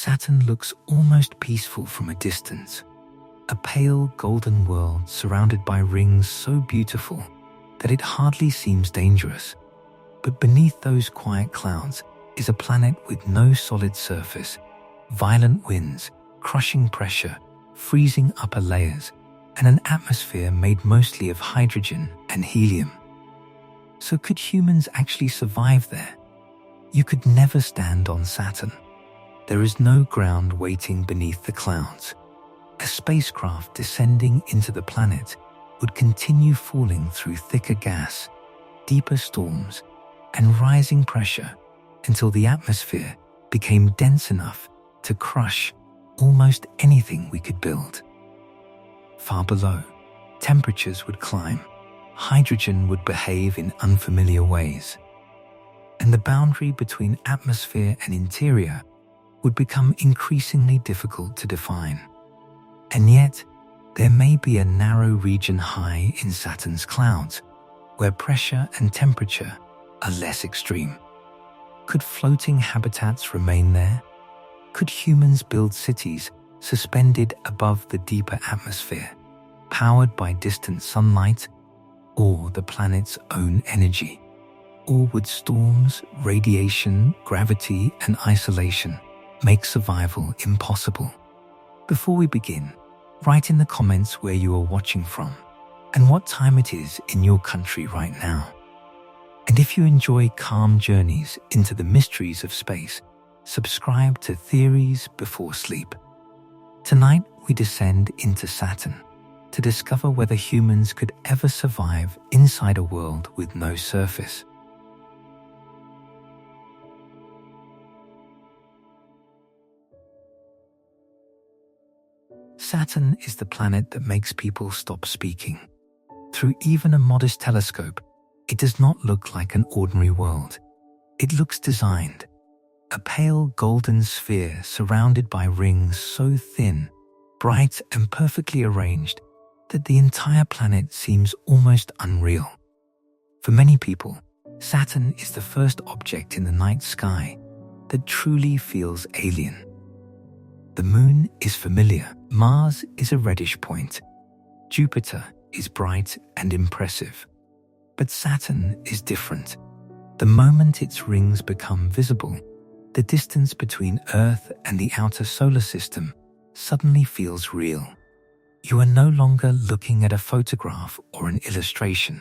Saturn looks almost peaceful from a distance, a pale golden world surrounded by rings so beautiful that it hardly seems dangerous. But beneath those quiet clouds is a planet with no solid surface, violent winds, crushing pressure, freezing upper layers, and an atmosphere made mostly of hydrogen and helium. So could humans actually survive there? You could never stand on Saturn. There is no ground waiting beneath the clouds. A spacecraft descending into the planet would continue falling through thicker gas, deeper storms, and rising pressure until the atmosphere became dense enough to crush almost anything we could build. Far below, temperatures would climb, hydrogen would behave in unfamiliar ways, and the boundary between atmosphere and interior would become increasingly difficult to define. And yet, there may be a narrow region high in Saturn's clouds, where pressure and temperature are less extreme. Could floating habitats remain there? Could humans build cities suspended above the deeper atmosphere, powered by distant sunlight or the planet's own energy? Or would storms, radiation, gravity, and isolation make survival impossible? Before we begin, write in the comments where you are watching from and what time it is in your country right now. And if you enjoy calm journeys into the mysteries of space, subscribe to Theories Before Sleep. Tonight we descend into Saturn to discover whether humans could ever survive inside a world with no surface. Saturn is the planet that makes people stop speaking. Through even a modest telescope, it does not look like an ordinary world. It looks designed. A pale golden sphere surrounded by rings so thin, bright and perfectly arranged that the entire planet seems almost unreal. For many people, Saturn is the first object in the night sky that truly feels alien. The Moon is familiar. Mars is a reddish point. Jupiter is bright and impressive. But Saturn is different. The moment its rings become visible, the distance between Earth and the outer solar system suddenly feels real. You are no longer looking at a photograph or an illustration.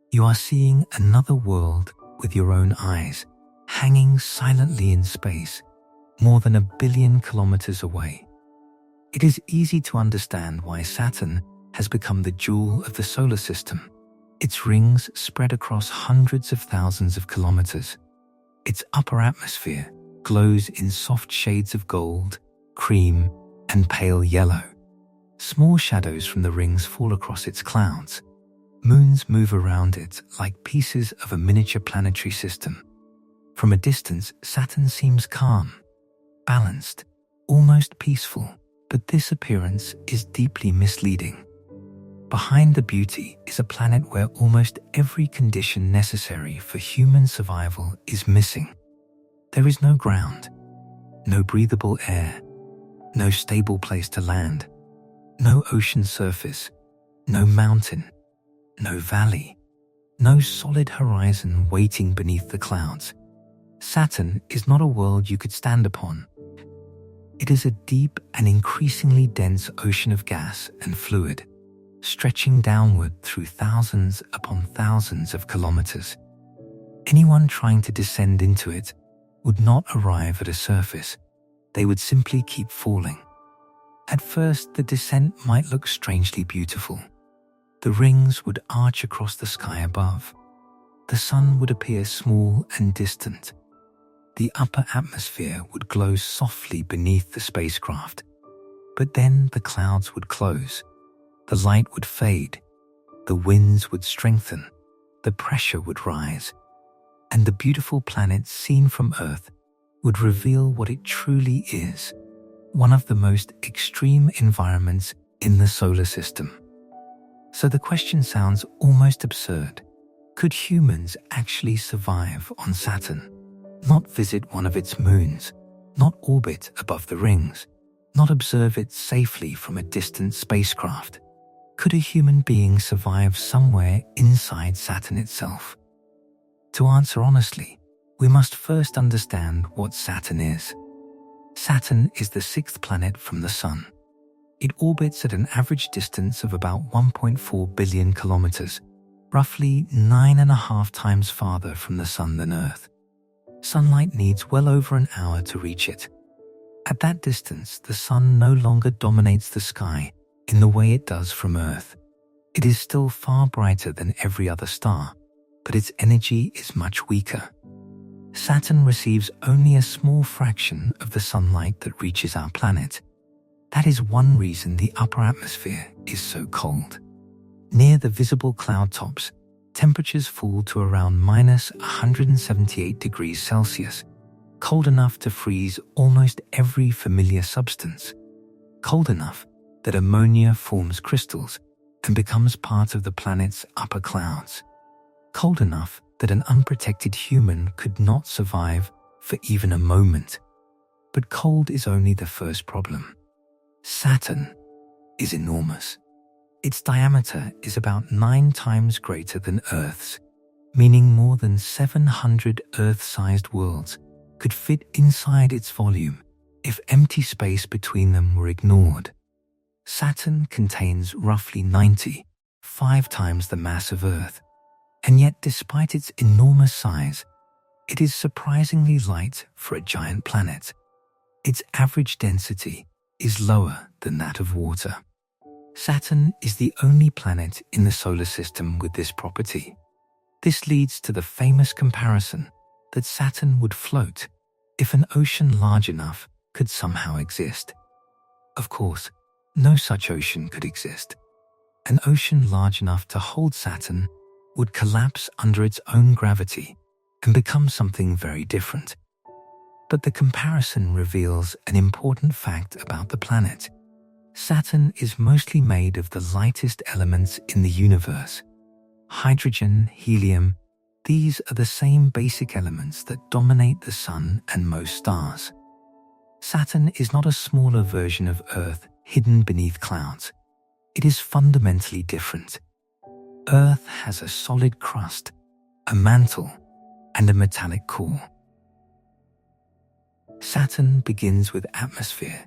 You are seeing another world with your own eyes, hanging silently in space, more than 1 billion kilometers away. It is easy to understand why Saturn has become the jewel of the solar system. Its rings spread across hundreds of thousands of kilometers. Its upper atmosphere glows in soft shades of gold, cream, and pale yellow. Small shadows from the rings fall across its clouds. Moons move around it like pieces of a miniature planetary system. From a distance, Saturn seems calm, balanced, almost peaceful, but this appearance is deeply misleading. Behind the beauty is a planet where almost every condition necessary for human survival is missing. There is no ground, no breathable air, no stable place to land, no ocean surface, no mountain, no valley, no solid horizon waiting beneath the clouds. Saturn is not a world you could stand upon. It is a deep and increasingly dense ocean of gas and fluid, stretching downward through thousands upon thousands of kilometers. Anyone trying to descend into it would not arrive at a surface. They would simply keep falling. At first, the descent might look strangely beautiful. The rings would arch across the sky above. The sun would appear small and distant. The upper atmosphere would glow softly beneath the spacecraft. But then the clouds would close. The light would fade. The winds would strengthen. The pressure would rise. And the beautiful planet seen from Earth would reveal what it truly is, one of the most extreme environments in the solar system. So the question sounds almost absurd. Could humans actually survive on Saturn? Not visit one of its moons, not orbit above the rings, not observe it safely from a distant spacecraft. Could a human being survive somewhere inside Saturn itself? To answer honestly, we must first understand what Saturn is. Saturn is the sixth planet from the Sun. It orbits at an average distance of about 1.4 billion kilometers, roughly 9.5 times farther from the Sun than Earth. Sunlight needs well over an hour to reach it. At that distance, the Sun no longer dominates the sky in the way it does from Earth. It is still far brighter than every other star, but its energy is much weaker. Saturn receives only a small fraction of the sunlight that reaches our planet. That is one reason the upper atmosphere is so cold. Near the visible cloud tops, temperatures fall to around minus 178 degrees Celsius, cold enough to freeze almost every familiar substance, cold enough that ammonia forms crystals and becomes part of the planet's upper clouds, cold enough that an unprotected human could not survive for even a moment. But cold is only the first problem. Saturn is enormous. Its diameter is about 9 times greater than Earth's, meaning more than 700 Earth-sized worlds could fit inside its volume if empty space between them were ignored. Saturn contains roughly 5 times the mass of Earth, and yet despite its enormous size, it is surprisingly light for a giant planet. Its average density is lower than that of water. Saturn is the only planet in the solar system with this property. This leads to the famous comparison that Saturn would float if an ocean large enough could somehow exist. Of course, no such ocean could exist. An ocean large enough to hold Saturn would collapse under its own gravity and become something very different. But the comparison reveals an important fact about the planet. Saturn is mostly made of the lightest elements in the universe. Hydrogen, helium, these are the same basic elements that dominate the Sun and most stars. Saturn is not a smaller version of Earth hidden beneath clouds. It is fundamentally different. Earth has a solid crust, a mantle, and a metallic core. Saturn begins with atmosphere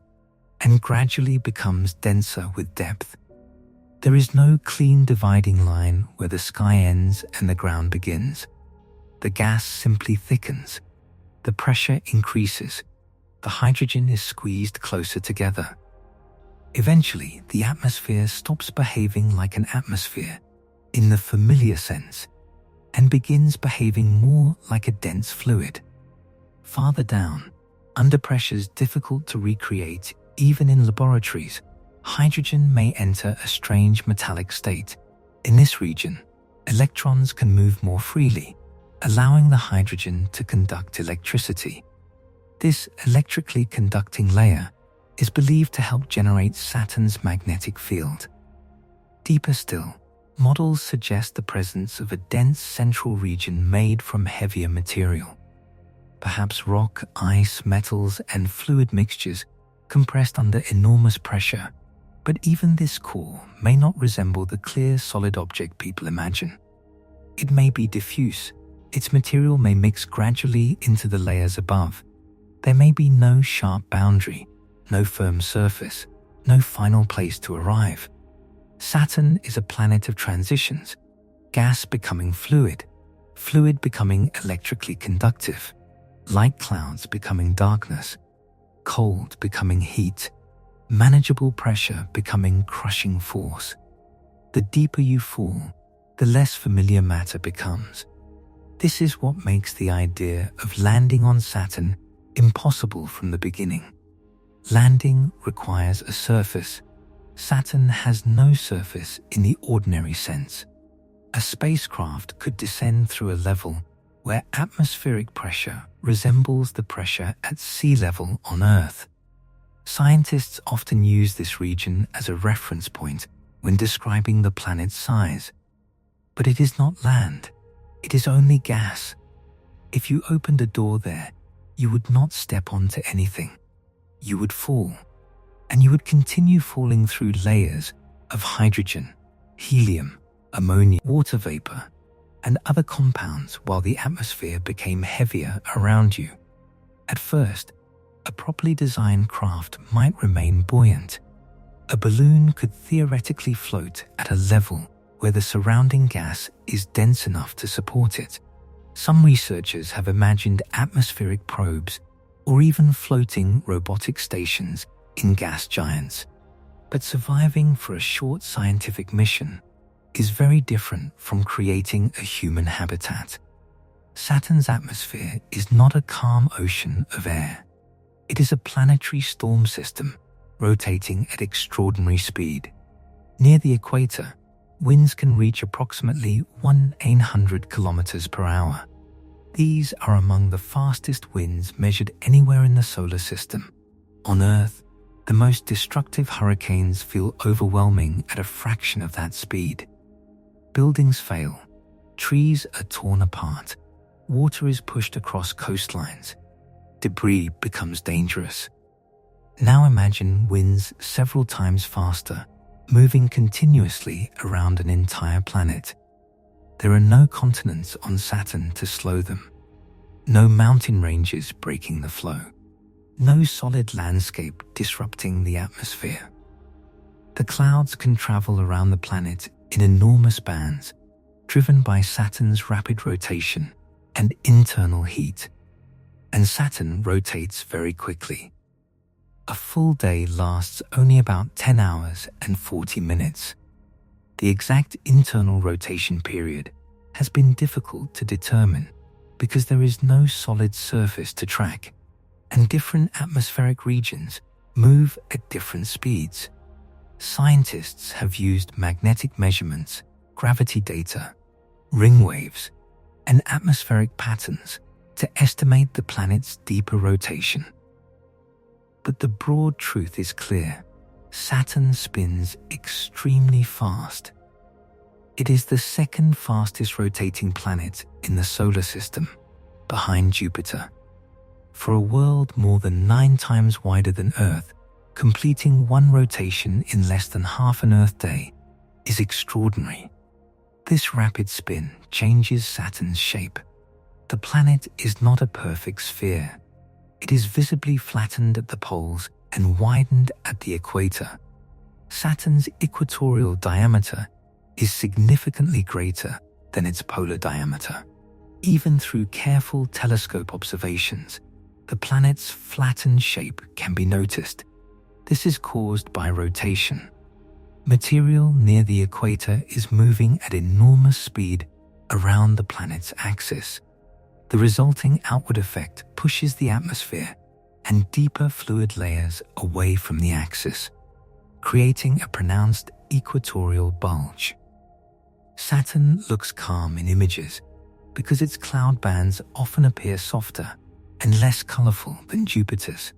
and gradually becomes denser with depth. There is no clean dividing line where the sky ends and the ground begins. The gas simply thickens. The pressure increases. The hydrogen is squeezed closer together. Eventually, the atmosphere stops behaving like an atmosphere in the familiar sense and begins behaving more like a dense fluid. Farther down, under pressures difficult to recreate even in laboratories, hydrogen may enter a strange metallic state. In this region, electrons can move more freely, allowing the hydrogen to conduct electricity. This electrically conducting layer is believed to help generate Saturn's magnetic field. Deeper still, models suggest the presence of a dense central region made from heavier material. Perhaps rock, ice, metals, and fluid mixtures compressed under enormous pressure, but even this core may not resemble the clear, solid object people imagine. It may be diffuse. Its material may mix gradually into the layers above. There may be no sharp boundary, no firm surface, no final place to arrive. Saturn is a planet of transitions, gas becoming fluid, fluid becoming electrically conductive, light clouds becoming darkness, cold becoming heat, manageable pressure becoming crushing force. The deeper you fall, the less familiar matter becomes. This is what makes the idea of landing on Saturn impossible from the beginning. Landing requires a surface. Saturn has no surface in the ordinary sense. A spacecraft could descend through a level where atmospheric pressure resembles the pressure at sea level on Earth. Scientists often use this region as a reference point when describing the planet's size. But it is not land. It is only gas. If you opened a door there, you would not step onto anything. You would fall, and you would continue falling through layers of hydrogen, helium, ammonia, water vapor, and other compounds while the atmosphere became heavier around you. At first, a properly designed craft might remain buoyant. A balloon could theoretically float at a level where the surrounding gas is dense enough to support it. Some researchers have imagined atmospheric probes or even floating robotic stations in gas giants. But surviving for a short scientific mission is very different from creating a human habitat. Saturn's atmosphere is not a calm ocean of air. It is a planetary storm system rotating at extraordinary speed. Near the equator, winds can reach approximately 1,800 kilometers per hour. These are among the fastest winds measured anywhere in the solar system. On Earth, the most destructive hurricanes feel overwhelming at a fraction of that speed. Buildings fail, trees are torn apart, water is pushed across coastlines, debris becomes dangerous. Now imagine winds several times faster, moving continuously around an entire planet. There are no continents on Saturn to slow them, no mountain ranges breaking the flow, no solid landscape disrupting the atmosphere. The clouds can travel around the planet in enormous bands, driven by Saturn's rapid rotation and internal heat. And Saturn rotates very quickly. A full day lasts only about 10 hours and 40 minutes. The exact internal rotation period has been difficult to determine because there is no solid surface to track, and different atmospheric regions move at different speeds. Scientists have used magnetic measurements, gravity data, ring waves, and atmospheric patterns to estimate the planet's deeper rotation. But the broad truth is clear. Saturn spins extremely fast. It is the second fastest rotating planet in the solar system, behind Jupiter. For a world more than 9 times wider than Earth, completing one rotation in less than half an Earth day is extraordinary. This rapid spin changes Saturn's shape. The planet is not a perfect sphere. It is visibly flattened at the poles and widened at the equator. Saturn's equatorial diameter is significantly greater than its polar diameter. Even through careful telescope observations, the planet's flattened shape can be noticed. This is caused by rotation. Material near the equator is moving at enormous speed around the planet's axis. The resulting outward effect pushes the atmosphere and deeper fluid layers away from the axis, creating a pronounced equatorial bulge. Saturn looks calm in images because its cloud bands often appear softer and less colorful than Jupiter's.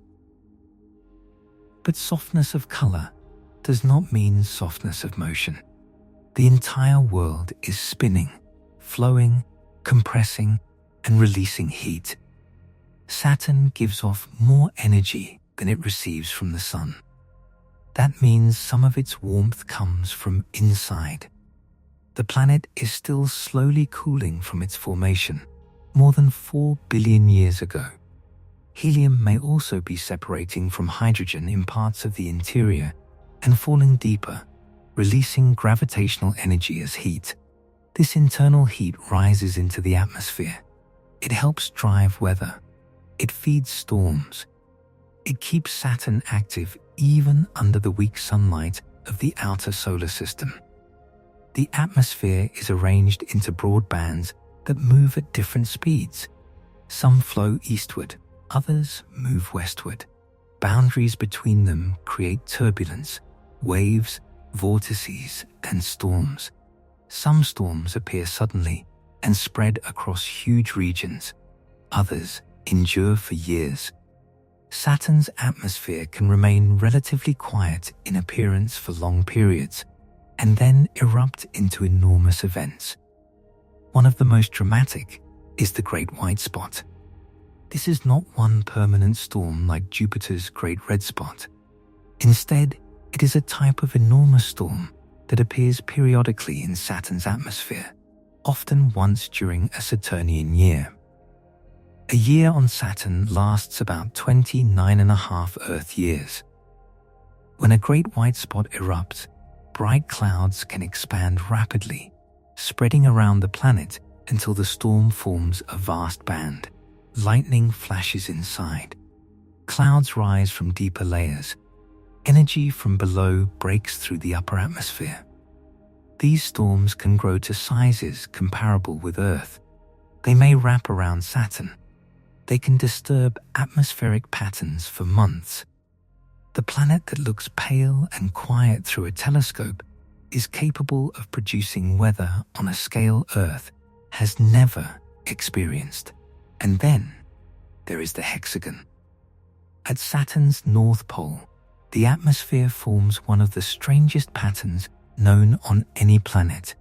But softness of color does not mean softness of motion. The entire world is spinning, flowing, compressing, and releasing heat. Saturn gives off more energy than it receives from the sun. That means some of its warmth comes from inside. The planet is still slowly cooling from its formation, more than 4 billion years ago. Helium may also be separating from hydrogen in parts of the interior and falling deeper, releasing gravitational energy as heat. This internal heat rises into the atmosphere. It helps drive weather. It feeds storms. It keeps Saturn active even under the weak sunlight of the outer solar system. The atmosphere is arranged into broad bands that move at different speeds. Some flow eastward, others move westward. Boundaries between them create turbulence, waves, vortices, and storms. Some storms appear suddenly and spread across huge regions. Others endure for years. Saturn's atmosphere can remain relatively quiet in appearance for long periods and then erupt into enormous events. One of the most dramatic is the Great White Spot. This is not one permanent storm like Jupiter's Great Red Spot. Instead, it is a type of enormous storm that appears periodically in Saturn's atmosphere, often once during a Saturnian year. A year on Saturn lasts about 29.5 Earth years. When a great white spot erupts, bright clouds can expand rapidly, spreading around the planet until the storm forms a vast band. Lightning flashes inside. Clouds rise from deeper layers. Energy from below breaks through the upper atmosphere. These storms can grow to sizes comparable with Earth. They may wrap around Saturn. They can disturb atmospheric patterns for months. The planet that looks pale and quiet through a telescope is capable of producing weather on a scale Earth has never experienced. And then there is the hexagon. At Saturn's North Pole, the atmosphere forms one of the strangest patterns known on any planet.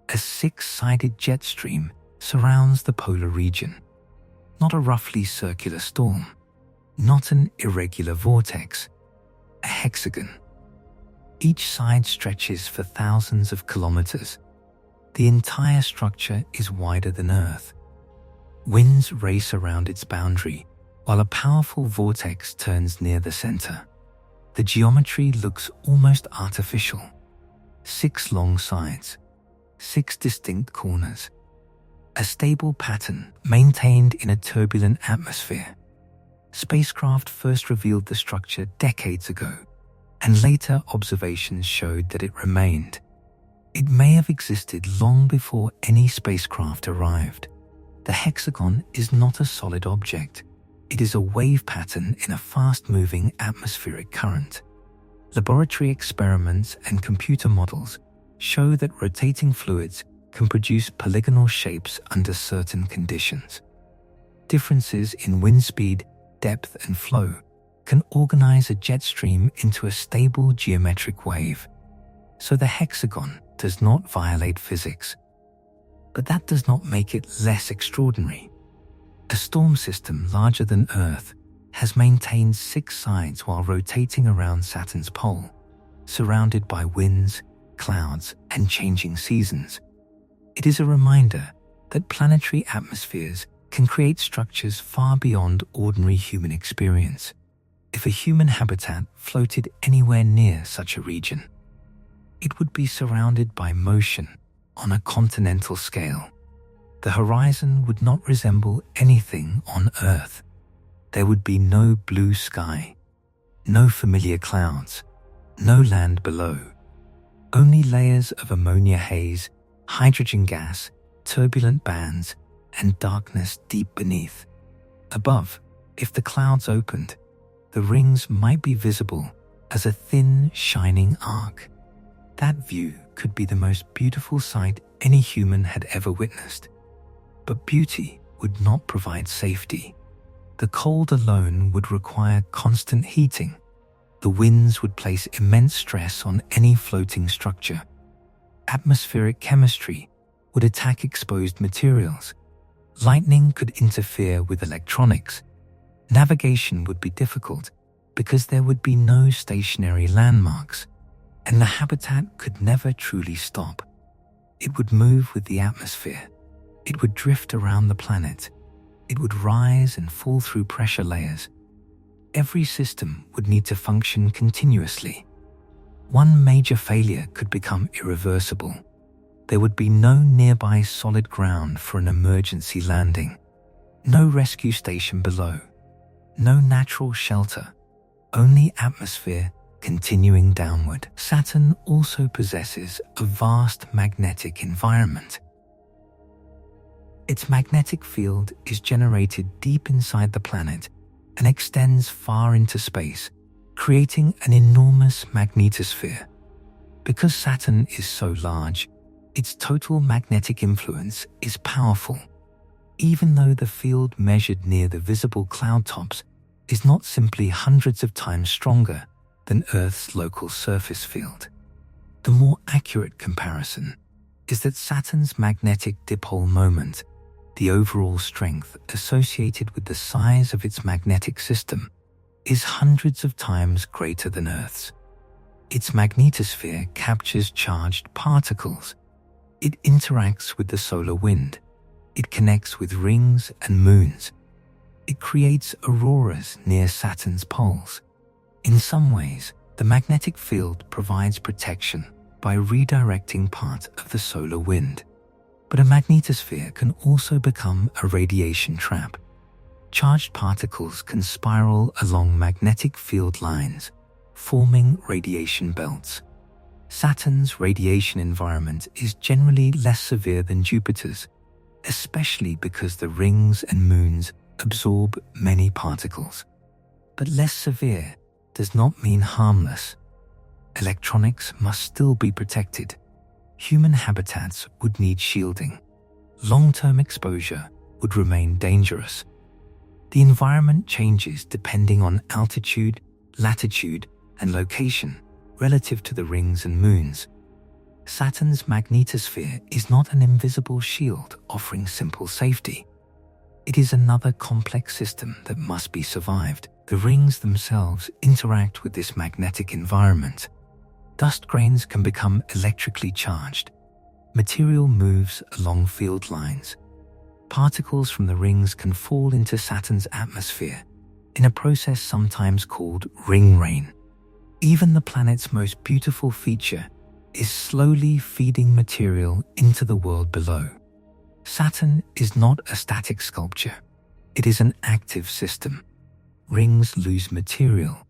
A six-sided jet stream surrounds the polar region. Not a roughly circular storm, not an irregular vortex, a hexagon. Each side stretches for thousands of kilometers. The entire structure is wider than Earth. Winds race around its boundary, while a powerful vortex turns near the center. The geometry looks almost artificial. 6 long sides, 6 distinct corners. A stable pattern maintained in a turbulent atmosphere. Spacecraft first revealed the structure decades ago, and later observations showed that it remained. It may have existed long before any spacecraft arrived. The hexagon is not a solid object. It is a wave pattern in a fast-moving atmospheric current. Laboratory experiments and computer models show that rotating fluids can produce polygonal shapes under certain conditions. Differences in wind speed, depth, and flow can organize a jet stream into a stable geometric wave. So the hexagon does not violate physics. But that does not make it less extraordinary. A storm system larger than Earth has maintained 6 sides while rotating around Saturn's pole, surrounded by winds, clouds, and changing seasons. It is a reminder that planetary atmospheres can create structures far beyond ordinary human experience. If a human habitat floated anywhere near such a region, it would be surrounded by motion on a continental scale. The horizon would not resemble anything on Earth. There would be no blue sky, no familiar clouds, no land below. Only layers of ammonia haze, hydrogen gas, turbulent bands, and darkness deep beneath. Above, if the clouds opened, the rings might be visible as a thin, shining arc. That view could be the most beautiful sight any human had ever witnessed. But beauty would not provide safety. The cold alone would require constant heating. The winds would place immense stress on any floating structure. Atmospheric chemistry would attack exposed materials. Lightning could interfere with electronics. Navigation would be difficult because there would be no stationary landmarks, and the habitat could never truly stop. It would move with the atmosphere. It would drift around the planet. It would rise and fall through pressure layers. Every system would need to function continuously. One major failure could become irreversible. There would be no nearby solid ground for an emergency landing. No rescue station below. No natural shelter. Only atmosphere continuing downward. Saturn also possesses a vast magnetic environment. Its magnetic field is generated deep inside the planet and extends far into space, creating an enormous magnetosphere. Because Saturn is so large, its total magnetic influence is powerful, even though the field measured near the visible cloud tops is not simply hundreds of times stronger than Earth's local surface field. The more accurate comparison is that Saturn's magnetic dipole moment The overall strength associated with the size of its magnetic system is hundreds of times greater than Earth's. Its magnetosphere captures charged particles. It interacts with the solar wind. It connects with rings and moons. It creates auroras near Saturn's poles. In some ways, the magnetic field provides protection by redirecting part of the solar wind. But a magnetosphere can also become a radiation trap. Charged particles can spiral along magnetic field lines, forming radiation belts. Saturn's radiation environment is generally less severe than Jupiter's, especially because the rings and moons absorb many particles. But less severe does not mean harmless. Electronics must still be protected. Human habitats would need shielding. Long-term exposure would remain dangerous. The environment changes depending on altitude, latitude, and location relative to the rings and moons. Saturn's magnetosphere is not an invisible shield offering simple safety. It is another complex system that must be survived. The rings themselves interact with this magnetic environment. Dust grains can become electrically charged. Material moves along field lines. Particles from the rings can fall into Saturn's atmosphere in a process sometimes called ring rain. Even the planet's most beautiful feature is slowly feeding material into the world below. Saturn is not a static sculpture. It is an active system. Rings lose material.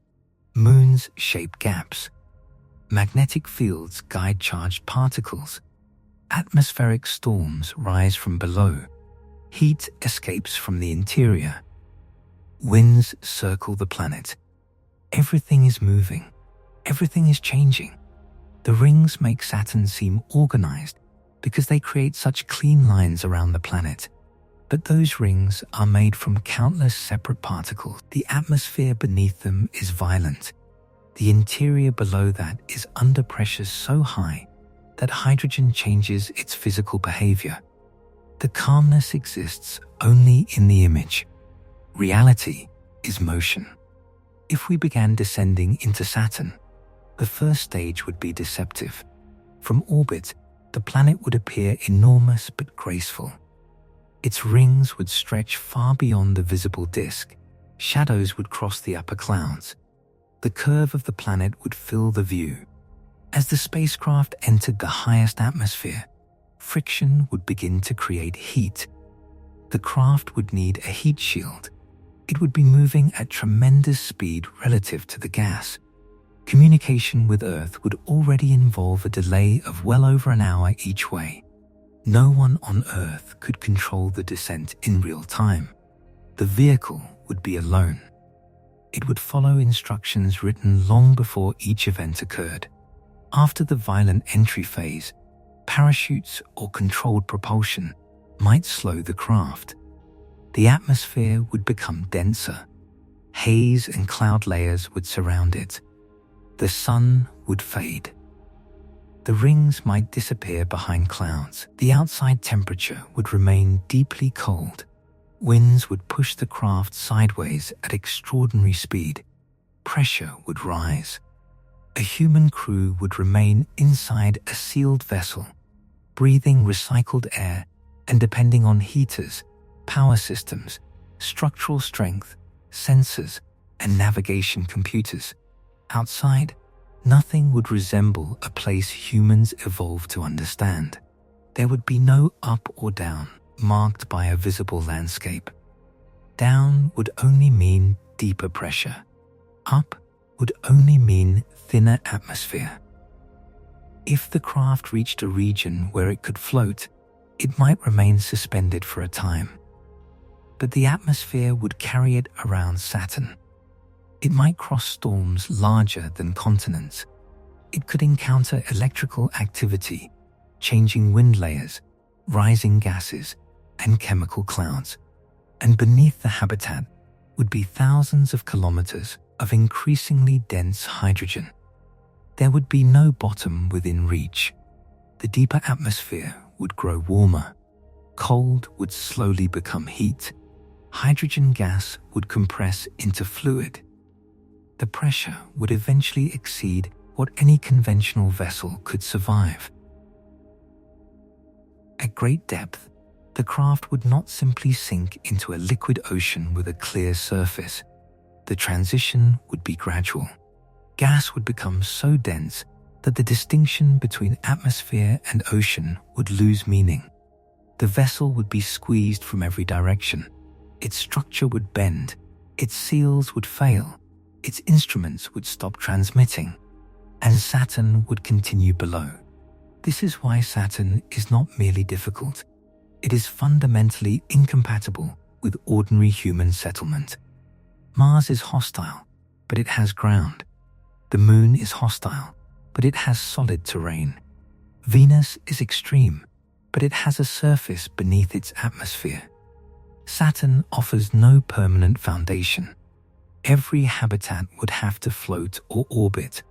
Moons shape gaps. Magnetic fields guide charged particles. Atmospheric storms rise from below. Heat escapes from the interior. Winds circle the planet. Everything is moving. Everything is changing. The rings make Saturn seem organized because they create such clean lines around the planet. But those rings are made from countless separate particles. The atmosphere beneath them is violent. The interior below that is under pressure so high that hydrogen changes its physical behavior. The calmness exists only in the image. Reality is motion. If we began descending into Saturn, the first stage would be deceptive. From orbit, the planet would appear enormous but graceful. Its rings would stretch far beyond the visible disk. Shadows would cross the upper clouds. The curve of the planet would fill the view. As the spacecraft entered the highest atmosphere, friction would begin to create heat. The craft would need a heat shield. It would be moving at tremendous speed relative to the gas. Communication with Earth would already involve a delay of well over an hour each way. No one on Earth could control the descent in real time. The vehicle would be alone. It would follow instructions written long before each event occurred. After the violent entry phase, parachutes or controlled propulsion might slow the craft. The atmosphere would become denser. Haze and cloud layers would surround it. The sun would fade. The rings might disappear behind clouds. The outside temperature would remain deeply cold. Winds would push the craft sideways at extraordinary speed. Pressure would rise. A human crew would remain inside a sealed vessel, breathing recycled air and depending on heaters, power systems, structural strength, sensors, and navigation computers. Outside, nothing would resemble a place humans evolved to understand. There would be no up or down, marked by a visible landscape. Down would only mean deeper pressure. Up would only mean thinner atmosphere. If the craft reached a region where it could float, it might remain suspended for a time. But the atmosphere would carry it around Saturn. It might cross storms larger than continents. It could encounter electrical activity, changing wind layers, rising gases, and chemical clouds. And beneath the habitat would be thousands of kilometers of increasingly dense hydrogen. There would be no bottom within reach. The deeper atmosphere would grow warmer. Cold would slowly become heat. Hydrogen gas would compress into fluid. The pressure would eventually exceed what any conventional vessel could survive. At great depth, the craft would not simply sink into a liquid ocean with a clear surface. The transition would be gradual. Gas would become so dense that the distinction between atmosphere and ocean would lose meaning. The vessel would be squeezed from every direction. Its structure would bend. Its seals would fail. Its instruments would stop transmitting. And Saturn would continue below. This is why Saturn is not merely difficult. It is fundamentally incompatible with ordinary human settlement. Mars is hostile, but it has ground. The Moon is hostile, but it has solid terrain. Venus is extreme, but it has a surface beneath its atmosphere. Saturn offers no permanent foundation. Every habitat would have to float or orbit.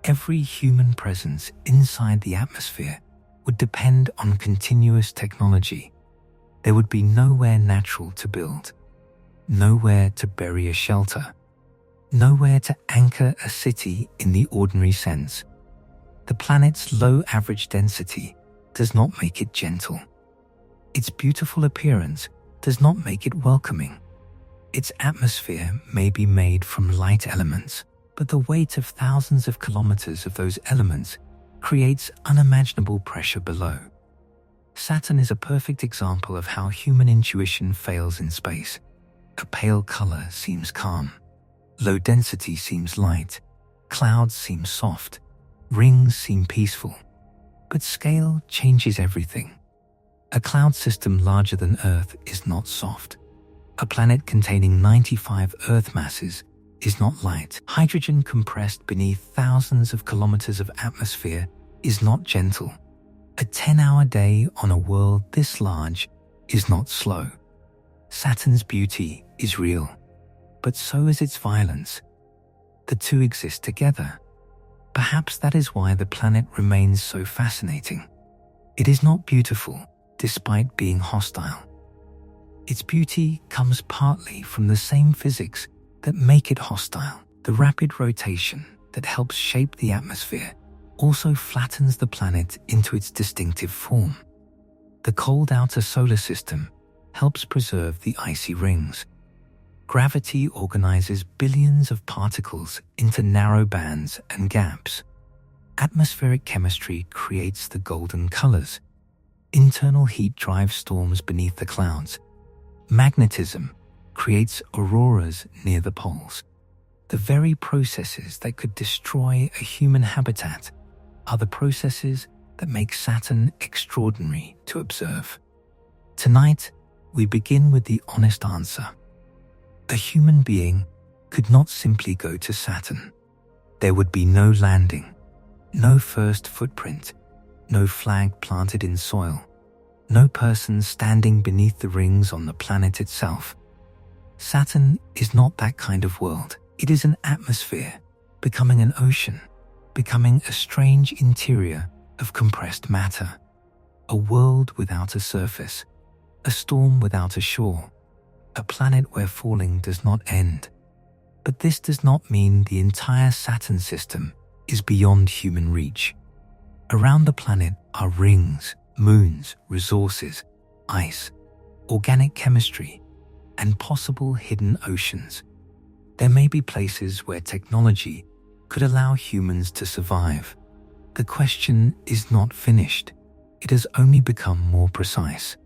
Every human presence inside the atmosphere would depend on continuous technology. There would be nowhere natural to build, nowhere to bury a shelter, nowhere to anchor a city in the ordinary sense. The planet's low average density does not make it gentle. Its beautiful appearance does not make it welcoming. Its atmosphere may be made from light elements, but the weight of thousands of kilometers of those elements creates unimaginable pressure below. Saturn is a perfect example of how human intuition fails in space. A pale color seems calm. Low density seems light. Clouds seem soft. Rings seem peaceful. But scale changes everything. A cloud system larger than Earth is not soft. A planet containing 95 Earth masses is not light. Hydrogen compressed beneath thousands of kilometers of atmosphere is not gentle. A 10-hour day on a world this large is not slow. Saturn's beauty is real, but so is its violence. The two exist together. Perhaps that is why the planet remains so fascinating. It is not beautiful, despite being hostile. Its beauty comes partly from the same physics that make it hostile. The rapid rotation that helps shape the atmosphere also flattens the planet into its distinctive form. The cold outer solar system helps preserve the icy rings. Gravity organizes billions of particles into narrow bands and gaps. Atmospheric chemistry creates the golden colors. Internal heat drives storms beneath the clouds. Magnetism creates auroras near the poles. The very processes that could destroy a human habitat are the processes that make Saturn extraordinary to observe. Tonight, we begin with the honest answer. A human being could not simply go to Saturn. There would be no landing, no first footprint, no flag planted in soil, no person standing beneath the rings on the planet itself. Saturn is not that kind of world. It is an atmosphere, becoming an ocean, becoming a strange interior of compressed matter, a world without a surface, a storm without a shore, a planet where falling does not end. But this does not mean the entire Saturn system is beyond human reach. Around the planet are rings, moons, resources, ice, organic chemistry, and possible hidden oceans. There may be places where technology could allow humans to survive. The question is not finished. It has only become more precise.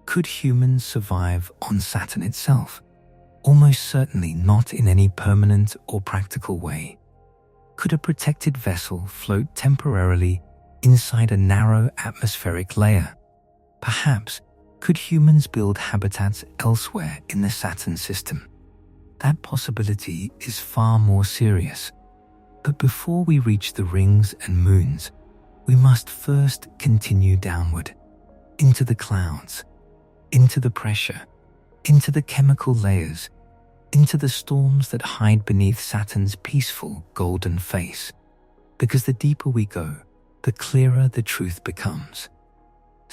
Could humans survive on Saturn itself? Almost certainly not in any permanent or practical way. Could a protected vessel float temporarily inside a narrow atmospheric layer? Perhaps. Could humans build habitats elsewhere in the Saturn system? That possibility is far more serious. But before we reach the rings and moons, we must first continue downward, into the clouds, into the pressure, into the chemical layers, into the storms that hide beneath Saturn's peaceful golden face. Because the deeper we go, the clearer the truth becomes.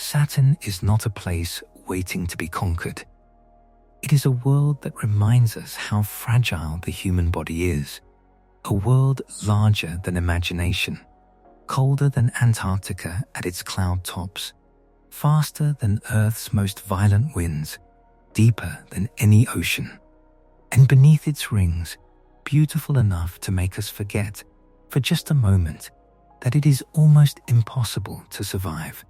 Saturn is not a place waiting to be conquered. It is a world that reminds us how fragile the human body is. A world larger than imagination, colder than Antarctica at its cloud tops, faster than Earth's most violent winds, deeper than any ocean. And beneath its rings, beautiful enough to make us forget, for just a moment, that it is almost impossible to survive.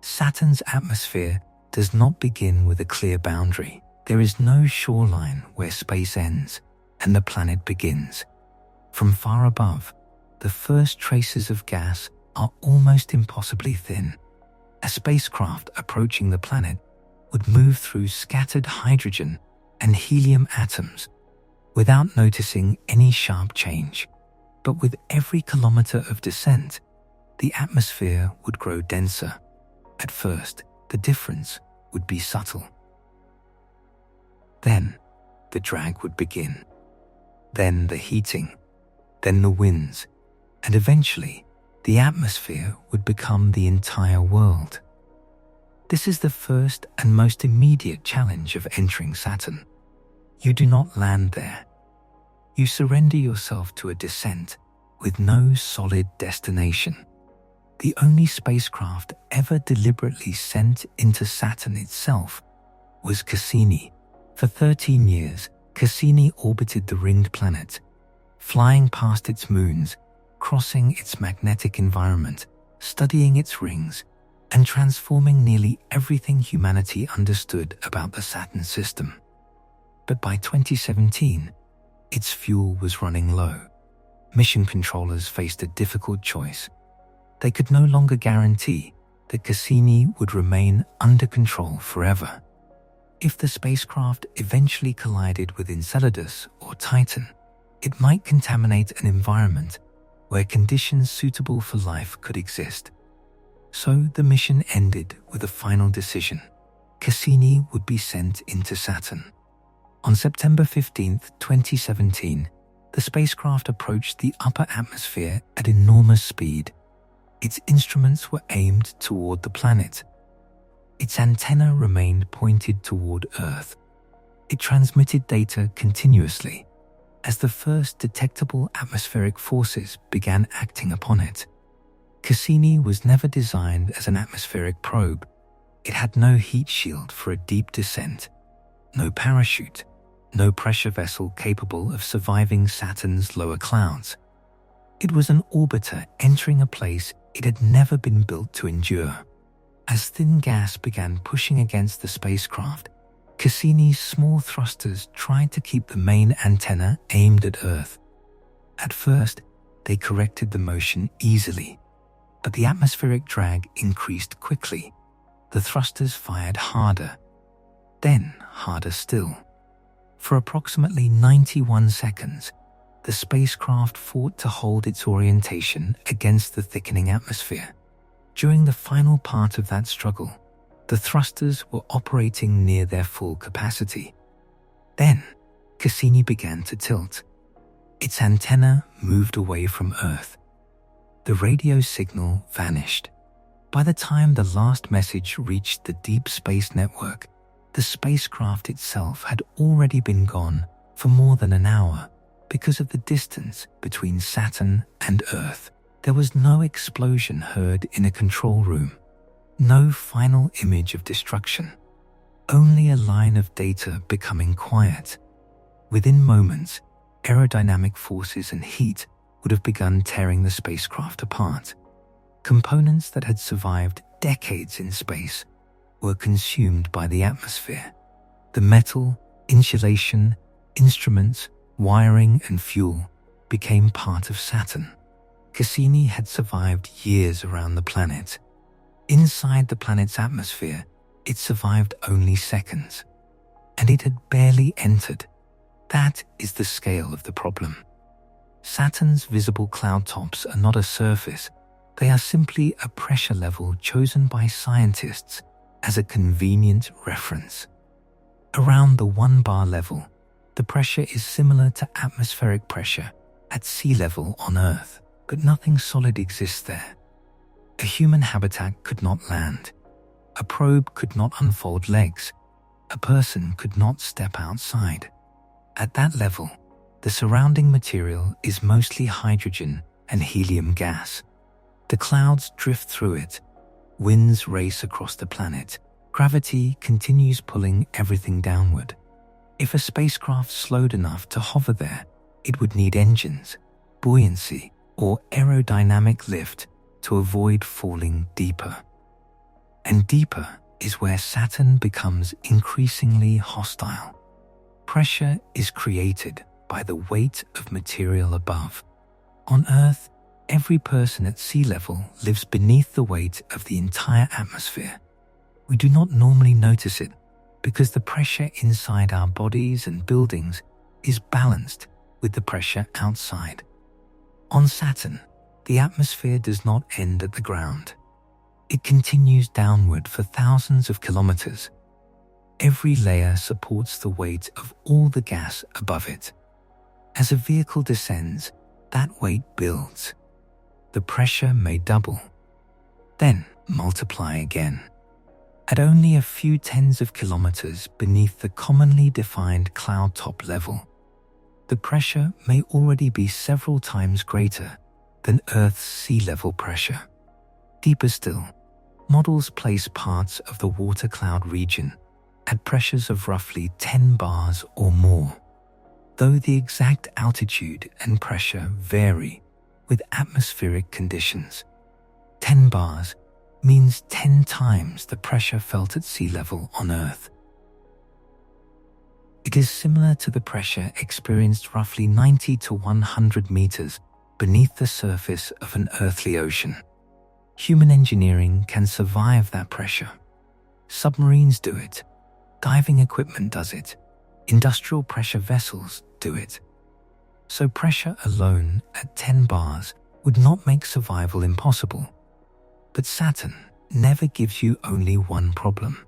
Saturn's atmosphere does not begin with a clear boundary. There is no shoreline where space ends and the planet begins. From far above, the first traces of gas are almost impossibly thin. A spacecraft approaching the planet would move through scattered hydrogen and helium atoms without noticing any sharp change. But with every kilometer of descent, the atmosphere would grow denser. At first, the difference would be subtle. Then, the drag would begin. Then the heating, then the winds, and eventually, the atmosphere would become the entire world. This is the first and most immediate challenge of entering Saturn. You do not land there. You surrender yourself to a descent with no solid destination. The only spacecraft ever deliberately sent into Saturn itself was Cassini. For 13 years, Cassini orbited the ringed planet, flying past its moons, crossing its magnetic environment, studying its rings, and transforming nearly everything humanity understood about the Saturn system. But by 2017, its fuel was running low. Mission controllers faced a difficult choice. They could no longer guarantee that Cassini would remain under control forever. If the spacecraft eventually collided with Enceladus or Titan, it might contaminate an environment where conditions suitable for life could exist. So the mission ended with a final decision. Cassini would be sent into Saturn. On September 15, 2017, the spacecraft approached the upper atmosphere at enormous speed. Its instruments were aimed toward the planet. Its antenna remained pointed toward Earth. It transmitted data continuously as the first detectable atmospheric forces began acting upon it. Cassini was never designed as an atmospheric probe. It had no heat shield for a deep descent, no parachute, no pressure vessel capable of surviving Saturn's lower clouds. It was an orbiter entering a place it had never been built to endure. As thin gas began pushing against the spacecraft, Cassini's small thrusters tried to keep the main antenna aimed at Earth. At first, they corrected the motion easily, but the atmospheric drag increased quickly. The thrusters fired harder, then harder still. For approximately 91 seconds, the spacecraft fought to hold its orientation against the thickening atmosphere. During the final part of that struggle, the thrusters were operating near their full capacity. Then, Cassini began to tilt. Its antenna moved away from Earth. The radio signal vanished. By the time the last message reached the deep space network, the spacecraft itself had already been gone for more than an hour. Because of the distance between Saturn and Earth, there was no explosion heard in a control room, no final image of destruction, only a line of data becoming quiet. Within moments, aerodynamic forces and heat would have begun tearing the spacecraft apart. Components that had survived decades in space were consumed by the atmosphere. The metal, insulation, instruments, wiring, and fuel became part of Saturn. Cassini had survived years around the planet. Inside the planet's atmosphere, it survived only seconds, and it had barely entered. That is the scale of the problem. Saturn's visible cloud tops are not a surface. They are simply a pressure level chosen by scientists as a convenient reference. Around the 1 bar level, the pressure is similar to atmospheric pressure at sea level on Earth, but nothing solid exists there. A human habitat could not land. A probe could not unfold legs. A person could not step outside. At that level, the surrounding material is mostly hydrogen and helium gas. The clouds drift through it. Winds race across the planet. Gravity continues pulling everything downward. If a spacecraft slowed enough to hover there, it would need engines, buoyancy, or aerodynamic lift to avoid falling deeper. And deeper is where Saturn becomes increasingly hostile. Pressure is created by the weight of material above. On Earth, every person at sea level lives beneath the weight of the entire atmosphere. We do not normally notice it because the pressure inside our bodies and buildings is balanced with the pressure outside. On Saturn, the atmosphere does not end at the ground. It continues downward for thousands of kilometers. Every layer supports the weight of all the gas above it. As a vehicle descends, that weight builds. The pressure may double, then multiply again. At only a few tens of kilometers beneath the commonly defined cloud top level, the pressure may already be several times greater than Earth's sea level pressure. Deeper still, models place parts of the water cloud region at pressures of roughly 10 bars or more, though the exact altitude and pressure vary with atmospheric conditions. 10 bars means 10 times the pressure felt at sea level on Earth. It is similar to the pressure experienced roughly 90 to 100 meters beneath the surface of an earthly ocean. Human engineering can survive that pressure. Submarines do it. Diving equipment does it. Industrial pressure vessels do it. So pressure alone at 10 bars would not make survival impossible. But Saturn never gives you only one problem.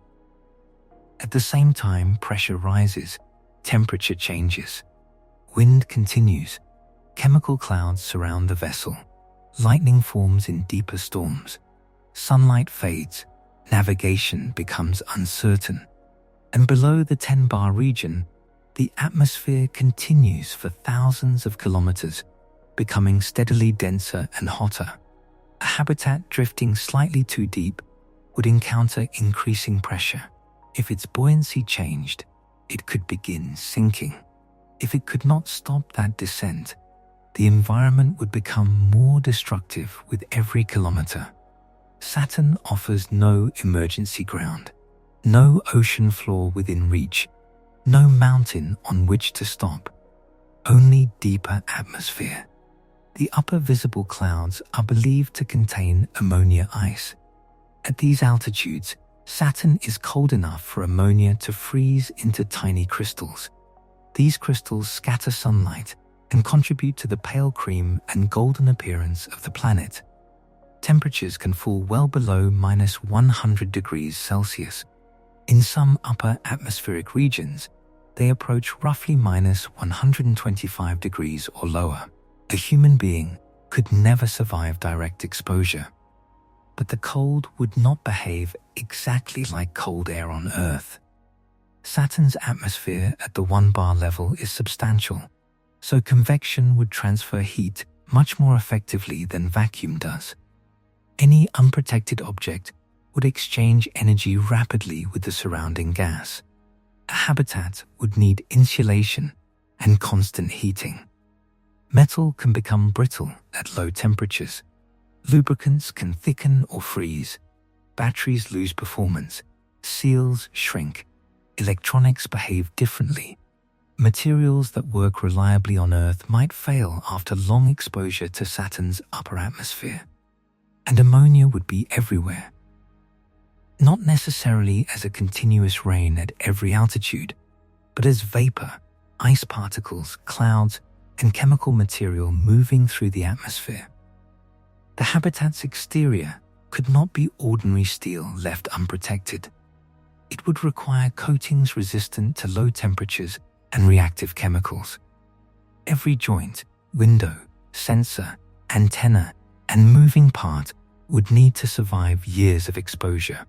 At the same time pressure rises, temperature changes. Wind continues. Chemical clouds surround the vessel. Lightning forms in deeper storms. Sunlight fades. Navigation becomes uncertain. And below the 10-bar region, the atmosphere continues for thousands of kilometers, becoming steadily denser and hotter. A habitat drifting slightly too deep would encounter increasing pressure. If its buoyancy changed, it could begin sinking. If it could not stop that descent, the environment would become more destructive with every kilometer. Saturn offers no emergency ground, no ocean floor within reach, no mountain on which to stop, only deeper atmosphere. The upper visible clouds are believed to contain ammonia ice. At these altitudes, Saturn is cold enough for ammonia to freeze into tiny crystals. These crystals scatter sunlight and contribute to the pale cream and golden appearance of the planet. Temperatures can fall well below -100 degrees Celsius. In some upper atmospheric regions, they approach roughly -125 degrees or lower. A human being could never survive direct exposure. But the cold would not behave exactly like cold air on Earth. Saturn's atmosphere at the 1-bar level is substantial, so convection would transfer heat much more effectively than vacuum does. Any unprotected object would exchange energy rapidly with the surrounding gas. A habitat would need insulation and constant heating. Metal can become brittle at low temperatures. Lubricants can thicken or freeze. Batteries lose performance. Seals shrink. Electronics behave differently. Materials that work reliably on Earth might fail after long exposure to Saturn's upper atmosphere. And ammonia would be everywhere. Not necessarily as a continuous rain at every altitude, but as vapor, ice particles, clouds, and chemical material moving through the atmosphere. The habitat's exterior could not be ordinary steel left unprotected. It would require coatings resistant to low temperatures and reactive chemicals. Every joint, window, sensor, antenna, and moving part would need to survive years of exposure.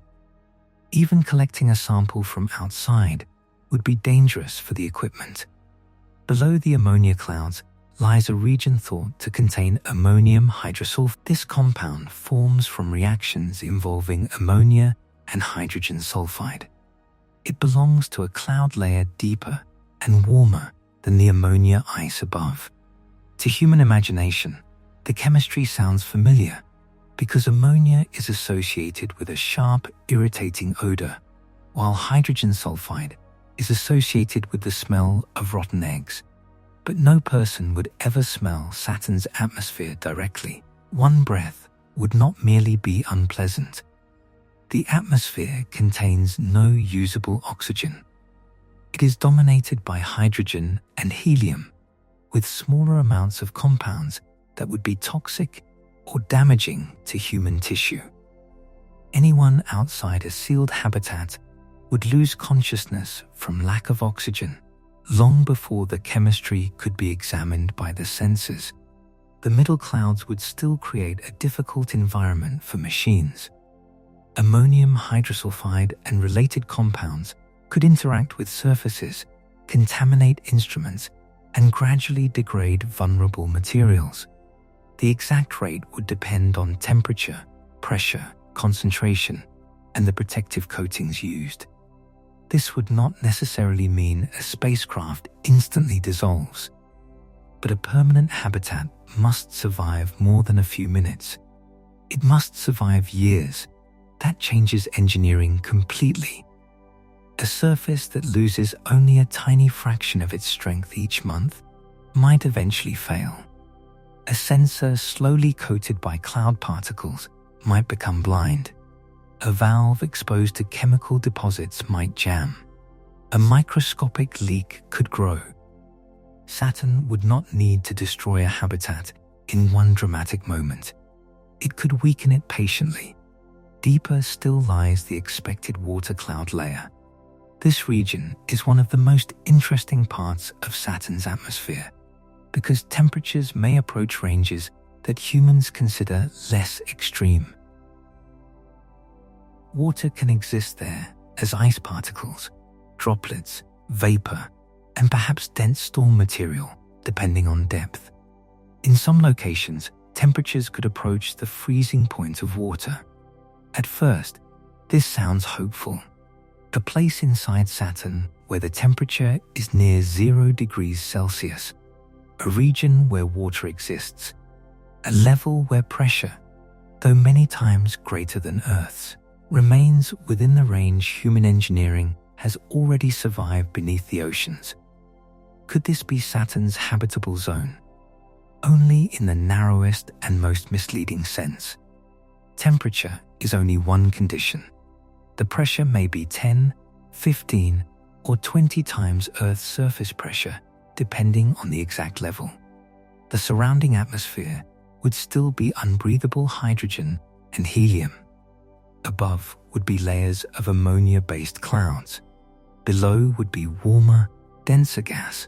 Even collecting a sample from outside would be dangerous for the equipment. Below the ammonia clouds lies a region thought to contain ammonium hydrosulfide. This compound forms from reactions involving ammonia and hydrogen sulfide. It belongs to a cloud layer deeper and warmer than the ammonia ice above. To human imagination, the chemistry sounds familiar because ammonia is associated with a sharp, irritating odor, while hydrogen sulfide is associated with the smell of rotten eggs. But no person would ever smell Saturn's atmosphere directly. One breath would not merely be unpleasant. The atmosphere contains no usable oxygen. It is dominated by hydrogen and helium, with smaller amounts of compounds that would be toxic or damaging to human tissue. Anyone outside a sealed habitat would lose consciousness from lack of oxygen long before the chemistry could be examined by the senses. The middle clouds would still create a difficult environment for machines. Ammonium hydrosulfide and related compounds could interact with surfaces, contaminate instruments, and gradually degrade vulnerable materials. The exact rate would depend on temperature, pressure, concentration, and the protective coatings used. This would not necessarily mean a spacecraft instantly dissolves, but a permanent habitat must survive more than a few minutes. It must survive years. That changes engineering completely. A surface that loses only a tiny fraction of its strength each month might eventually fail. A sensor slowly coated by cloud particles might become blind. A valve exposed to chemical deposits might jam. A microscopic leak could grow. Saturn would not need to destroy a habitat in one dramatic moment. It could weaken it patiently. Deeper still lies the expected water cloud layer. This region is one of the most interesting parts of Saturn's atmosphere because temperatures may approach ranges that humans consider less extreme. Water can exist there as ice particles, droplets, vapor, and perhaps dense storm material, depending on depth. In some locations, temperatures could approach the freezing point of water. At first, this sounds hopeful. A place inside Saturn where the temperature is near 0 degrees Celsius, a region where water exists, a level where pressure, though many times greater than Earth's, remains within the range human engineering has already survived beneath the oceans. Could this be Saturn's habitable zone? Only in the narrowest and most misleading sense. Temperature is only one condition. The pressure may be 10, 15, or 20 times Earth's surface pressure, depending on the exact level. The surrounding atmosphere would still be unbreathable hydrogen and helium. Above would be layers of ammonia-based clouds. Below would be warmer, denser gas.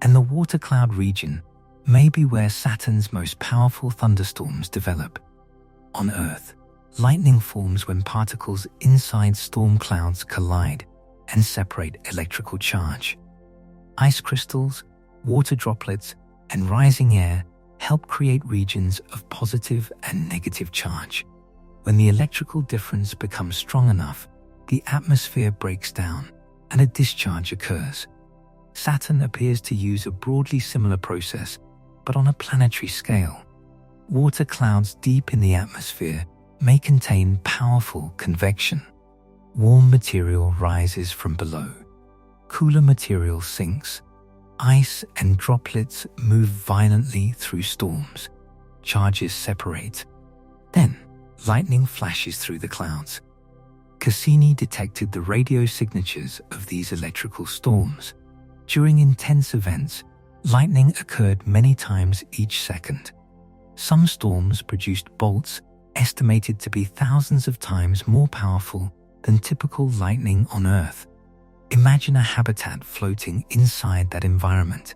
And the water cloud region may be where Saturn's most powerful thunderstorms develop. On Earth, lightning forms when particles inside storm clouds collide and separate electrical charge. Ice crystals, water droplets, and rising air help create regions of positive and negative charge. When the electrical difference becomes strong enough, the atmosphere breaks down and a discharge occurs. Saturn appears to use a broadly similar process, but on a planetary scale. Water clouds deep in the atmosphere may contain powerful convection. Warm material rises from below. Cooler material sinks. Ice and droplets move violently through storms. Charges separate. Then, lightning flashes through the clouds. Cassini detected the radio signatures of these electrical storms. During intense events, lightning occurred many times each second. Some storms produced bolts estimated to be thousands of times more powerful than typical lightning on Earth. Imagine a habitat floating inside that environment.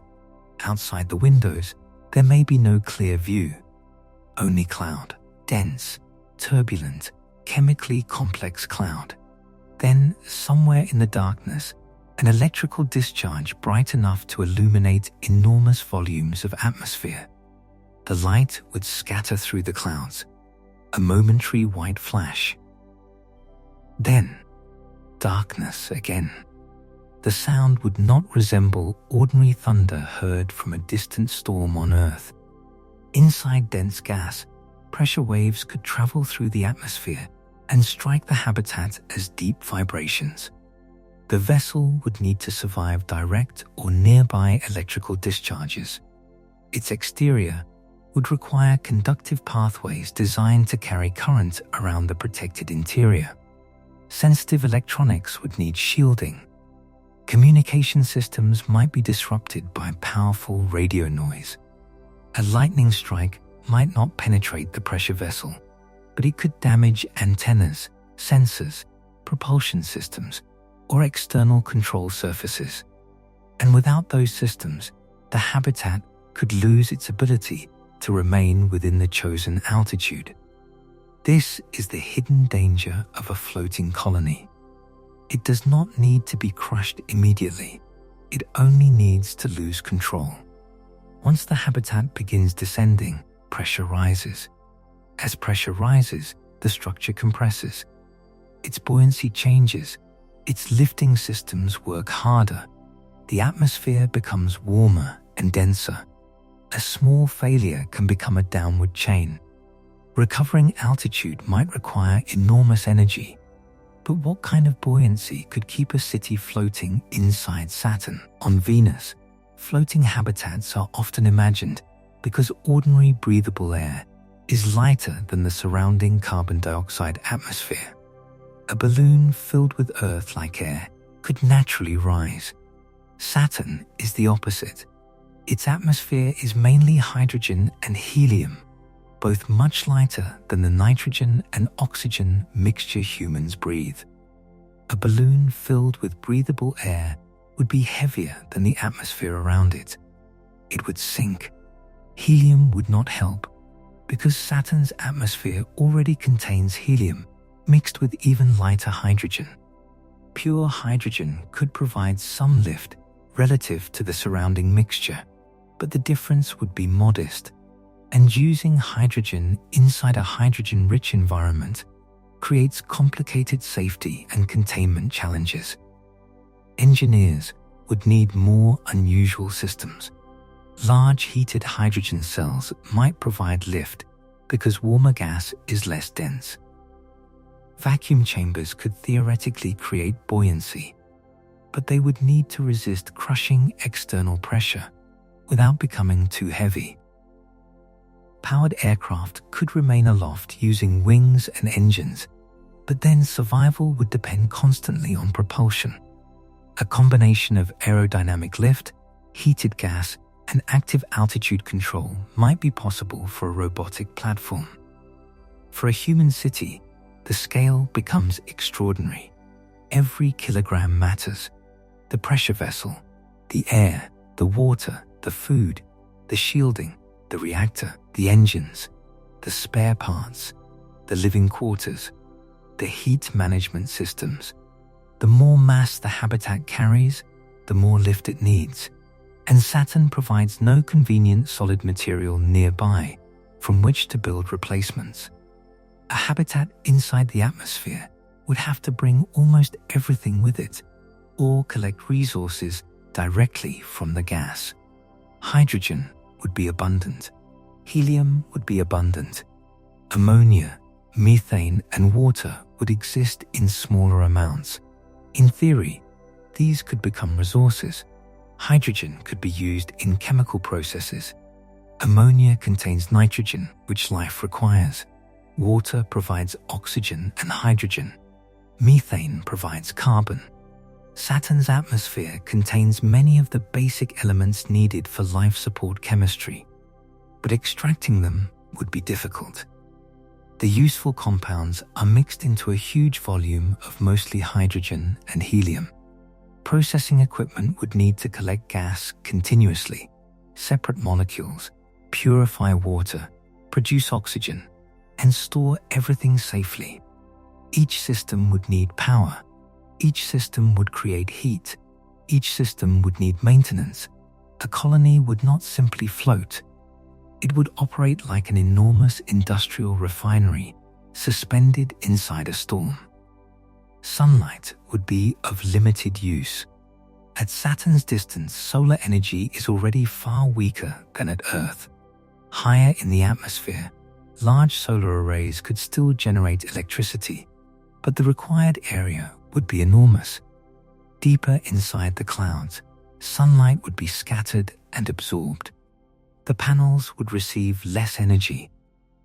Outside the windows, there may be no clear view. Only cloud, dense, turbulent, chemically complex cloud. Then, somewhere in the darkness, an electrical discharge bright enough to illuminate enormous volumes of atmosphere. The light would scatter through the clouds, a momentary white flash. Then, darkness again. The sound would not resemble ordinary thunder heard from a distant storm on Earth. Inside dense gas, pressure waves could travel through the atmosphere and strike the habitat as deep vibrations. The vessel would need to survive direct or nearby electrical discharges. Its exterior would require conductive pathways designed to carry current around the protected interior. Sensitive electronics would need shielding. Communication systems might be disrupted by powerful radio noise. A lightning strike might not penetrate the pressure vessel, but it could damage antennas, sensors, propulsion systems, or external control surfaces. And without those systems, the habitat could lose its ability to remain within the chosen altitude. This is the hidden danger of a floating colony. It does not need to be crushed immediately. It only needs to lose control. Once the habitat begins descending, pressure rises. As pressure rises, the structure compresses. Its buoyancy changes. Its lifting systems work harder. The atmosphere becomes warmer and denser. A small failure can become a downward chain. Recovering altitude might require enormous energy. But what kind of buoyancy could keep a city floating inside Saturn? On Venus, floating habitats are often imagined because ordinary breathable air is lighter than the surrounding carbon dioxide atmosphere. A balloon filled with Earth-like air could naturally rise. Saturn is the opposite. Its atmosphere is mainly hydrogen and helium, both much lighter than the nitrogen and oxygen mixture humans breathe. A balloon filled with breathable air would be heavier than the atmosphere around it. It would sink. Helium would not help, because Saturn's atmosphere already contains helium mixed with even lighter hydrogen. Pure hydrogen could provide some lift relative to the surrounding mixture, but the difference would be modest, and using hydrogen inside a hydrogen-rich environment creates complicated safety and containment challenges. Engineers would need more unusual systems. Large heated hydrogen cells might provide lift because warmer gas is less dense. Vacuum chambers could theoretically create buoyancy, but they would need to resist crushing external pressure without becoming too heavy. Powered aircraft could remain aloft using wings and engines, but then survival would depend constantly on propulsion. A combination of aerodynamic lift, heated gas, and active altitude control might be possible for a robotic platform. For a human city, the scale becomes extraordinary. Every kilogram matters. The pressure vessel, the air, the water, the food, the shielding, the reactor, the engines, the spare parts, the living quarters, the heat management systems. The more mass the habitat carries, the more lift it needs. And Saturn provides no convenient solid material nearby from which to build replacements. A habitat inside the atmosphere would have to bring almost everything with it, or collect resources directly from the gas. Hydrogen would be abundant. Helium would be abundant. Ammonia, methane, and water would exist in smaller amounts. In theory, these could become resources. Hydrogen could be used in chemical processes. Ammonia contains nitrogen, which life requires. Water provides oxygen and hydrogen. Methane provides carbon. Saturn's atmosphere contains many of the basic elements needed for life support chemistry, but extracting them would be difficult. The useful compounds are mixed into a huge volume of mostly hydrogen and helium. Processing equipment would need to collect gas continuously, separate molecules, purify water, produce oxygen, and store everything safely. Each system would need power, Each system would create heat. Each system would need maintenance. A colony would not simply float. It would operate like an enormous industrial refinery suspended inside a storm. Sunlight would be of limited use. At Saturn's distance, solar energy is already far weaker than at Earth. Higher in the atmosphere, large solar arrays could still generate electricity, but the required area would be enormous. Deeper inside the clouds, sunlight would be scattered and absorbed. The panels would receive less energy.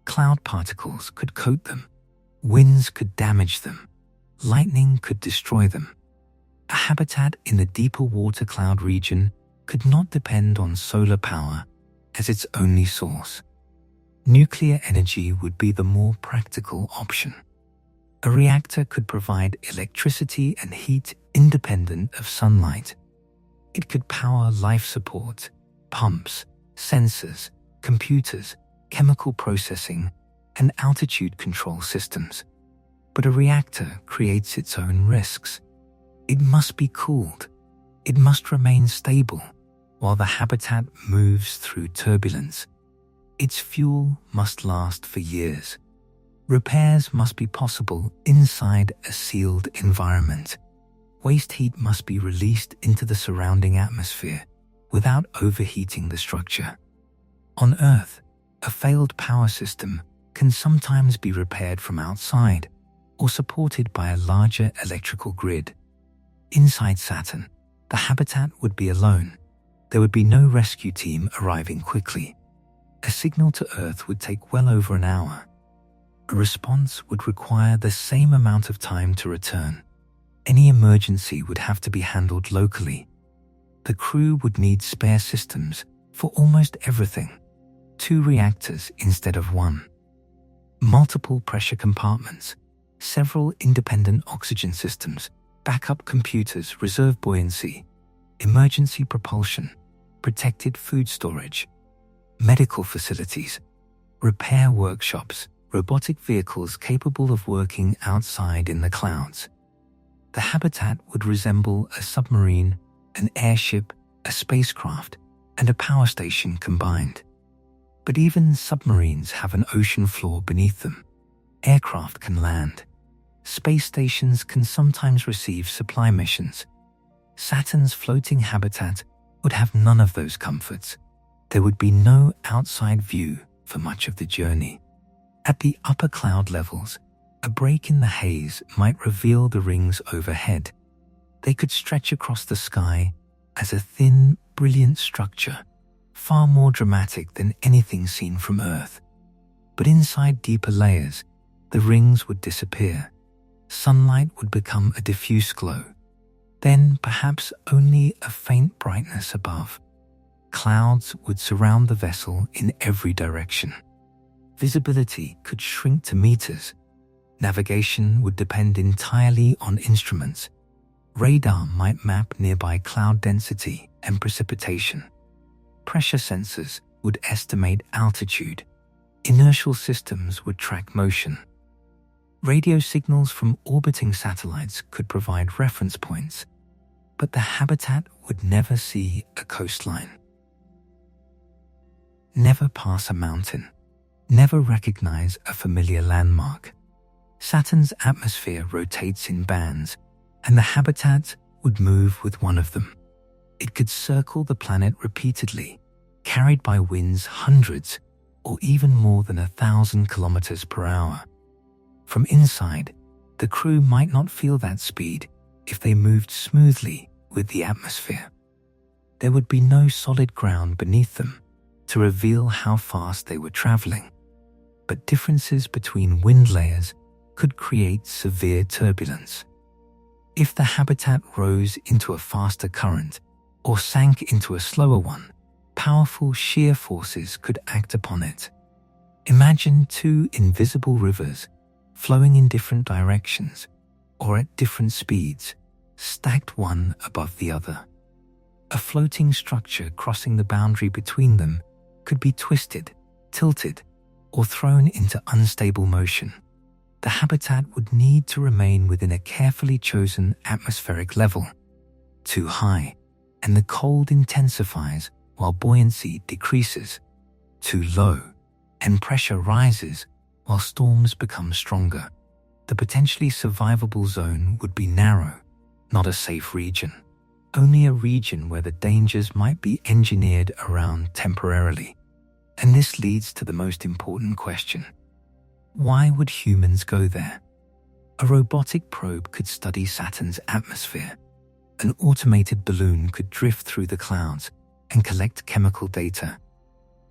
Cloud particles could coat them. Winds could damage them. Lightning could destroy them. A habitat in the deeper water cloud region could not depend on solar power as its only source. Nuclear energy would be the more practical option. A reactor could provide electricity and heat independent of sunlight. It could power life support, pumps, sensors, computers, chemical processing, and altitude control systems. But a reactor creates its own risks. It must be cooled. It must remain stable while the habitat moves through turbulence. Its fuel must last for years. Repairs must be possible inside a sealed environment. Waste heat must be released into the surrounding atmosphere without overheating the structure. On Earth, a failed power system can sometimes be repaired from outside or supported by a larger electrical grid. Inside Saturn, the habitat would be alone. There would be no rescue team arriving quickly. A signal to Earth would take well over an hour. A response would require the same amount of time to return. Any emergency would have to be handled locally. The crew would need spare systems for almost everything. 2 reactors instead of 1. Multiple pressure compartments, several independent oxygen systems, backup computers, reserve buoyancy, emergency propulsion, protected food storage, medical facilities, repair workshops, robotic vehicles capable of working outside in the clouds. The habitat would resemble a submarine, an airship, a spacecraft, and a power station combined. But even submarines have an ocean floor beneath them. Aircraft can land. Space stations can sometimes receive supply missions. Saturn's floating habitat would have none of those comforts. There would be no outside view for much of the journey. At the upper cloud levels, a break in the haze might reveal the rings overhead. They could stretch across the sky as a thin, brilliant structure, far more dramatic than anything seen from Earth. But inside deeper layers, the rings would disappear. Sunlight would become a diffuse glow, then perhaps only a faint brightness above. Clouds would surround the vessel in every direction. Visibility could shrink to meters. Navigation would depend entirely on instruments. Radar might map nearby cloud density and precipitation. Pressure sensors would estimate altitude. Inertial systems would track motion. Radio signals from orbiting satellites could provide reference points, but the habitat would never see a coastline. Never pass a mountain. Never recognize a familiar landmark. Saturn's atmosphere rotates in bands, and the habitat would move with one of them. It could circle the planet repeatedly, carried by winds hundreds or even more than 1,000 kilometers per hour. From inside, the crew might not feel that speed if they moved smoothly with the atmosphere. There would be no solid ground beneath them to reveal how fast they were traveling, but differences between wind layers could create severe turbulence. If the habitat rose into a faster current or sank into a slower one, powerful shear forces could act upon it. Imagine 2 invisible rivers flowing in different directions or at different speeds, stacked one above the other. A floating structure crossing the boundary between them could be twisted, tilted, or thrown into unstable motion. The habitat would need to remain within a carefully chosen atmospheric level. Too high, and the cold intensifies while buoyancy decreases. Too low, and pressure rises while storms become stronger. The potentially survivable zone would be narrow, not a safe region. Only a region where the dangers might be engineered around temporarily. And this leads to the most important question. Why would humans go there? A robotic probe could study Saturn's atmosphere. An automated balloon could drift through the clouds and collect chemical data.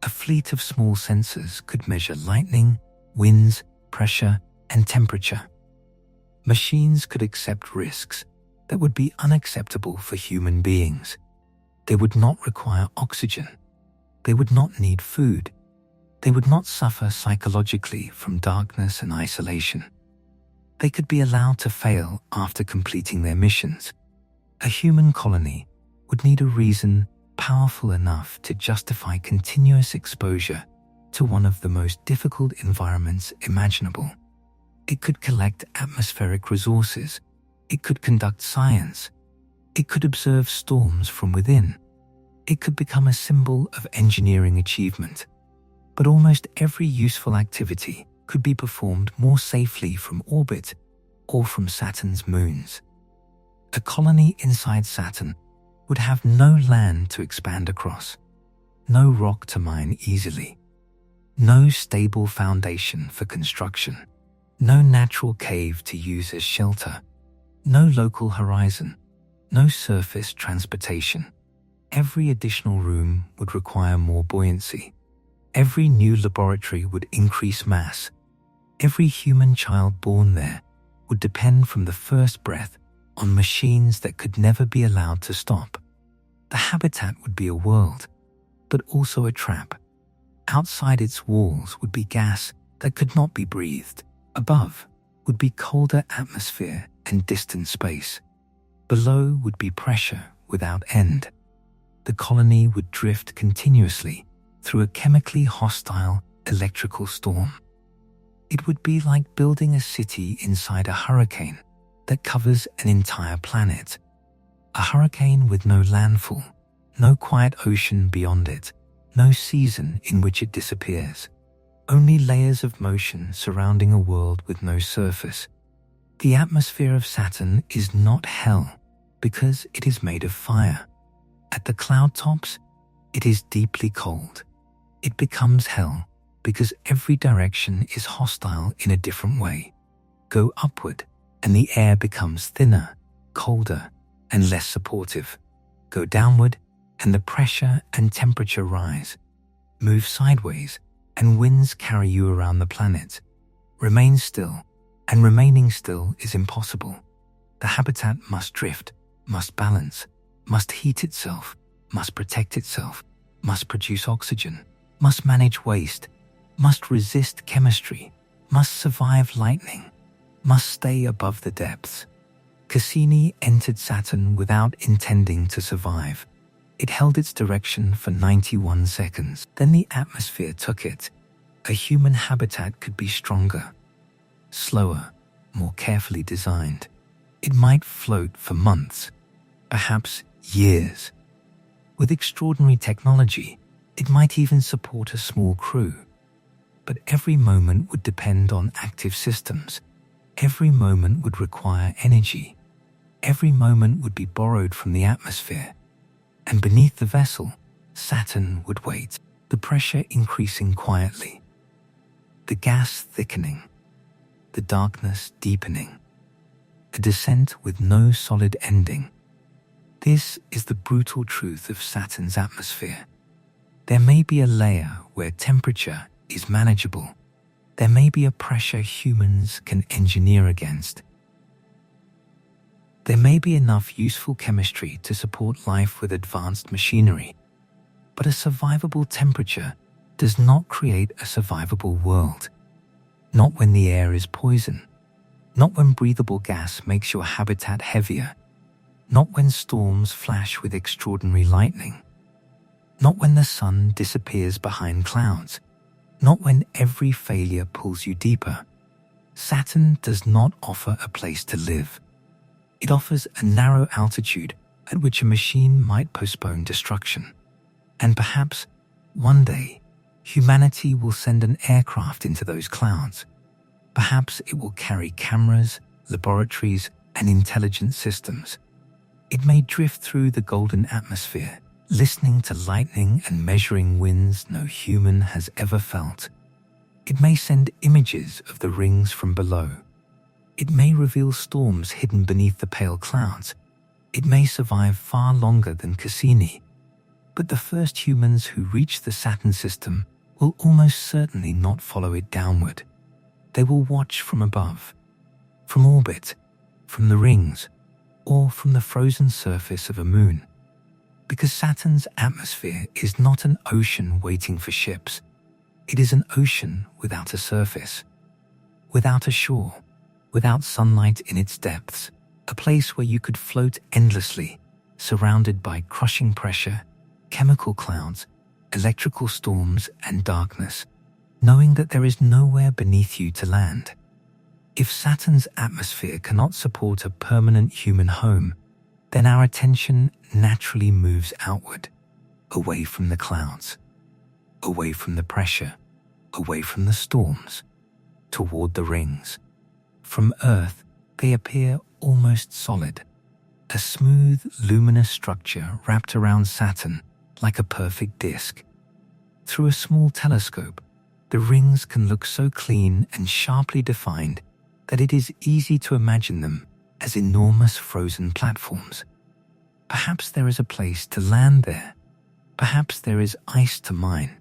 A fleet of small sensors could measure lightning, winds, pressure, and temperature. Machines could accept risks that would be unacceptable for human beings. They would not require oxygen. They would not need food. They would not suffer psychologically from darkness and isolation. They could be allowed to fail after completing their missions. A human colony would need a reason powerful enough to justify continuous exposure to one of the most difficult environments imaginable. It could collect atmospheric resources. It could conduct science. It could observe storms from within. It could become a symbol of engineering achievement. But almost every useful activity could be performed more safely from orbit or from Saturn's moons. A colony inside Saturn would have no land to expand across, no rock to mine easily, no stable foundation for construction, no natural cave to use as shelter, no local horizon, no surface transportation. Every additional room would require more buoyancy. Every new laboratory would increase mass. Every human child born there would depend from the first breath on machines that could never be allowed to stop. The habitat would be a world, but also a trap. Outside its walls would be gas that could not be breathed. Above would be colder atmosphere and distant space. Below would be pressure without end. The colony would drift continuously through a chemically hostile electrical storm. It would be like building a city inside a hurricane that covers an entire planet. A hurricane with no landfall, no quiet ocean beyond it, no season in which it disappears. Only layers of motion surrounding a world with no surface. The atmosphere of Saturn is not hell because it is made of fire. At the cloud tops, it is deeply cold. It becomes hell because every direction is hostile in a different way. Go upward, and the air becomes thinner, colder, and less supportive. Go downward, and the pressure and temperature rise. Move sideways, and winds carry you around the planet. Remain still, and remaining still is impossible. The habitat must drift, must balance, must heat itself, must protect itself, must produce oxygen, must manage waste, must resist chemistry, must survive lightning, must stay above the depths. Cassini entered Saturn without intending to survive. It held its direction for 91 seconds. Then the atmosphere took it. A human habitat could be stronger, slower, more carefully designed. It might float for months, perhaps years. With extraordinary technology, it might even support a small crew. But every moment would depend on active systems. Every moment would require energy. Every moment would be borrowed from the atmosphere. And beneath the vessel, Saturn would wait, the pressure increasing quietly, the gas thickening, the darkness deepening, a descent with no solid ending. This is the brutal truth of Saturn's atmosphere. There may be a layer where temperature is manageable. There may be a pressure humans can engineer against. There may be enough useful chemistry to support life with advanced machinery, but a survivable temperature does not create a survivable world. Not when the air is poison, not when breathable gas makes your habitat heavier, not when storms flash with extraordinary lightning, not when the sun disappears behind clouds, not when every failure pulls you deeper. Saturn does not offer a place to live. It offers a narrow altitude at which a machine might postpone destruction. And perhaps, one day, humanity will send an aircraft into those clouds. Perhaps it will carry cameras, laboratories, and intelligent systems. It may drift through the golden atmosphere, listening to lightning and measuring winds no human has ever felt. It may send images of the rings from below. It may reveal storms hidden beneath the pale clouds. It may survive far longer than Cassini. But the first humans who reach the Saturn system will almost certainly not follow it downward. They will watch from above, from orbit, from the rings, or from the frozen surface of a moon. Because Saturn's atmosphere is not an ocean waiting for ships. It is an ocean without a surface, without a shore, without sunlight in its depths, a place where you could float endlessly, surrounded by crushing pressure, chemical clouds, electrical storms, and darkness, knowing that there is nowhere beneath you to land. If Saturn's atmosphere cannot support a permanent human home, then our attention naturally moves outward, away from the clouds, away from the pressure, away from the storms, toward the rings. From Earth, they appear almost solid, a smooth, luminous structure wrapped around Saturn like a perfect disk. Through a small telescope, the rings can look so clean and sharply defined that it is easy to imagine them as enormous frozen platforms. Perhaps there is a place to land there. Perhaps there is ice to mine.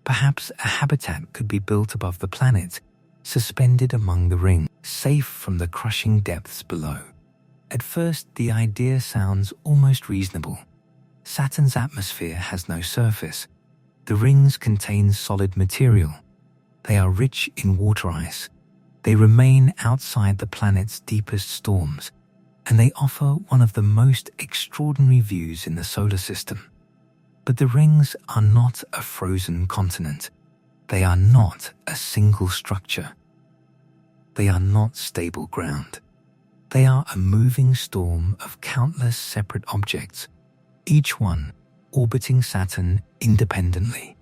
Perhaps a habitat could be built above the planet, suspended among the rings, safe from the crushing depths below. At first, the idea sounds almost reasonable. Saturn's atmosphere has no surface. The rings contain solid material. They are rich in water ice. They remain outside the planet's deepest storms, and they offer one of the most extraordinary views in the solar system. But the rings are not a frozen continent. They are not a single structure. They are not stable ground. They are a moving storm of countless separate objects, each one orbiting Saturn independently.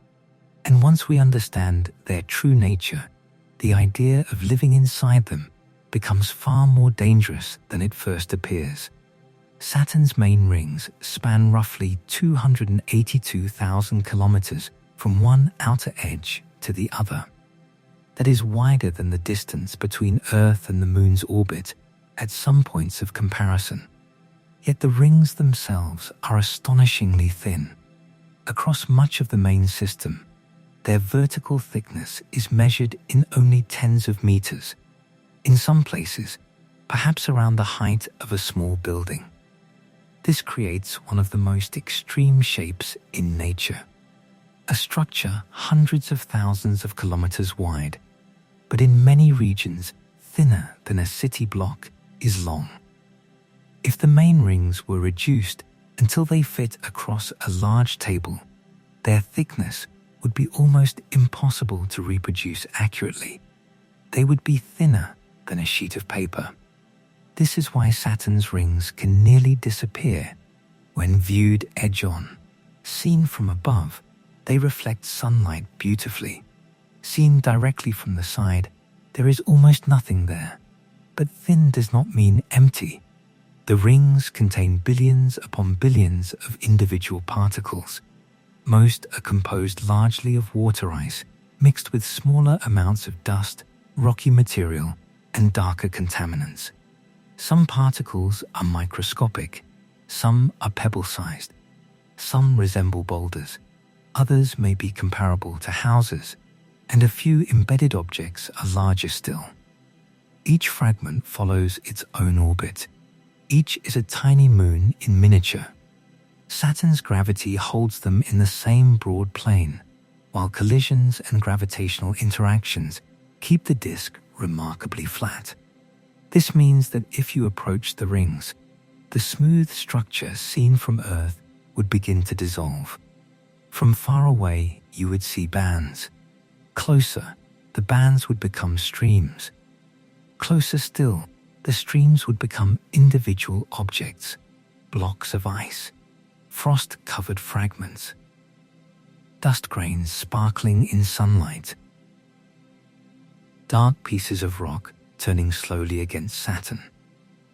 And once we understand their true nature, the idea of living inside them becomes far more dangerous than it first appears. Saturn's main rings span roughly 282,000 kilometers from one outer edge to the other. That is wider than the distance between Earth and the Moon's orbit at some points of comparison. Yet the rings themselves are astonishingly thin. Across much of the main system, their vertical thickness is measured in only tens of meters. In some places, perhaps around the height of a small building. This creates one of the most extreme shapes in nature. A structure hundreds of thousands of kilometers wide, but in many regions thinner than a city block, is long. If the main rings were reduced until they fit across a large table, their thickness would be almost impossible to reproduce accurately. They would be thinner than a sheet of paper. This is why Saturn's rings can nearly disappear when viewed edge-on. Seen from above, they reflect sunlight beautifully. Seen directly from the side, there is almost nothing there. But thin does not mean empty. The rings contain billions upon billions of individual particles. Most are composed largely of water ice, mixed with smaller amounts of dust, rocky material, and darker contaminants. Some particles are microscopic, some are pebble-sized, some resemble boulders, others may be comparable to houses, and a few embedded objects are larger still. Each fragment follows its own orbit. Each is a tiny moon in miniature. Saturn's gravity holds them in the same broad plane, while collisions and gravitational interactions keep the disk remarkably flat. This means that if you approach the rings, the smooth structure seen from Earth would begin to dissolve. From far away, you would see bands. Closer, the bands would become streams. Closer still, the streams would become individual objects, blocks of ice, frost-covered fragments, dust grains sparkling in sunlight, dark pieces of rock turning slowly against Saturn.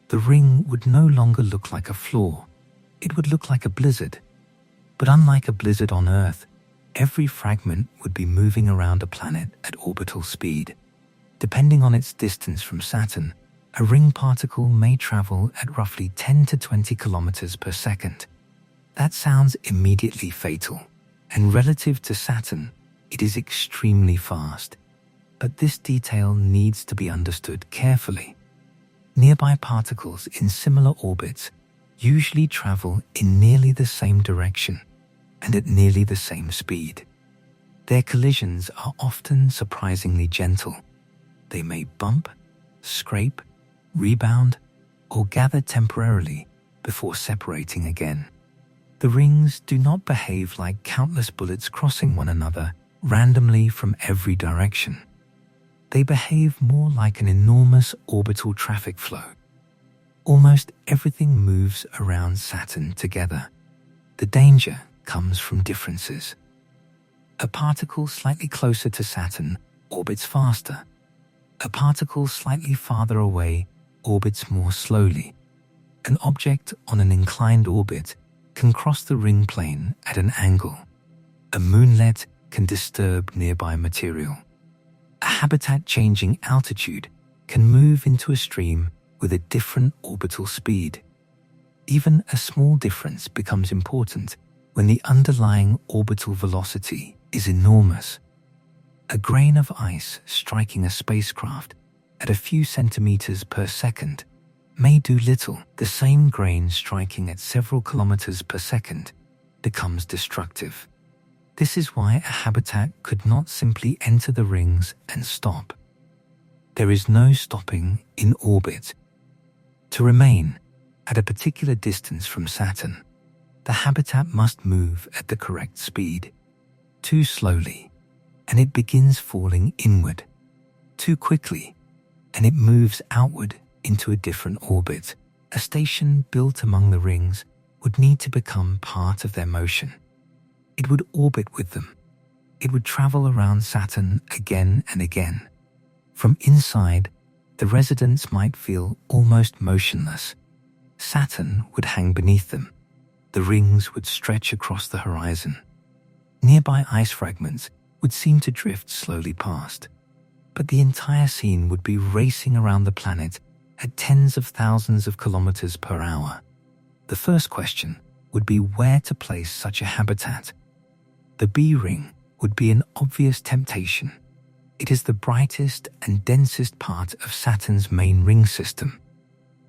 The ring would no longer look like a flaw, it would look like a blizzard. But unlike a blizzard on Earth, every fragment would be moving around a planet at orbital speed. Depending on its distance from Saturn, a ring particle may travel at roughly 10 to 20 kilometers per second. That sounds immediately fatal, and relative to Saturn, it is extremely fast. But this detail needs to be understood carefully. Nearby particles in similar orbits usually travel in nearly the same direction and at nearly the same speed. Their collisions are often surprisingly gentle. They may bump, scrape, rebound, or gather temporarily before separating again. The rings do not behave like countless bullets crossing one another randomly from every direction. They behave more like an enormous orbital traffic flow. Almost everything moves around Saturn together. The danger comes from differences. A particle slightly closer to Saturn orbits faster. A particle slightly farther away orbits more slowly. An object on an inclined orbit can cross the ring plane at an angle. A moonlet can disturb nearby material. A habitat changing altitude can move into a stream with a different orbital speed. Even a small difference becomes important when the underlying orbital velocity is enormous. A grain of ice striking a spacecraft at a few centimeters per second may do little. The same grain striking at several kilometers per second becomes destructive. This is why a habitat could not simply enter the rings and stop. There is no stopping in orbit. To remain at a particular distance from Saturn, the habitat must move at the correct speed. Too slowly, and it begins falling inward. Too quickly, and it moves outward into a different orbit. A station built among the rings would need to become part of their motion. It would orbit with them. It would travel around Saturn again and again. From inside, the residents might feel almost motionless. Saturn would hang beneath them. The rings would stretch across the horizon. Nearby ice fragments would seem to drift slowly past. But the entire scene would be racing around the planet at tens of thousands of kilometers per hour. The first question would be where to place such a habitat. The B ring would be an obvious temptation. It is the brightest and densest part of Saturn's main ring system.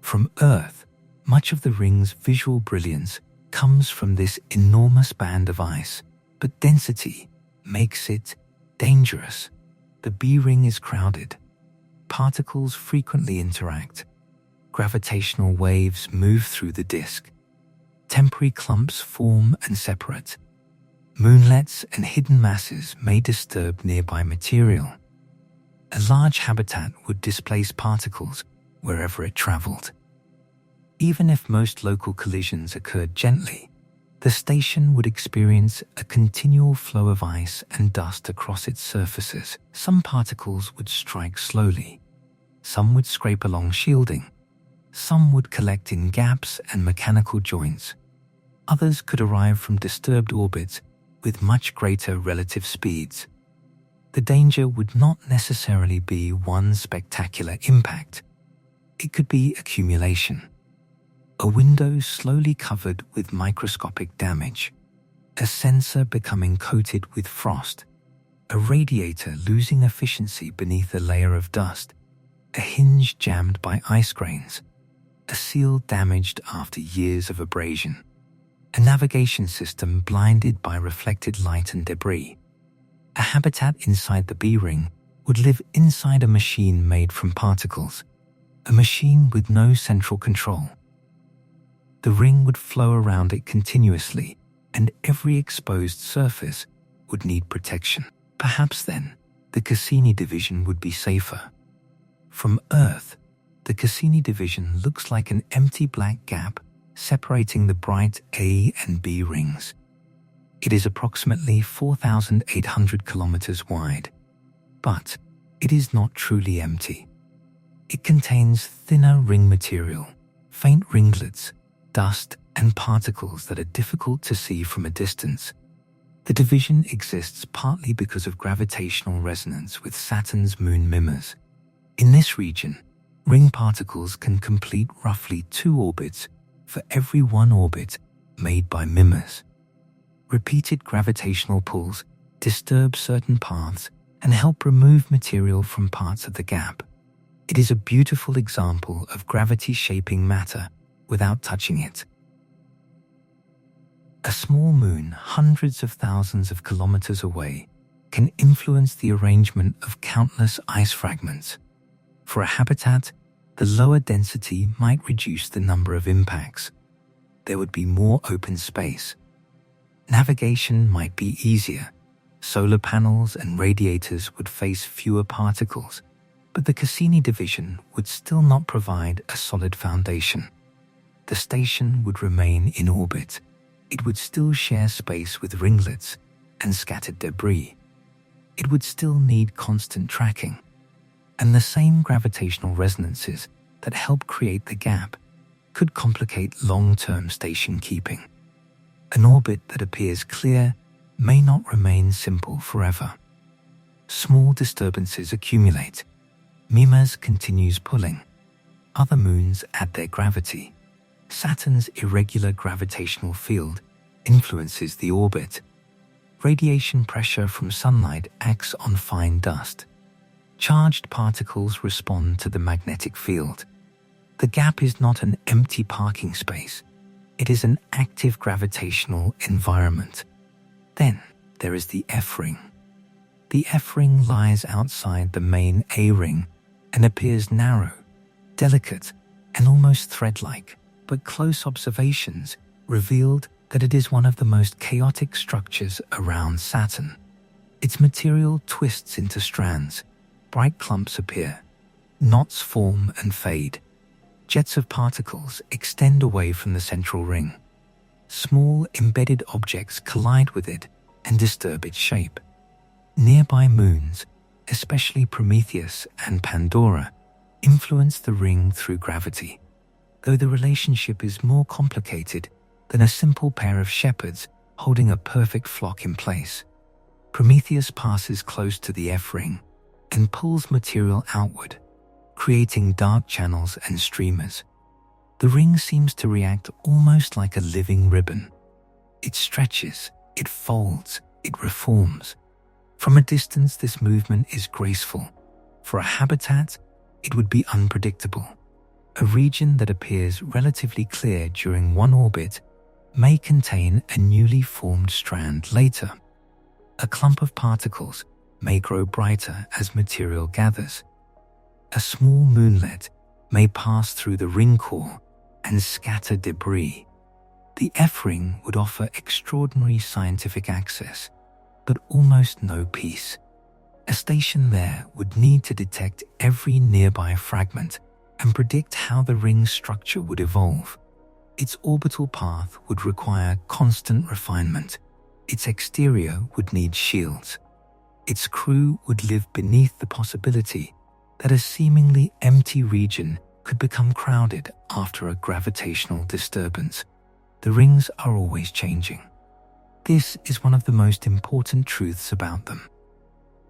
From Earth, much of the ring's visual brilliance comes from this enormous band of ice, but density makes it dangerous. The B ring is crowded. Particles frequently interact. Gravitational waves move through the disk. Temporary clumps form and separate. Moonlets and hidden masses may disturb nearby material. A large habitat would displace particles wherever it traveled. Even if most local collisions occurred gently, the station would experience a continual flow of ice and dust across its surfaces. Some particles would strike slowly. Some would scrape along shielding. Some would collect in gaps and mechanical joints. Others could arrive from disturbed orbits with much greater relative speeds. The danger would not necessarily be one spectacular impact. It could be accumulation. A window slowly covered with microscopic damage, a sensor becoming coated with frost, a radiator losing efficiency beneath a layer of dust, a hinge jammed by ice grains, a seal damaged after years of abrasion, a navigation system blinded by reflected light and debris. A habitat inside the B ring would live inside a machine made from particles, a machine with no central control. The ring would flow around it continuously, and every exposed surface would need protection. Perhaps then, the Cassini division would be safer. From Earth, the Cassini division looks like an empty black gap separating the bright A and B rings. It is approximately 4,800 kilometers wide, but it is not truly empty. It contains thinner ring material, faint ringlets, dust, and particles that are difficult to see from a distance. The division exists partly because of gravitational resonance with Saturn's moon Mimas. In this region, ring particles can complete roughly 2 orbits for every 1 orbit made by Mimas. Repeated gravitational pulls disturb certain paths and help remove material from parts of the gap. It is a beautiful example of gravity shaping matter without touching it. A small moon hundreds of thousands of kilometers away can influence the arrangement of countless ice fragments. For a habitat, the lower density might reduce the number of impacts. There would be more open space. Navigation might be easier. Solar panels and radiators would face fewer particles, but the Cassini division would still not provide a solid foundation. The station would remain in orbit. It would still share space with ringlets and scattered debris. It would still need constant tracking, and the same gravitational resonances that help create the gap could complicate long-term station keeping. An orbit that appears clear may not remain simple forever. Small disturbances accumulate. Mimas continues pulling. Other moons add their gravity. Saturn's irregular gravitational field influences the orbit. Radiation pressure from sunlight acts on fine dust. Charged particles respond to the magnetic field. The gap is not an empty parking space. It is an active gravitational environment. Then there is the F-ring. The F-ring lies outside the main A-ring and appears narrow, delicate, and almost thread-like, but close observations revealed that it is one of the most chaotic structures around Saturn. Its material twists into strands, bright clumps appear, knots form and fade. Jets of particles extend away from the central ring. Small embedded objects collide with it and disturb its shape. Nearby moons, especially Prometheus and Pandora, influence the ring through gravity, though the relationship is more complicated than a simple pair of shepherds holding a perfect flock in place. Prometheus passes close to the F-ring and pulls material outward, creating dark channels and streamers. The ring seems to react almost like a living ribbon. It stretches, it folds, it reforms. From a distance, this movement is graceful. For a habitat, it would be unpredictable. A region that appears relatively clear during one orbit may contain a newly formed strand later. A clump of particles may grow brighter as material gathers. A small moonlet may pass through the ring core and scatter debris. The F-ring would offer extraordinary scientific access, but almost no peace. A station there would need to detect every nearby fragment and predict how the ring's structure would evolve. Its orbital path would require constant refinement. Its exterior would need shields. Its crew would live beneath the possibility that a seemingly empty region could become crowded after a gravitational disturbance. The rings are always changing. This is one of the most important truths about them.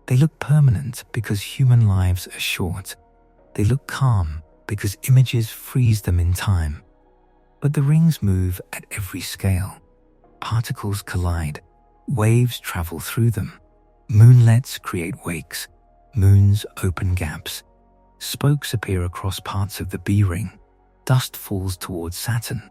They look permanent because human lives are short. They look calm because images freeze them in time. But the rings move at every scale. Particles collide. Waves travel through them. Moonlets create wakes. Moons open gaps. Spokes appear across parts of the B-ring. Dust falls towards Saturn.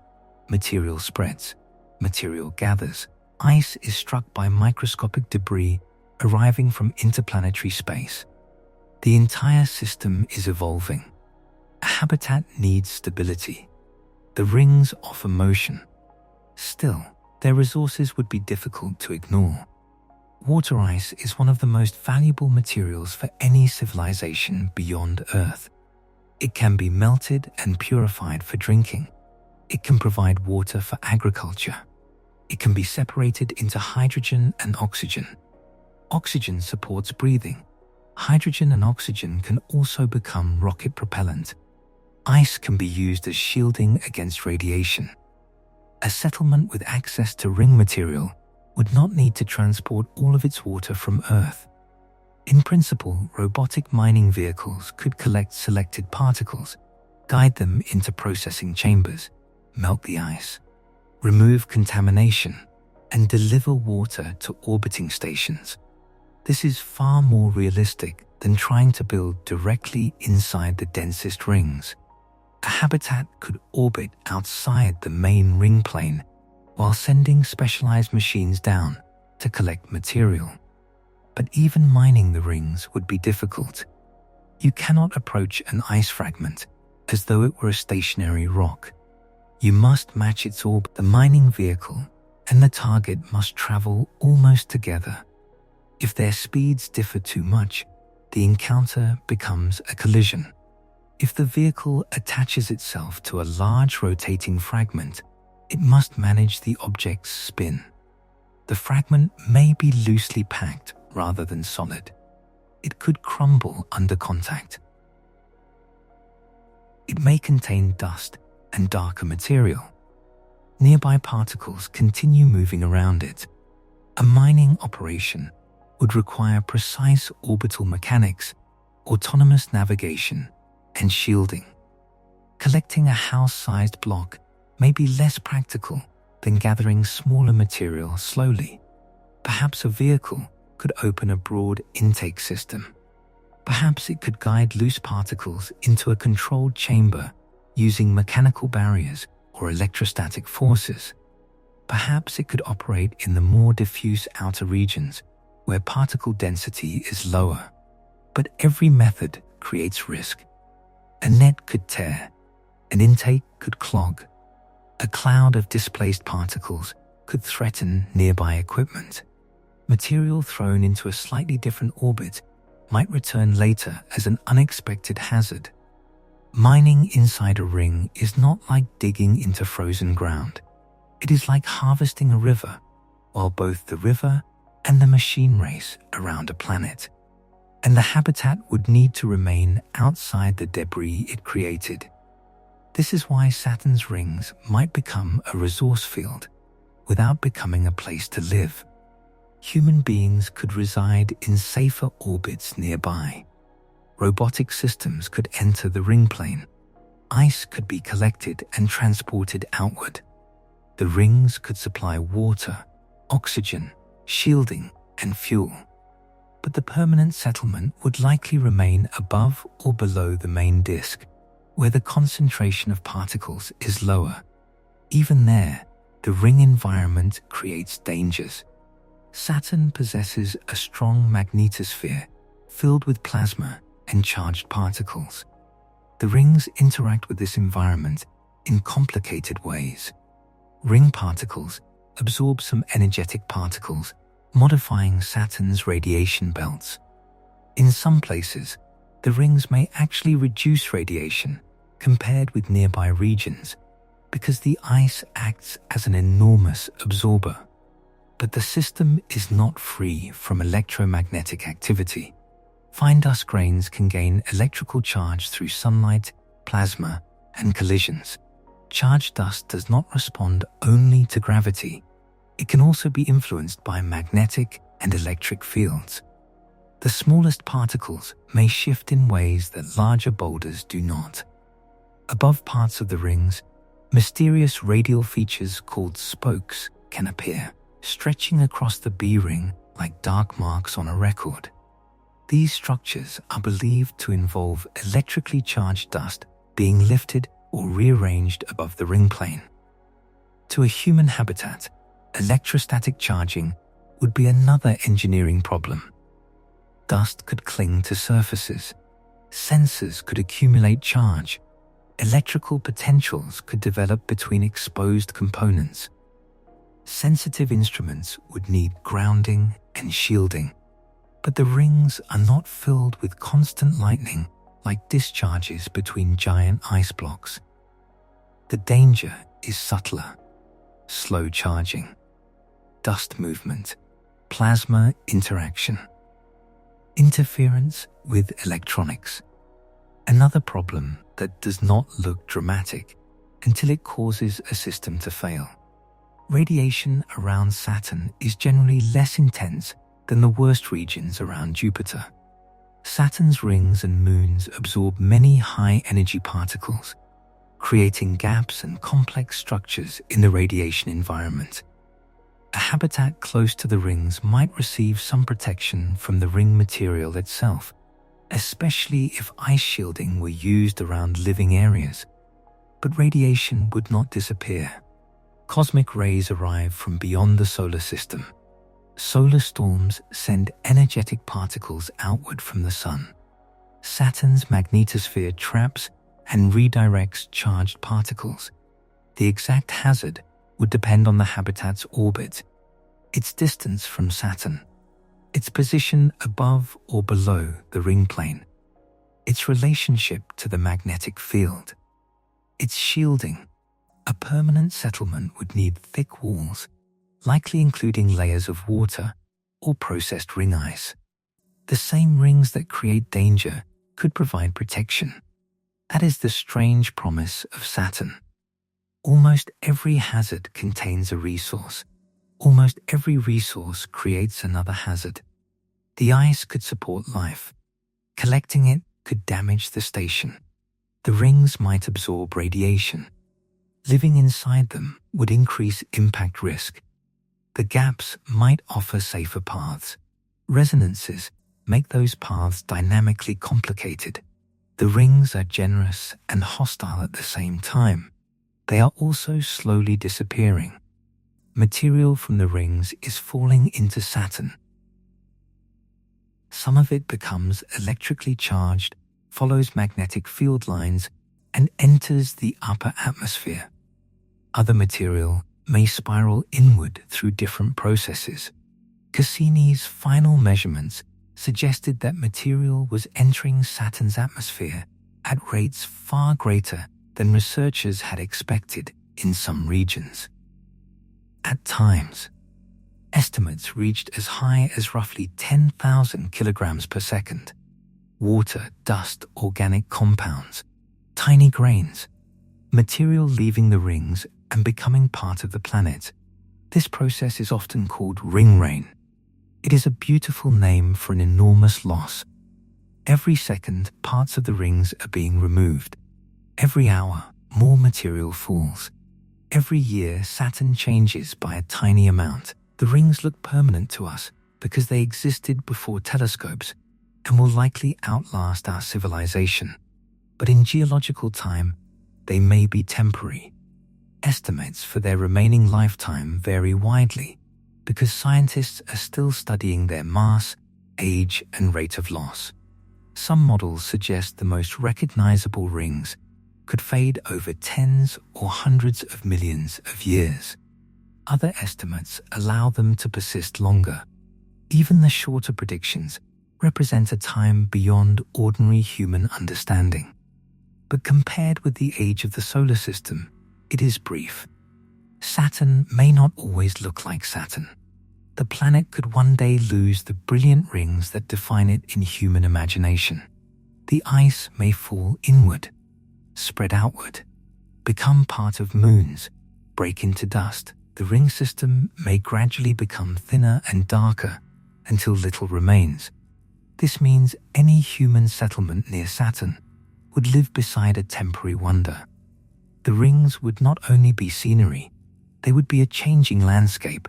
Material spreads. Material gathers. Ice is struck by microscopic debris arriving from interplanetary space. The entire system is evolving. A habitat needs stability. The rings offer motion. Still, their resources would be difficult to ignore. Water ice is one of the most valuable materials for any civilization beyond Earth. It can be melted and purified for drinking. It can provide water for agriculture. It can be separated into hydrogen and oxygen. Oxygen supports breathing. Hydrogen and oxygen can also become rocket propellant. Ice can be used as shielding against radiation. A settlement with access to ring material would not need to transport all of its water from Earth. In principle, robotic mining vehicles could collect selected particles, guide them into processing chambers, melt the ice, remove contamination, and deliver water to orbiting stations. This is far more realistic than trying to build directly inside the densest rings. A habitat could orbit outside the main ring plane while sending specialized machines down to collect material. But even mining the rings would be difficult. You cannot approach an ice fragment as though it were a stationary rock. You must match its orbit. The mining vehicle and the target must travel almost together. If their speeds differ too much, the encounter becomes a collision. If the vehicle attaches itself to a large rotating fragment, it must manage the object's spin. The fragment may be loosely packed rather than solid. It could crumble under contact. It may contain dust and darker material. Nearby particles continue moving around it. A mining operation would require precise orbital mechanics, autonomous navigation, and shielding. Collecting a house-sized block may be less practical than gathering smaller material slowly. Perhaps a vehicle could open a broad intake system. Perhaps it could guide loose particles into a controlled chamber using mechanical barriers or electrostatic forces. Perhaps it could operate in the more diffuse outer regions where particle density is lower. But every method creates risk. A net could tear, an intake could clog, a cloud of displaced particles could threaten nearby equipment. Material thrown into a slightly different orbit might return later as an unexpected hazard. Mining inside a ring is not like digging into frozen ground. It is like harvesting a river, while both the river and the machine race around a planet. And the habitat would need to remain outside the debris it created. This is why Saturn's rings might become a resource field without becoming a place to live. Human beings could reside in safer orbits nearby. Robotic systems could enter the ring plane. Ice could be collected and transported outward. The rings could supply water, oxygen, shielding, and fuel. But the permanent settlement would likely remain above or below the main disk, where the concentration of particles is lower. Even there, the ring environment creates dangers. Saturn possesses a strong magnetosphere filled with plasma and charged particles. The rings interact with this environment in complicated ways. Ring particles absorb some energetic particles, modifying Saturn's radiation belts. In some places, the rings may actually reduce radiation compared with nearby regions because the ice acts as an enormous absorber. But the system is not free from electromagnetic activity. Fine dust grains can gain electrical charge through sunlight, plasma, and collisions. Charged dust does not respond only to gravity. It can also be influenced by magnetic and electric fields. The smallest particles may shift in ways that larger boulders do not. Above parts of the rings, mysterious radial features called spokes can appear, stretching across the B-ring like dark marks on a record. These structures are believed to involve electrically charged dust being lifted or rearranged above the ring plane. To a human habitat, electrostatic charging would be another engineering problem. Dust could cling to surfaces. Sensors could accumulate charge. Electrical potentials could develop between exposed components. Sensitive instruments would need grounding and shielding. But the rings are not filled with constant lightning like discharges between giant ice blocks. The danger is subtler: slow charging, dust movement, plasma interaction, interference with electronics. Another problem that does not look dramatic until it causes a system to fail. Radiation around Saturn is generally less intense than the worst regions around Jupiter. Saturn's rings and moons absorb many high-energy particles, creating gaps and complex structures in the radiation environment. A habitat close to the rings might receive some protection from the ring material itself, especially if ice shielding were used around living areas. But radiation would not disappear. Cosmic rays arrive from beyond the solar system. Solar storms send energetic particles outward from the Sun. Saturn's magnetosphere traps and redirects charged particles. The exact hazard would depend on the habitat's orbit, its distance from Saturn, its position above or below the ring plane, its relationship to the magnetic field, its shielding. A permanent settlement would need thick walls, likely including layers of water or processed ring ice. The same rings that create danger could provide protection. That is the strange promise of Saturn. Almost every hazard contains a resource. Almost every resource creates another hazard. The ice could support life. Collecting it could damage the station. The rings might absorb radiation. Living inside them would increase impact risk. The gaps might offer safer paths. Resonances make those paths dynamically complicated. The rings are generous and hostile at the same time. They are also slowly disappearing. Material from the rings is falling into Saturn. Some of it becomes electrically charged, follows magnetic field lines, and enters the upper atmosphere. Other material may spiral inward through different processes. Cassini's final measurements suggested that material was entering Saturn's atmosphere at rates far greater than researchers had expected in some regions. At times, estimates reached as high as roughly 10,000 kilograms per second. Water, dust, organic compounds, tiny grains, material leaving the rings and becoming part of the planet. This process is often called ring rain. It is a beautiful name for an enormous loss. Every second, parts of the rings are being removed. Every hour, more material falls. Every year, Saturn changes by a tiny amount. The rings look permanent to us because they existed before telescopes and will likely outlast our civilization. But in geological time, they may be temporary. Estimates for their remaining lifetime vary widely because scientists are still studying their mass, age, and rate of loss. Some models suggest the most recognizable rings could fade over tens or hundreds of millions of years. Other estimates allow them to persist longer. Even the shorter predictions represent a time beyond ordinary human understanding. But compared with the age of the solar system, it is brief. Saturn may not always look like Saturn. The planet could one day lose the brilliant rings that define it in human imagination. The ice may fall inward, spread outward, become part of moons, break into dust. The ring system may gradually become thinner and darker until little remains. This means any human settlement near Saturn would live beside a temporary wonder. The rings would not only be scenery, they would be a changing landscape,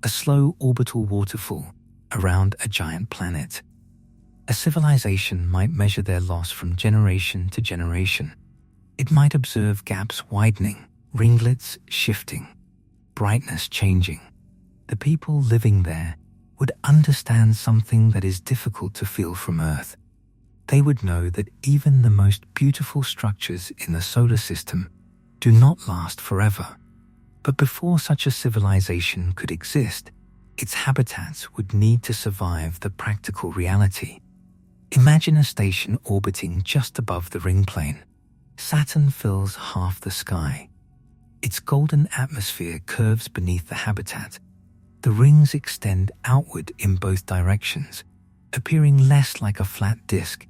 a slow orbital waterfall around a giant planet. A civilization might measure their loss from generation to generation. It might observe gaps widening, ringlets shifting, brightness changing. The people living there would understand something that is difficult to feel from Earth. They would know that even the most beautiful structures in the solar system do not last forever. But before such a civilization could exist, its habitats would need to survive the practical reality. Imagine a station orbiting just above the ring plane. Saturn fills half the sky. Its golden atmosphere curves beneath the habitat. The rings extend outward in both directions, appearing less like a flat disk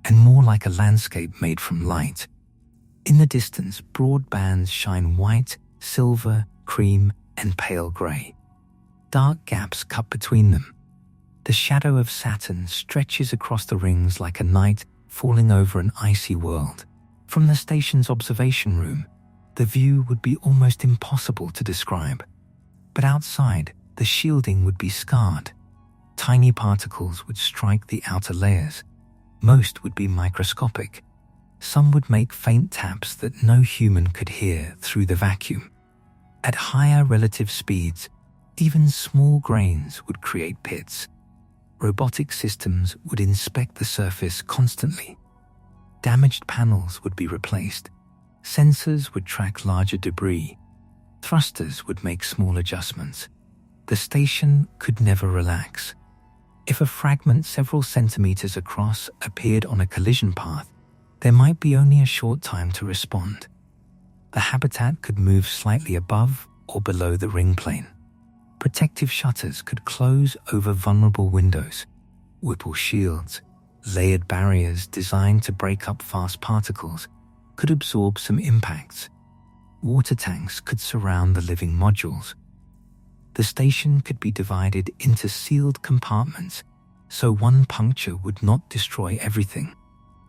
and more like a landscape made from light. In the distance, broad bands shine white, silver, cream, and pale gray. Dark gaps cut between them. The shadow of Saturn stretches across the rings like a night falling over an icy world. From the station's observation room, the view would be almost impossible to describe. But outside, the shielding would be scarred. Tiny particles would strike the outer layers. Most would be microscopic. Some would make faint taps that no human could hear through the vacuum. At higher relative speeds, even small grains would create pits. Robotic systems would inspect the surface constantly. Damaged panels would be replaced. Sensors would track larger debris. Thrusters would make small adjustments. The station could never relax. If a fragment several centimeters across appeared on a collision path, there might be only a short time to respond. The habitat could move slightly above or below the ring plane. Protective shutters could close over vulnerable windows. Whipple shields, layered barriers designed to break up fast particles, could absorb some impacts. Water tanks could surround the living modules. The station could be divided into sealed compartments, so one puncture would not destroy everything.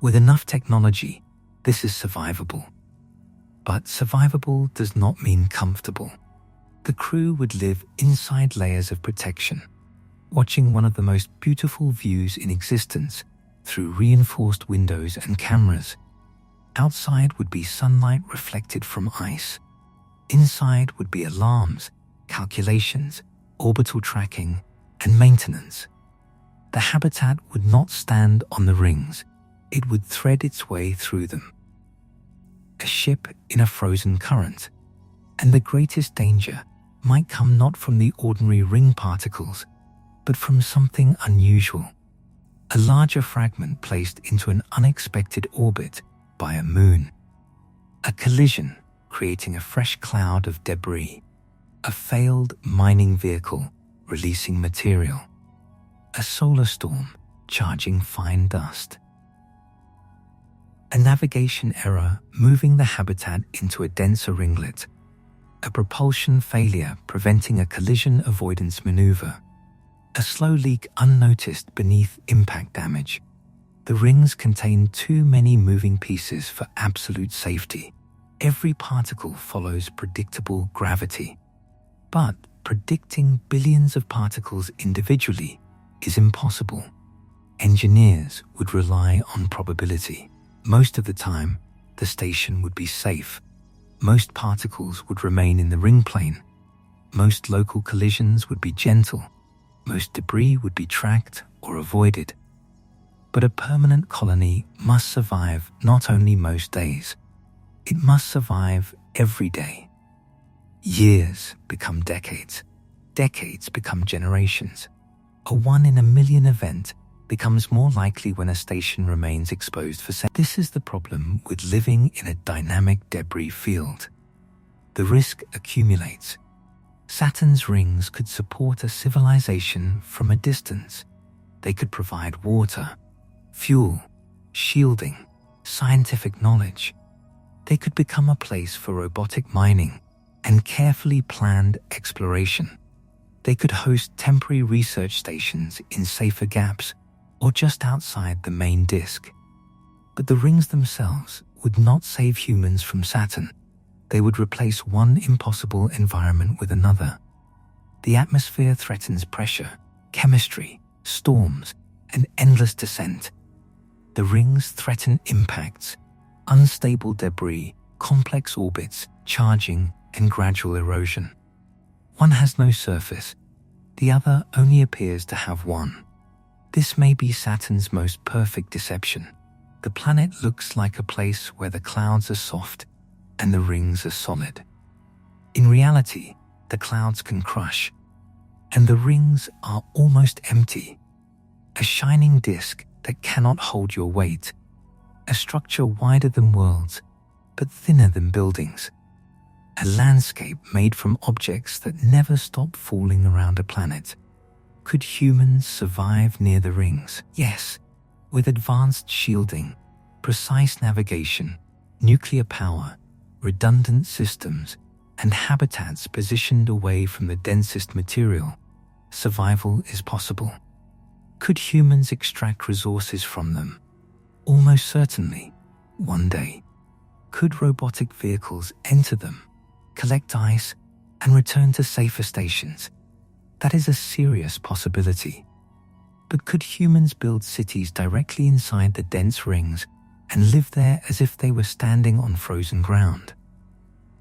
With enough technology, this is survivable. But survivable does not mean comfortable. The crew would live inside layers of protection, watching one of the most beautiful views in existence through reinforced windows and cameras. Outside would be sunlight reflected from ice. Inside would be alarms, calculations, orbital tracking, and maintenance. The habitat would not stand on the rings. It would thread its way through them. A ship in a frozen current. And the greatest danger might come not from the ordinary ring particles, but from something unusual. A larger fragment placed into an unexpected orbit by a moon. A collision creating a fresh cloud of debris. A failed mining vehicle releasing material. A solar storm charging fine dust. A navigation error moving the habitat into a denser ringlet. A propulsion failure preventing a collision avoidance maneuver. A slow leak unnoticed beneath impact damage. The rings contain too many moving pieces for absolute safety. Every particle follows predictable gravity. But predicting billions of particles individually is impossible. Engineers would rely on probability. Most of the time, the station would be safe. Most particles would remain in the ring plane. Most local collisions would be gentle. Most debris would be tracked or avoided. But a permanent colony must survive not only most days, it must survive every day. Years become decades. Decades become generations. A 1 in a million event becomes more likely when a station remains exposed for centuries. This is the problem with living in a dynamic debris field. The risk accumulates. Saturn's rings could support a civilization from a distance. They could provide water, fuel, shielding, scientific knowledge. They could become a place for robotic mining and carefully planned exploration. They could host temporary research stations in safer gaps or just outside the main disk. But the rings themselves would not save humans from Saturn. They would replace one impossible environment with another. The atmosphere threatens pressure, chemistry, storms, and endless descent. The rings threaten impacts, unstable debris, complex orbits, charging, and gradual erosion. One has no surface. The other only appears to have one. This may be Saturn's most perfect deception. The planet looks like a place where the clouds are soft and the rings are solid. In reality, the clouds can crush, and the rings are almost empty. A shining disk that cannot hold your weight, a structure wider than worlds, but thinner than buildings, a landscape made from objects that never stop falling around a planet. Could humans survive near the rings? Yes, with advanced shielding, precise navigation, nuclear power, redundant systems, and habitats positioned away from the densest material, survival is possible. Could humans extract resources from them? Almost certainly, one day. Could robotic vehicles enter them, collect ice, and return to safer stations? That is a serious possibility. But could humans build cities directly inside the dense rings and live there as if they were standing on frozen ground?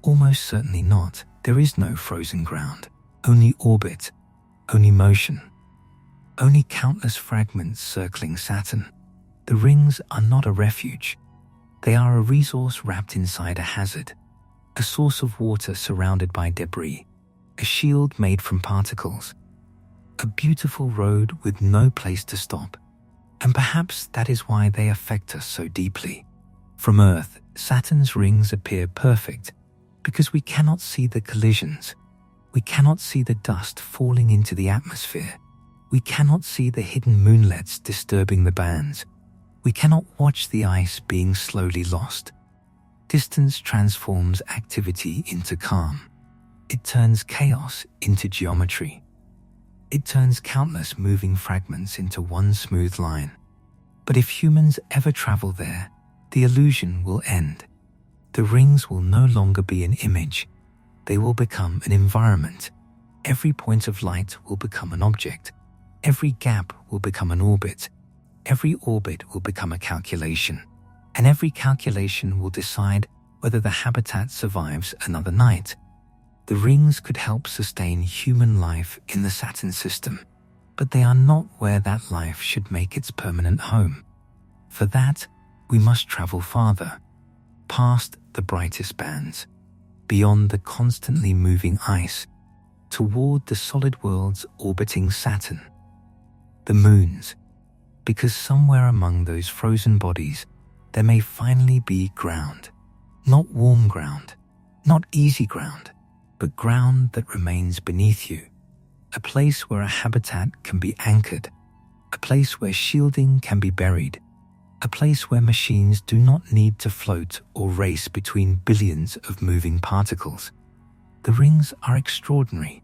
Almost certainly not. There is no frozen ground, only orbit, only motion, only countless fragments circling Saturn. The rings are not a refuge. They are a resource wrapped inside a hazard, a source of water surrounded by debris, a shield made from particles, a beautiful road with no place to stop. And perhaps that is why they affect us so deeply. From Earth, Saturn's rings appear perfect because we cannot see the collisions. We cannot see the dust falling into the atmosphere. We cannot see the hidden moonlets disturbing the bands. We cannot watch the ice being slowly lost. Distance transforms activity into calm. It turns chaos into geometry. It turns countless moving fragments into one smooth line. But if humans ever travel there, the illusion will end. The rings will no longer be an image. They will become an environment. Every point of light will become an object. Every gap will become an orbit. Every orbit will become a calculation. And every calculation will decide whether the habitat survives another night. The rings could help sustain human life in the Saturn system, but they are not where that life should make its permanent home. For that, we must travel farther, past the brightest bands, beyond the constantly moving ice, toward the solid worlds orbiting Saturn. The moons, because somewhere among those frozen bodies, there may finally be ground. Not warm ground, not easy ground, but ground that remains beneath you. A place where a habitat can be anchored. A place where shielding can be buried. A place where machines do not need to float or race between billions of moving particles. The rings are extraordinary.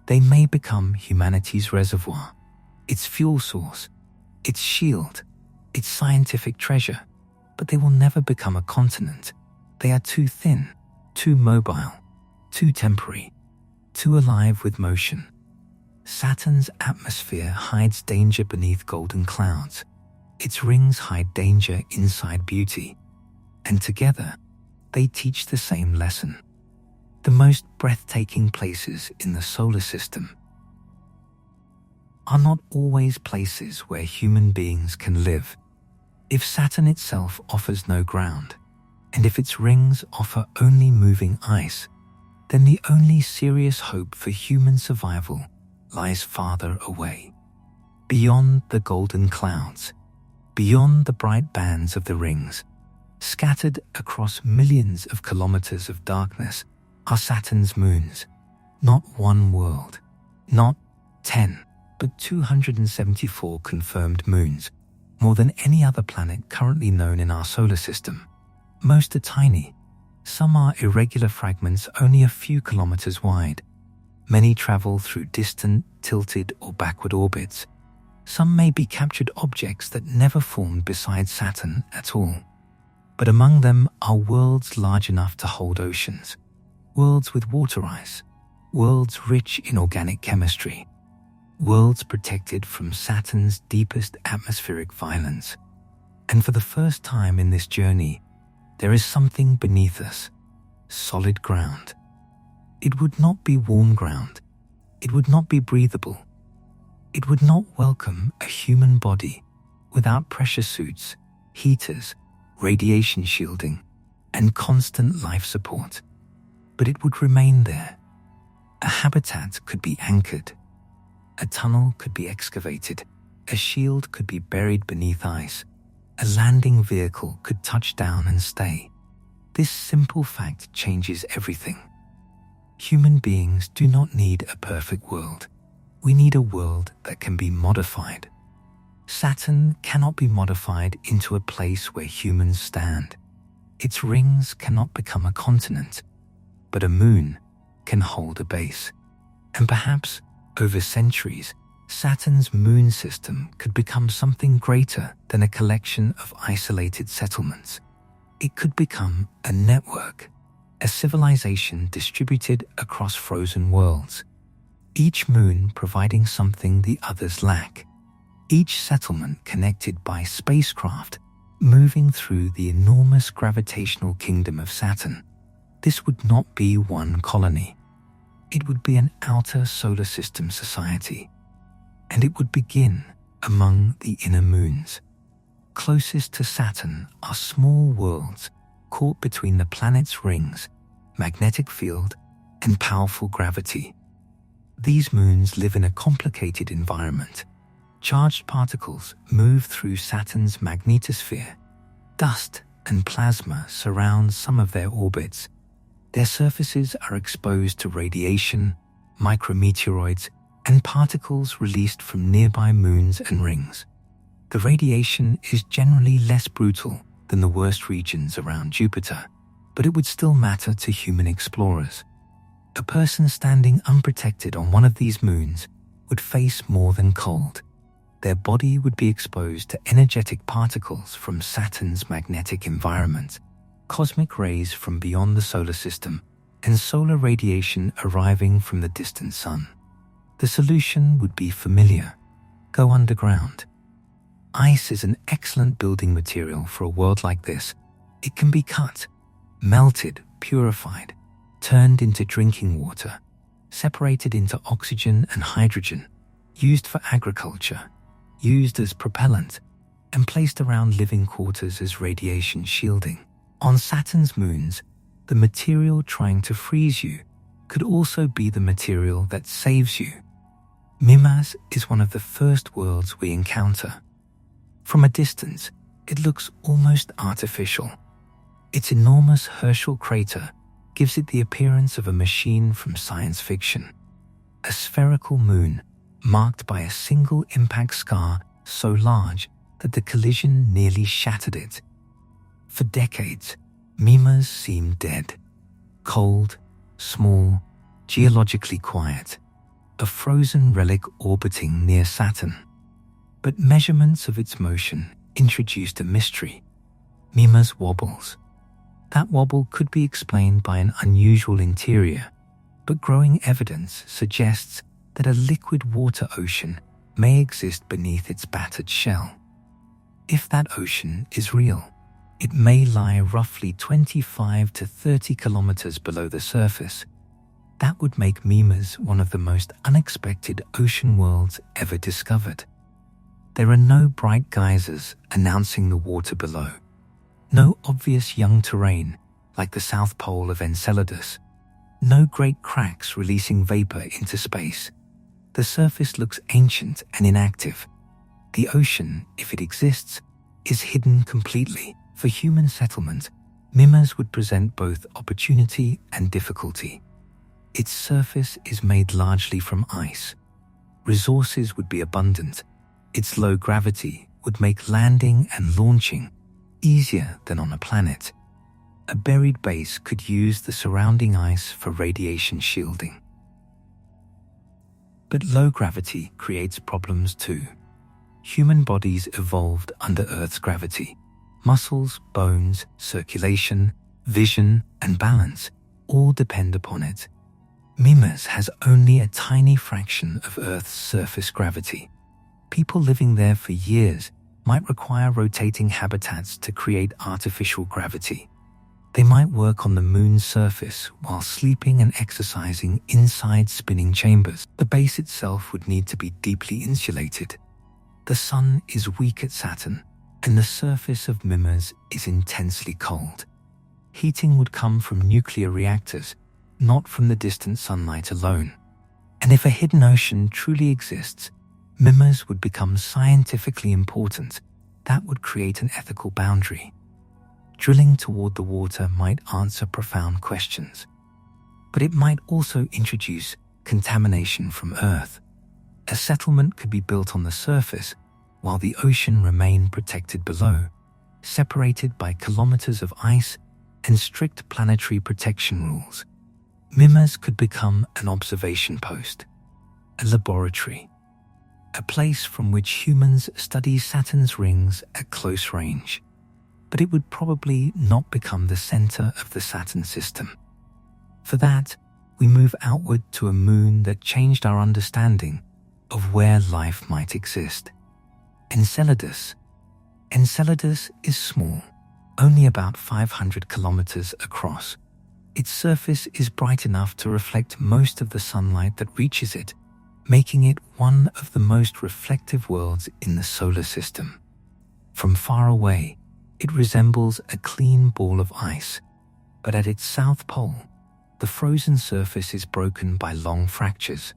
They may become humanity's reservoir, its fuel source, its shield, its scientific treasure, but they will never become a continent. They are too thin, too mobile, too temporary, too alive with motion. Saturn's atmosphere hides danger beneath golden clouds. Its rings hide danger inside beauty. And together, they teach the same lesson. The most breathtaking places in the solar system are not always places where human beings can live. If Saturn itself offers no ground, and if its rings offer only moving ice, then the only serious hope for human survival lies farther away, beyond the golden clouds, beyond the bright bands of the rings. Scattered across millions of kilometers of darkness are Saturn's moons. Not one world, not 10, but 274 confirmed moons, more than any other planet currently known in our solar system. Most are tiny. Some are irregular fragments only a few kilometers wide. Many travel through distant, tilted, or backward orbits. Some may be captured objects that never formed beside Saturn at all. But among them are worlds large enough to hold oceans, worlds with water ice, worlds rich in organic chemistry, worlds protected from Saturn's deepest atmospheric violence. And for the first time in this journey, there is something beneath us, solid ground. It would not be warm ground. It would not be breathable. It would not welcome a human body without pressure suits, heaters, radiation shielding, and constant life support. But it would remain there. A habitat could be anchored. A tunnel could be excavated. A shield could be buried beneath ice. A landing vehicle could touch down and stay. This simple fact changes everything. Human beings do not need a perfect world. We need a world that can be modified. Saturn cannot be modified into a place where humans stand. Its rings cannot become a continent, but a moon can hold a base. And perhaps, over centuries, Saturn's moon system could become something greater than a collection of isolated settlements. It could become a network, a civilization distributed across frozen worlds, each moon providing something the others lack, each settlement connected by spacecraft moving through the enormous gravitational kingdom of Saturn. This would not be one colony. It would be an outer solar system society, and it would begin among the inner moons. Closest to Saturn are small worlds caught between the planet's rings, magnetic field, and powerful gravity. These moons live in a complicated environment. Charged particles move through Saturn's magnetosphere. Dust and plasma surround some of their orbits. Their surfaces are exposed to radiation, micrometeoroids, and particles released from nearby moons and rings. The radiation is generally less brutal than the worst regions around Jupiter, but it would still matter to human explorers. A person standing unprotected on one of these moons would face more than cold. Their body would be exposed to energetic particles from Saturn's magnetic environment, cosmic rays from beyond the solar system, and solar radiation arriving from the distant sun. The solution would be familiar: go underground. Ice is an excellent building material for a world like this. It can be cut, melted, purified, turned into drinking water, separated into oxygen and hydrogen, used for agriculture, used as propellant, and placed around living quarters as radiation shielding. On Saturn's moons, the material trying to freeze you could also be the material that saves you. Mimas is one of the first worlds we encounter. From a distance, it looks almost artificial. Its enormous Herschel crater gives it the appearance of a machine from science fiction. A spherical moon marked by a single impact scar so large that the collision nearly shattered it. For decades, Mimas seemed dead. Cold, small, geologically quiet. A frozen relic orbiting near Saturn. But measurements of its motion introduced a mystery. Mimas wobbles. That wobble could be explained by an unusual interior, but growing evidence suggests that a liquid water ocean may exist beneath its battered shell. If that ocean is real, it may lie roughly 25 to 30 kilometers below the surface. That would make Mimas one of the most unexpected ocean worlds ever discovered. There are no bright geysers announcing the water below, no obvious young terrain like the South Pole of Enceladus, no great cracks releasing vapor into space. The surface looks ancient and inactive. The ocean, if it exists, is hidden completely. For human settlement, Mimas would present both opportunity and difficulty. Its surface is made largely from ice. Resources would be abundant. Its low gravity would make landing and launching easier than on a planet. A buried base could use the surrounding ice for radiation shielding. But low gravity creates problems too. Human bodies evolved under Earth's gravity. Muscles, bones, circulation, vision, and balance all depend upon it. Mimas has only a tiny fraction of Earth's surface gravity. People living there for years might require rotating habitats to create artificial gravity. They might work on the moon's surface while sleeping and exercising inside spinning chambers. The base itself would need to be deeply insulated. The sun is weak at Saturn, and the surface of Mimas is intensely cold. Heating would come from nuclear reactors, not from the distant sunlight alone. And if a hidden ocean truly exists, Mimas would become scientifically important. That would create an ethical boundary. Drilling toward the water might answer profound questions, but it might also introduce contamination from Earth. A settlement could be built on the surface while the ocean remained protected below, separated by kilometers of ice and strict planetary protection rules. Mimas could become an observation post, a laboratory, a place from which humans study Saturn's rings at close range. But it would probably not become the center of the Saturn system. For that, we move outward to a moon that changed our understanding of where life might exist. Enceladus. Enceladus is small, only about 500 kilometers across. Its surface is bright enough to reflect most of the sunlight that reaches it, making it one of the most reflective worlds in the solar system. From far away, it resembles a clean ball of ice, but at its south pole, the frozen surface is broken by long fractures.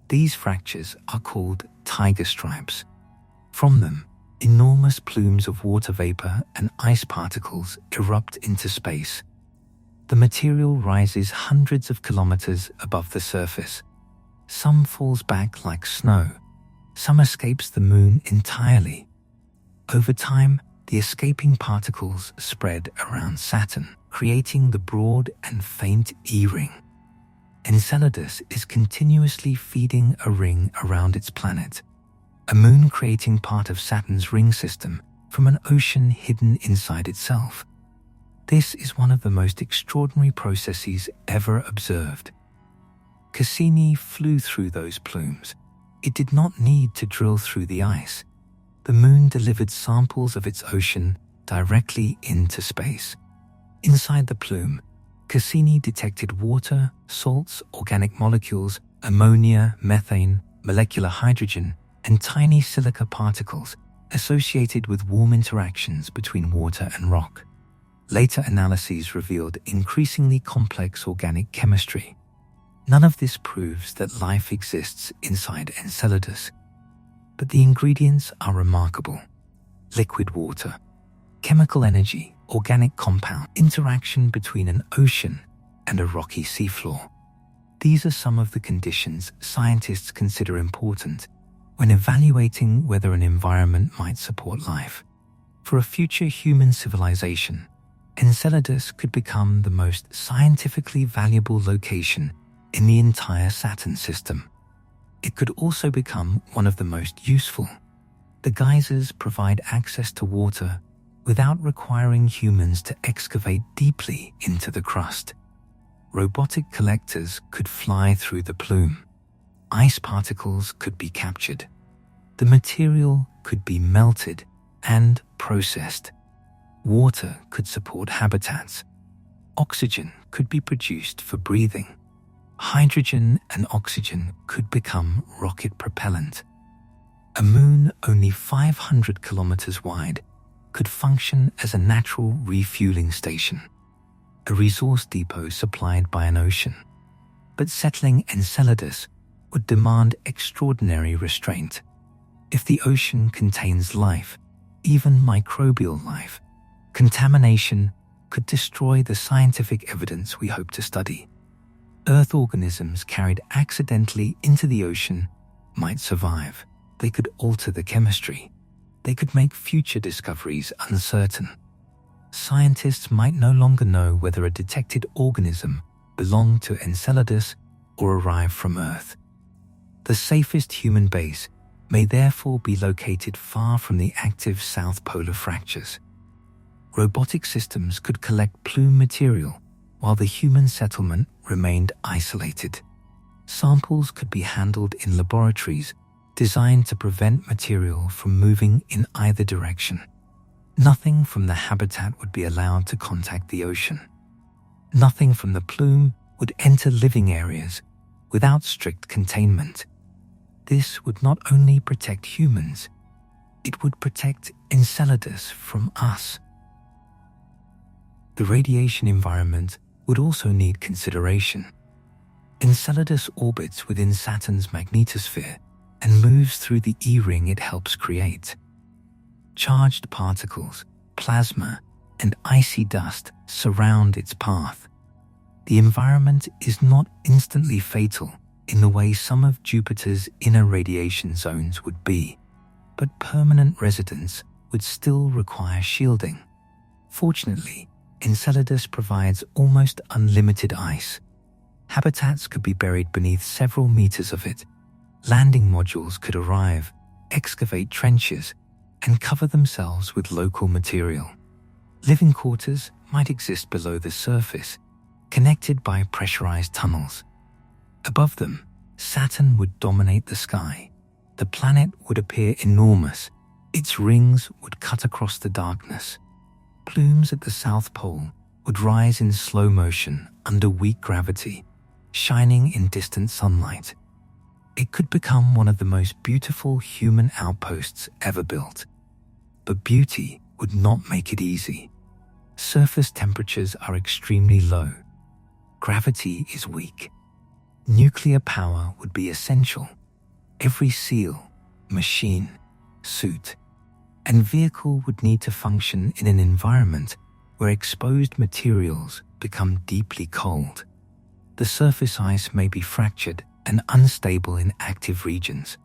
These fractures are called tiger stripes. From them, enormous plumes of water vapor and ice particles erupt into space. The material rises hundreds of kilometers above the surface. Some falls back like snow, some escapes the moon entirely. Over time, the escaping particles spread around Saturn, creating the broad and faint E-ring. Enceladus is continuously feeding a ring around its planet, a moon creating part of Saturn's ring system from an ocean hidden inside itself. This is one of the most extraordinary processes ever observed. Cassini flew through those plumes. It did not need to drill through the ice. The moon delivered samples of its ocean directly into space. Inside the plume, Cassini detected water, salts, organic molecules, ammonia, methane, molecular hydrogen, and tiny silica particles associated with warm interactions between water and rock. Later analyses revealed increasingly complex organic chemistry. None of this proves that life exists inside Enceladus, but the ingredients are remarkable. Liquid water, chemical energy, organic compound, interaction between an ocean and a rocky seafloor. These are some of the conditions scientists consider important when evaluating whether an environment might support life. For a future human civilization, Enceladus could become the most scientifically valuable location in the entire Saturn system. It could also become one of the most useful. The geysers provide access to water without requiring humans to excavate deeply into the crust. Robotic collectors could fly through the plume. Ice particles could be captured. The material could be melted and processed. Water could support habitats. Oxygen could be produced for breathing. Hydrogen and oxygen could become rocket propellant. A moon only 500 kilometers wide could function as a natural refueling station, a resource depot supplied by an ocean. But settling Enceladus would demand extraordinary restraint. If the ocean contains life, even microbial life, contamination could destroy the scientific evidence we hope to study. Earth organisms carried accidentally into the ocean might survive. They could alter the chemistry. They could make future discoveries uncertain. Scientists might no longer know whether a detected organism belonged to Enceladus or arrived from Earth. The safest human base may therefore be located far from the active south polar fractures. Robotic systems could collect plume material while the human settlement remained isolated. Samples could be handled in laboratories designed to prevent material from moving in either direction. Nothing from the habitat would be allowed to contact the ocean. Nothing from the plume would enter living areas without strict containment. This would not only protect humans, it would protect Enceladus from us. The radiation environment would also need consideration. Enceladus orbits within Saturn's magnetosphere, and moves through the E-ring it helps create. Charged particles, plasma, and icy dust surround its path. The environment is not instantly fatal in the way some of Jupiter's inner radiation zones would be, but permanent residence would still require shielding. Fortunately, Enceladus provides almost unlimited ice. Habitats could be buried beneath several meters of it. Landing modules could arrive, excavate trenches, and cover themselves with local material. Living quarters might exist below the surface, connected by pressurized tunnels. Above them, Saturn would dominate the sky. The planet would appear enormous. Its rings would cut across the darkness. Plumes at the South Pole would rise in slow motion under weak gravity, shining in distant sunlight. It could become one of the most beautiful human outposts ever built. But beauty would not make it easy. Surface temperatures are extremely low. Gravity is weak. Nuclear power would be essential. Every seal, machine, suit, and vehicle would need to function in an environment where exposed materials become deeply cold. The surface ice may be fractured and unstable in active regions.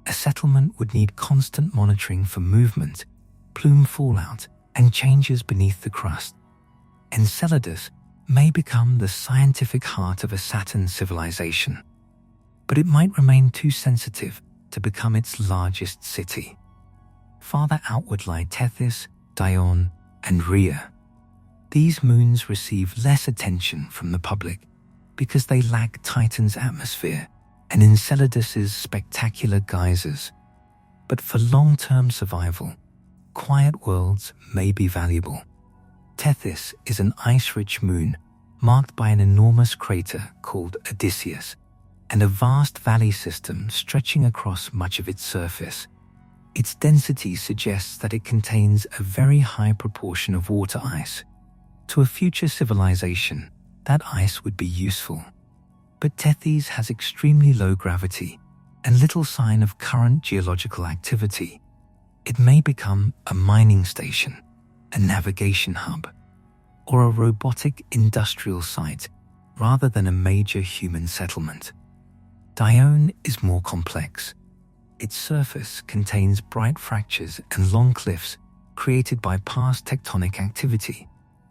A settlement would need constant monitoring for movement, plume fallout, and changes beneath the crust. Enceladus may become the scientific heart of a Saturn civilization, but it might remain too sensitive to become its largest city. Farther outward lie Tethys, Dione, and Rhea. These moons receive less attention from the public because they lack Titan's atmosphere and Enceladus's spectacular geysers. But for long-term survival, quiet worlds may be valuable. Tethys is an ice-rich moon marked by an enormous crater called Odysseus and a vast valley system stretching across much of its surface. Its density suggests that it contains a very high proportion of water ice. To a future civilization, that ice would be useful. But Tethys has extremely low gravity and little sign of current geological activity. It may become a mining station, a navigation hub, or a robotic industrial site rather than a major human settlement. Dione is more complex. Its surface contains bright fractures and long cliffs created by past tectonic activity.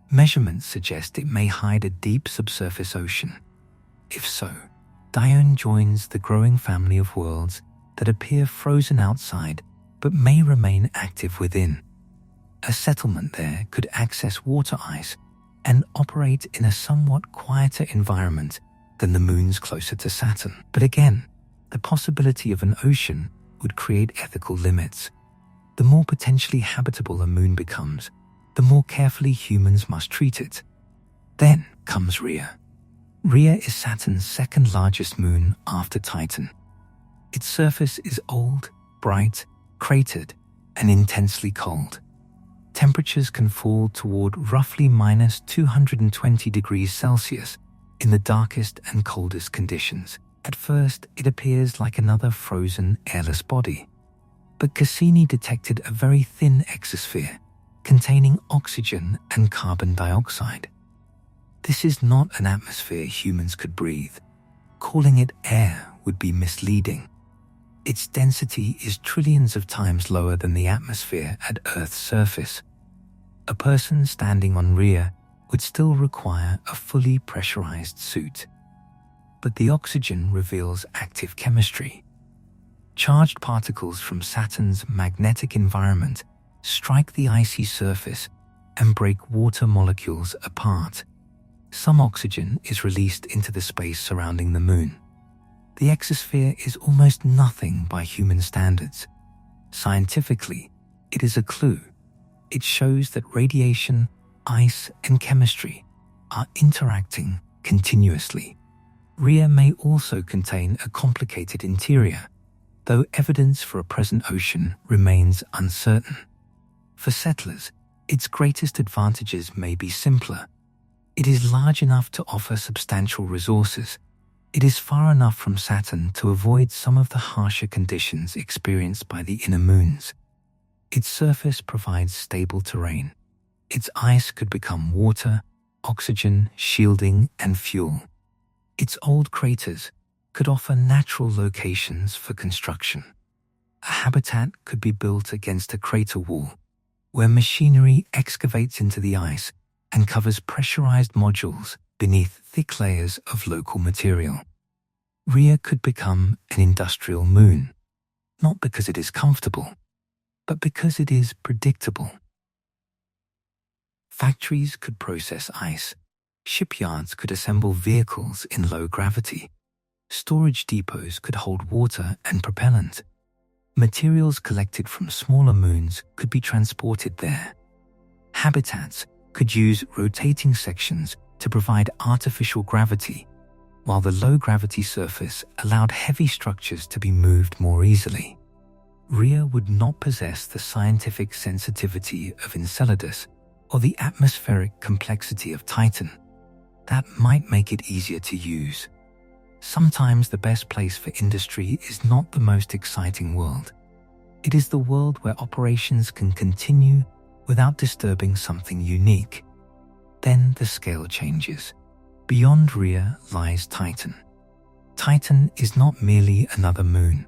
Measurements suggest it may hide a deep subsurface ocean. If so, Dione joins the growing family of worlds that appear frozen outside but may remain active within. A settlement there could access water ice and operate in a somewhat quieter environment than the moons closer to Saturn. But again, the possibility of an ocean would create ethical limits. The more potentially habitable a moon becomes, the more carefully humans must treat it. Then comes Rhea. Rhea is Saturn's second largest moon after Titan. Its surface is old, bright, cratered, and intensely cold. Temperatures can fall toward roughly minus 220 degrees Celsius in the darkest and coldest conditions. At first, it appears like another frozen, airless body. But Cassini detected a very thin exosphere containing oxygen and carbon dioxide. This is not an atmosphere humans could breathe. Calling it air would be misleading. Its density is trillions of times lower than the atmosphere at Earth's surface. A person standing on Rhea would still require a fully pressurized suit. But the oxygen reveals active chemistry. Charged particles from Saturn's magnetic environment strike the icy surface and break water molecules apart. Some oxygen is released into the space surrounding the moon. The exosphere is almost nothing by human standards. Scientifically, it is a clue. It shows that radiation, ice, and chemistry are interacting continuously. Rhea may also contain a complicated interior, though evidence for a present ocean remains uncertain. For settlers, its greatest advantages may be simpler. It is large enough to offer substantial resources, It is far enough from Saturn to avoid some of the harsher conditions experienced by the inner moons. Its surface provides stable terrain. Its ice could become water, oxygen, shielding, and fuel. Its old craters could offer natural locations for construction. A habitat could be built against a crater wall, where machinery excavates into the ice and covers pressurized modules beneath thick layers of local material. Rhea could become an industrial moon, not because it is comfortable, but because it is predictable. Factories could process ice. Shipyards could assemble vehicles in low gravity. Storage depots could hold water and propellant. Materials collected from smaller moons could be transported there. Habitats could use rotating sections to provide artificial gravity, while the low-gravity surface allowed heavy structures to be moved more easily. Rhea would not possess the scientific sensitivity of Enceladus or the atmospheric complexity of Titan. That might make it easier to use. Sometimes the best place for industry is not the most exciting world. It is the world where operations can continue without disturbing something unique. Then the scale changes. Beyond Rhea lies Titan. Titan is not merely another moon.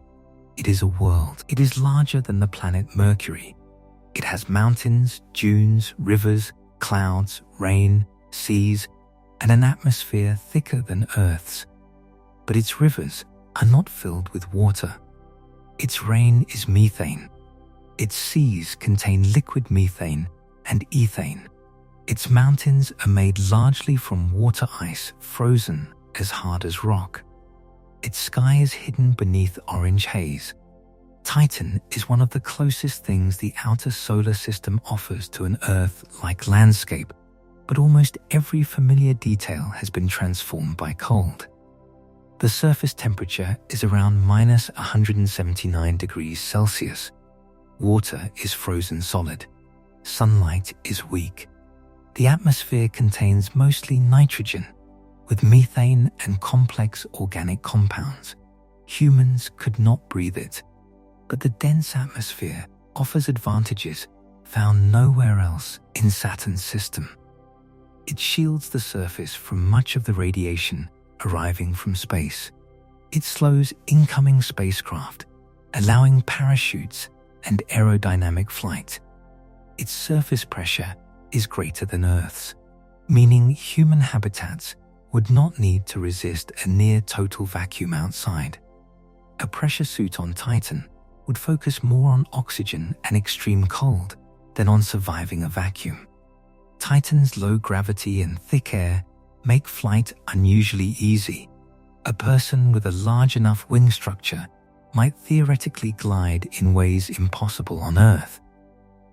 It is a world. It is larger than the planet Mercury. It has mountains, dunes, rivers, clouds, rain, seas, and an atmosphere thicker than Earth's. But its rivers are not filled with water. Its rain is methane. Its seas contain liquid methane and ethane. Its mountains are made largely from water ice frozen as hard as rock. Its sky is hidden beneath orange haze. Titan is one of the closest things the outer solar system offers to an Earth-like landscape, but almost every familiar detail has been transformed by cold. The surface temperature is around minus 179 degrees Celsius. Water is frozen solid. Sunlight is weak. The atmosphere contains mostly nitrogen, with methane and complex organic compounds. Humans could not breathe it, but the dense atmosphere offers advantages found nowhere else in Saturn's system. It shields the surface from much of the radiation arriving from space. It slows incoming spacecraft, allowing parachutes and aerodynamic flight. Its surface pressure is greater than Earth's, meaning human habitats would not need to resist a near-total vacuum outside. A pressure suit on Titan would focus more on oxygen and extreme cold than on surviving a vacuum. Titan's low gravity and thick air make flight unusually easy. A person with a large enough wing structure might theoretically glide in ways impossible on Earth.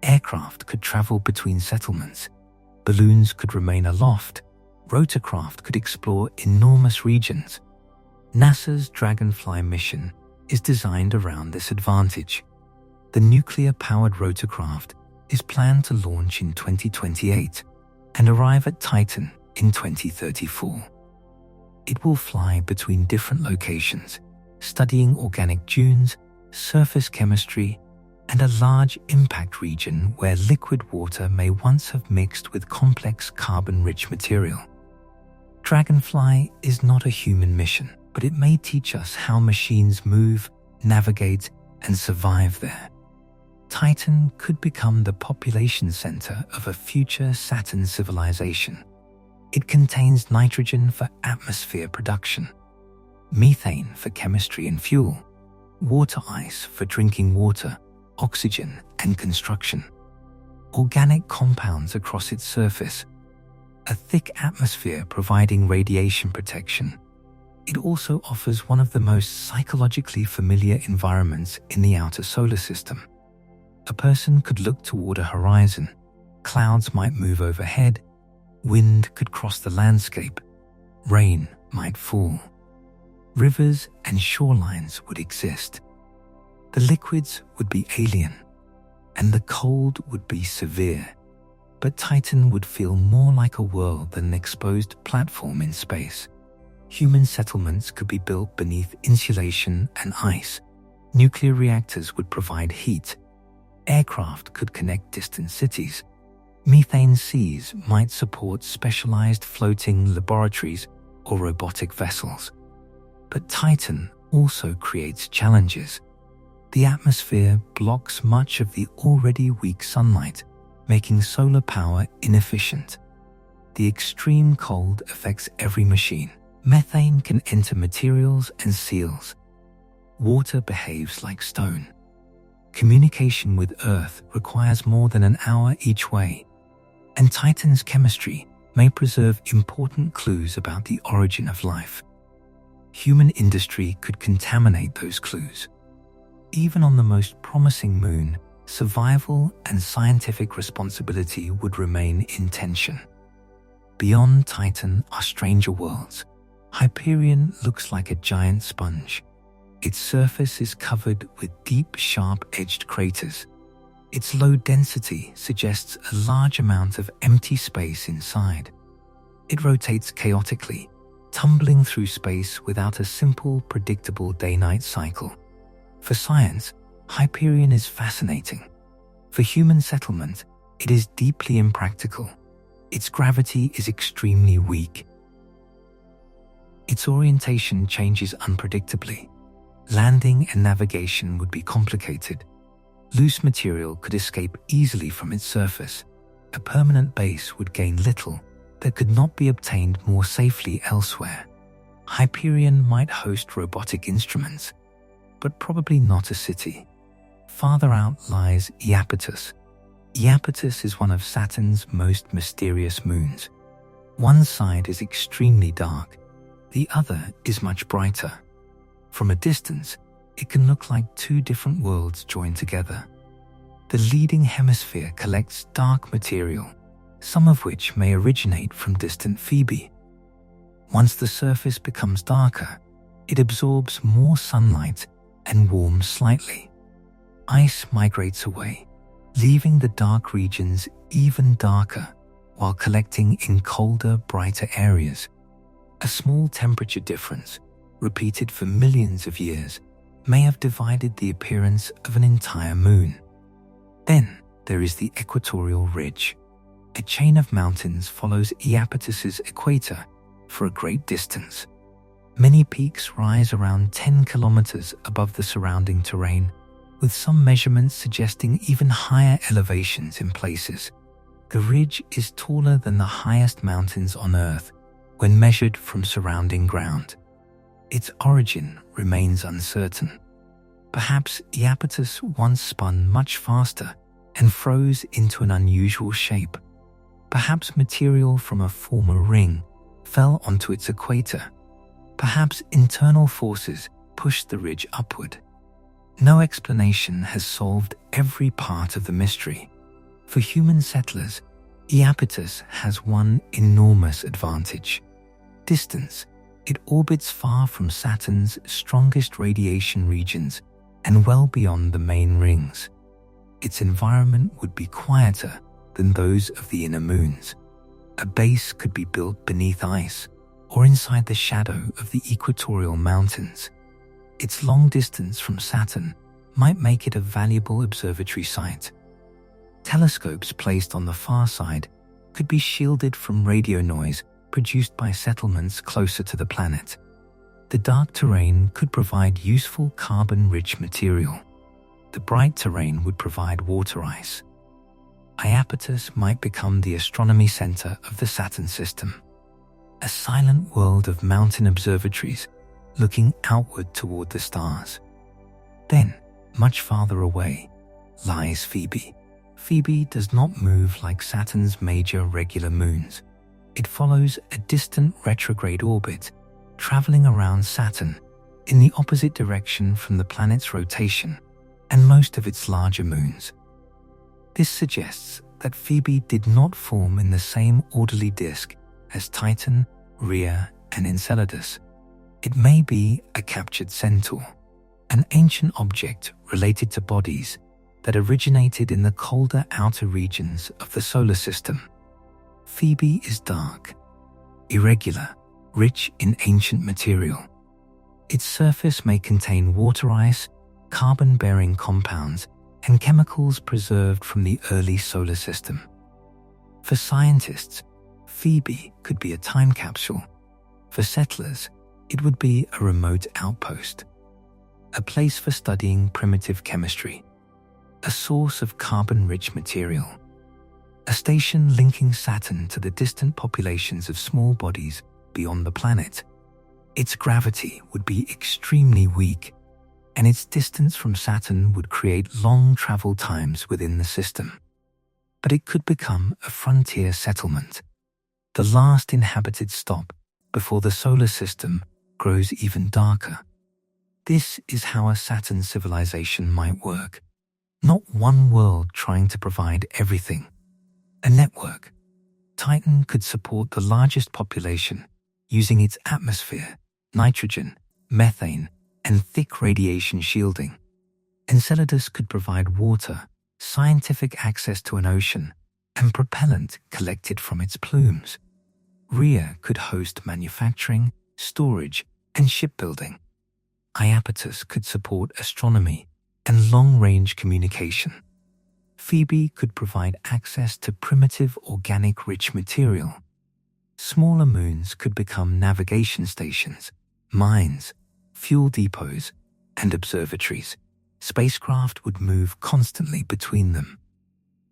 Aircraft could travel between settlements, balloons could remain aloft, rotorcraft could explore enormous regions. NASA's Dragonfly mission is designed around this advantage. The nuclear-powered rotorcraft is planned to launch in 2028 and arrive at Titan in 2034. It will fly between different locations, studying organic dunes, surface chemistry, and a large impact region where liquid water may once have mixed with complex carbon-rich material. Dragonfly is not a human mission, but it may teach us how machines move, navigate, and survive there. Titan could become the population center of a future Saturn civilization. It contains nitrogen for atmosphere production, methane for chemistry and fuel, water ice for drinking water, oxygen and construction, organic compounds across its surface, a thick atmosphere providing radiation protection. It also offers one of the most psychologically familiar environments in the outer solar system. A person could look toward a horizon, clouds might move overhead, wind could cross the landscape, rain might fall. Rivers and shorelines would exist. The liquids would be alien, and the cold would be severe. But Titan would feel more like a world than an exposed platform in space. Human settlements could be built beneath insulation and ice. Nuclear reactors would provide heat. Aircraft could connect distant cities. Methane seas might support specialized floating laboratories or robotic vessels. But Titan also creates challenges. The atmosphere blocks much of the already weak sunlight, making solar power inefficient. The extreme cold affects every machine. Methane can enter materials and seals. Water behaves like stone. Communication with Earth requires more than an hour each way, and Titan's chemistry may preserve important clues about the origin of life. Human industry could contaminate those clues. Even on the most promising moon, survival and scientific responsibility would remain in tension. Beyond Titan are stranger worlds. Hyperion looks like a giant sponge. Its surface is covered with deep, sharp-edged craters. Its low density suggests a large amount of empty space inside. It rotates chaotically, tumbling through space without a simple, predictable day-night cycle. For science, Hyperion is fascinating. For human settlement, it is deeply impractical. Its gravity is extremely weak. Its orientation changes unpredictably. Landing and navigation would be complicated. Loose material could escape easily from its surface. A permanent base would gain little that could not be obtained more safely elsewhere. Hyperion might host robotic instruments, but probably not a city. Farther out lies Iapetus. Iapetus is one of Saturn's most mysterious moons. One side is extremely dark, the other is much brighter. From a distance, it can look like two different worlds joined together. The leading hemisphere collects dark material, some of which may originate from distant Phoebe. Once the surface becomes darker, it absorbs more sunlight and warms slightly. Ice migrates away, leaving the dark regions even darker while collecting in colder, brighter areas. A small temperature difference, repeated for millions of years, may have divided the appearance of an entire moon. Then there is the equatorial ridge. A chain of mountains follows Iapetus's equator for a great distance. Many peaks rise around 10 kilometers above the surrounding terrain, with some measurements suggesting even higher elevations in places. The ridge is taller than the highest mountains on Earth when measured from surrounding ground. Its origin remains uncertain. Perhaps Iapetus once spun much faster and froze into an unusual shape. Perhaps material from a former ring fell onto its equator. Perhaps internal forces pushed the ridge upward. No explanation has solved every part of the mystery. For human settlers, Iapetus has one enormous advantage: distance. It orbits far from Saturn's strongest radiation regions and well beyond the main rings. Its environment would be quieter than those of the inner moons. A base could be built beneath ice or inside the shadow of the equatorial mountains. Its long distance from Saturn might make it a valuable observatory site. Telescopes placed on the far side could be shielded from radio noise produced by settlements closer to the planet. The dark terrain could provide useful carbon-rich material. The bright terrain would provide water ice. Iapetus might become the astronomy center of the Saturn system, a silent world of mountain observatories looking outward toward the stars. Then, much farther away, lies Phoebe. Phoebe does not move like Saturn's major regular moons. It follows a distant retrograde orbit, traveling around Saturn in the opposite direction from the planet's rotation and most of its larger moons. This suggests that Phoebe did not form in the same orderly disk as Titan, Rhea, and Enceladus. It may be a captured centaur, an ancient object related to bodies that originated in the colder outer regions of the solar system. Phoebe is dark, irregular, rich in ancient material. Its surface may contain water ice, carbon-bearing compounds, and chemicals preserved from the early solar system. For scientists, Phoebe could be a time capsule. For settlers, it would be a remote outpost, a place for studying primitive chemistry, a source of carbon-rich material, a station linking Saturn to the distant populations of small bodies beyond the planet. Its gravity would be extremely weak, and its distance from Saturn would create long travel times within the system. But it could become a frontier settlement, the last inhabited stop before the solar system grows even darker. This is how a Saturn civilization might work. Not one world trying to provide everything. A network. Titan could support the largest population using its atmosphere, nitrogen, methane, and thick radiation shielding. Enceladus could provide water, scientific access to an ocean, and propellant collected from its plumes. Rhea could host manufacturing, storage, and shipbuilding. Iapetus could support astronomy and long-range communication. Phoebe could provide access to primitive organic-rich material. Smaller moons could become navigation stations, mines, fuel depots, and observatories. Spacecraft would move constantly between them.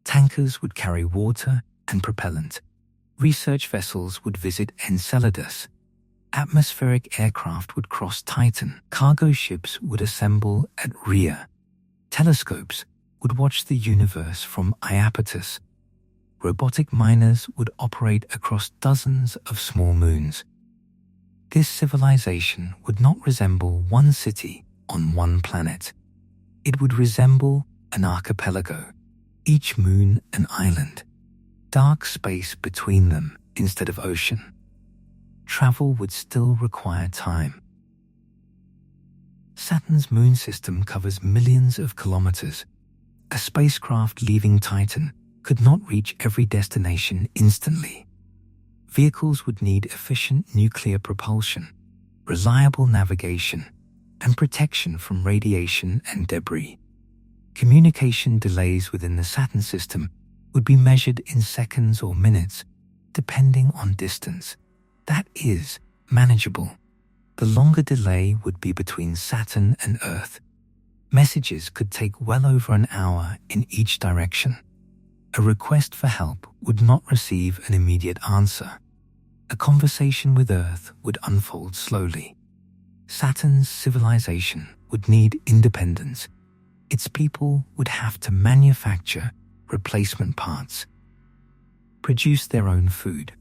Tankers would carry water and propellant. Research vessels would visit Enceladus. Atmospheric aircraft would cross Titan. Cargo ships would assemble at Rhea. Telescopes would watch the universe from Iapetus. Robotic miners would operate across dozens of small moons. This civilization would not resemble one city on one planet. It would resemble an archipelago, each moon an island, dark space between them instead of ocean. Travel would still require time. Saturn's moon system covers millions of kilometers. A spacecraft leaving Titan could not reach every destination instantly. Vehicles would need efficient nuclear propulsion, reliable navigation, and protection from radiation and debris. Communication delays within the Saturn system would be measured in seconds or minutes, depending on distance. That is manageable. The longer delay would be between Saturn and Earth. Messages could take well over an hour in each direction. A request for help would not receive an immediate answer. A conversation with Earth would unfold slowly. Saturn's civilization would need independence. Its people would have to manufacture replacement parts, produce their own food,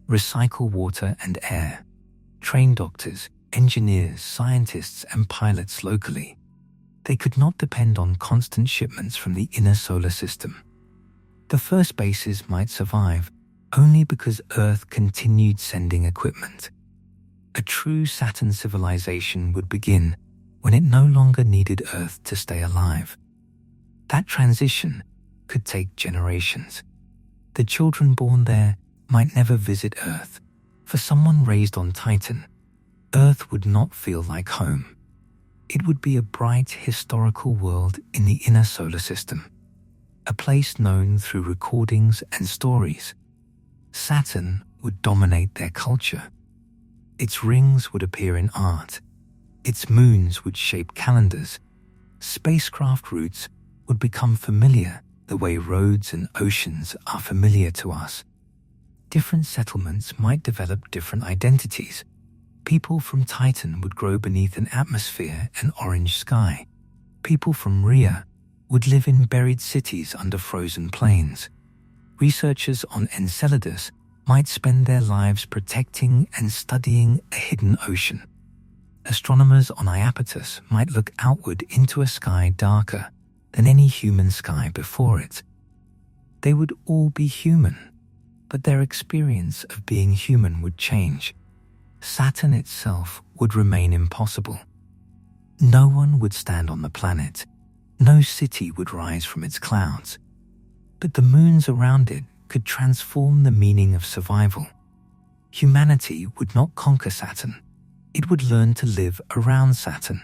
recycle water and air, train doctors, engineers, scientists, and pilots locally. They could not depend on constant shipments from the inner solar system. The first bases might survive only because Earth continued sending equipment. A true Saturn civilization would begin when it no longer needed Earth to stay alive. That transition could take generations. The children born there might never visit Earth. For someone raised on Titan, Earth would not feel like home. It would be a bright historical world in the inner solar system, a place known through recordings and stories. Saturn would dominate their culture. Its rings would appear in art. Its moons would shape calendars. Spacecraft routes would become familiar the way roads and oceans are familiar to us. Different settlements might develop different identities. People from Titan would grow beneath an atmosphere and orange sky. People from Rhea would live in buried cities under frozen plains. Researchers on Enceladus might spend their lives protecting and studying a hidden ocean. Astronomers on Iapetus might look outward into a sky darker than any human sky before it. They would all be human, but their experience of being human would change. Saturn itself would remain impossible. No one would stand on the planet. No city would rise from its clouds. But the moons around it could transform the meaning of survival. Humanity would not conquer Saturn. It would learn to live around Saturn,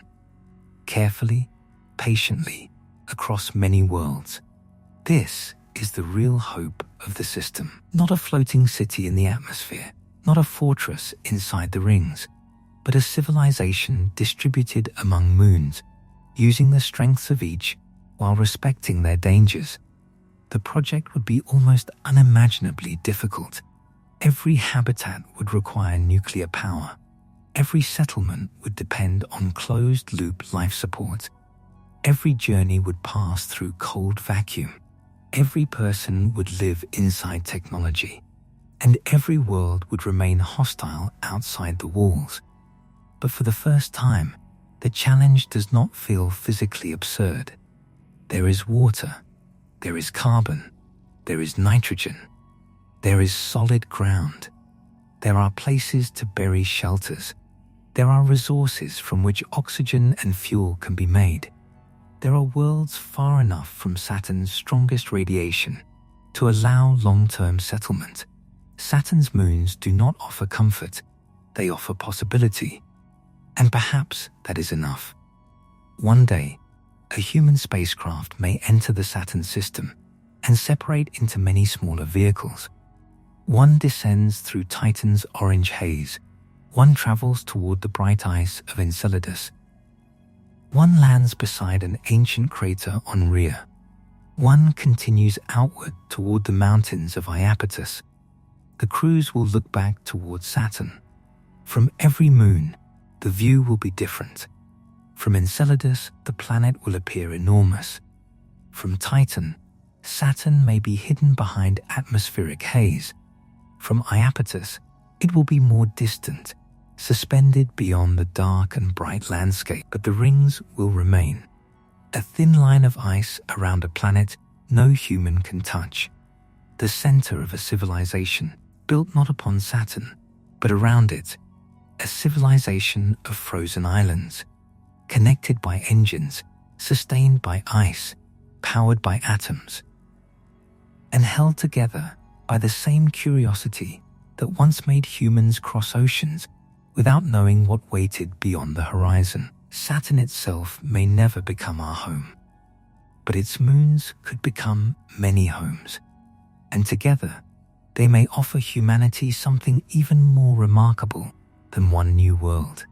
carefully, patiently, across many worlds. This is the real hope of the system. Not a floating city in the atmosphere, not a fortress inside the rings, but a civilization distributed among moons, using the strengths of each while respecting their dangers. The project would be almost unimaginably difficult. Every habitat would require nuclear power. Every settlement would depend on closed-loop life support. Every journey would pass through cold vacuum. Every person would live inside technology. And every world would remain hostile outside the walls. But for the first time, the challenge does not feel physically absurd. There is water. There is carbon. There is nitrogen. There is solid ground. There are places to bury shelters. There are resources from which oxygen and fuel can be made. There are worlds far enough from Saturn's strongest radiation to allow long-term settlement. Saturn's moons do not offer comfort. They offer possibility. And perhaps that is enough. One day, a human spacecraft may enter the Saturn system and separate into many smaller vehicles. One descends through Titan's orange haze. One travels toward the bright ice of Enceladus. One lands beside an ancient crater on Rhea. One continues outward toward the mountains of Iapetus. The crews will look back toward Saturn. From every moon, the view will be different. From Enceladus, the planet will appear enormous. From Titan, Saturn may be hidden behind atmospheric haze. From Iapetus, it will be more distant, suspended beyond the dark and bright landscape, but the rings will remain. A thin line of ice around a planet no human can touch. The center of a civilization built not upon Saturn, but around it. A civilization of frozen islands, connected by engines, sustained by ice, powered by atoms, and held together by the same curiosity that once made humans cross oceans without knowing what waited beyond the horizon. Saturn itself may never become our home, but its moons could become many homes, and together they may offer humanity something even more remarkable than one new world.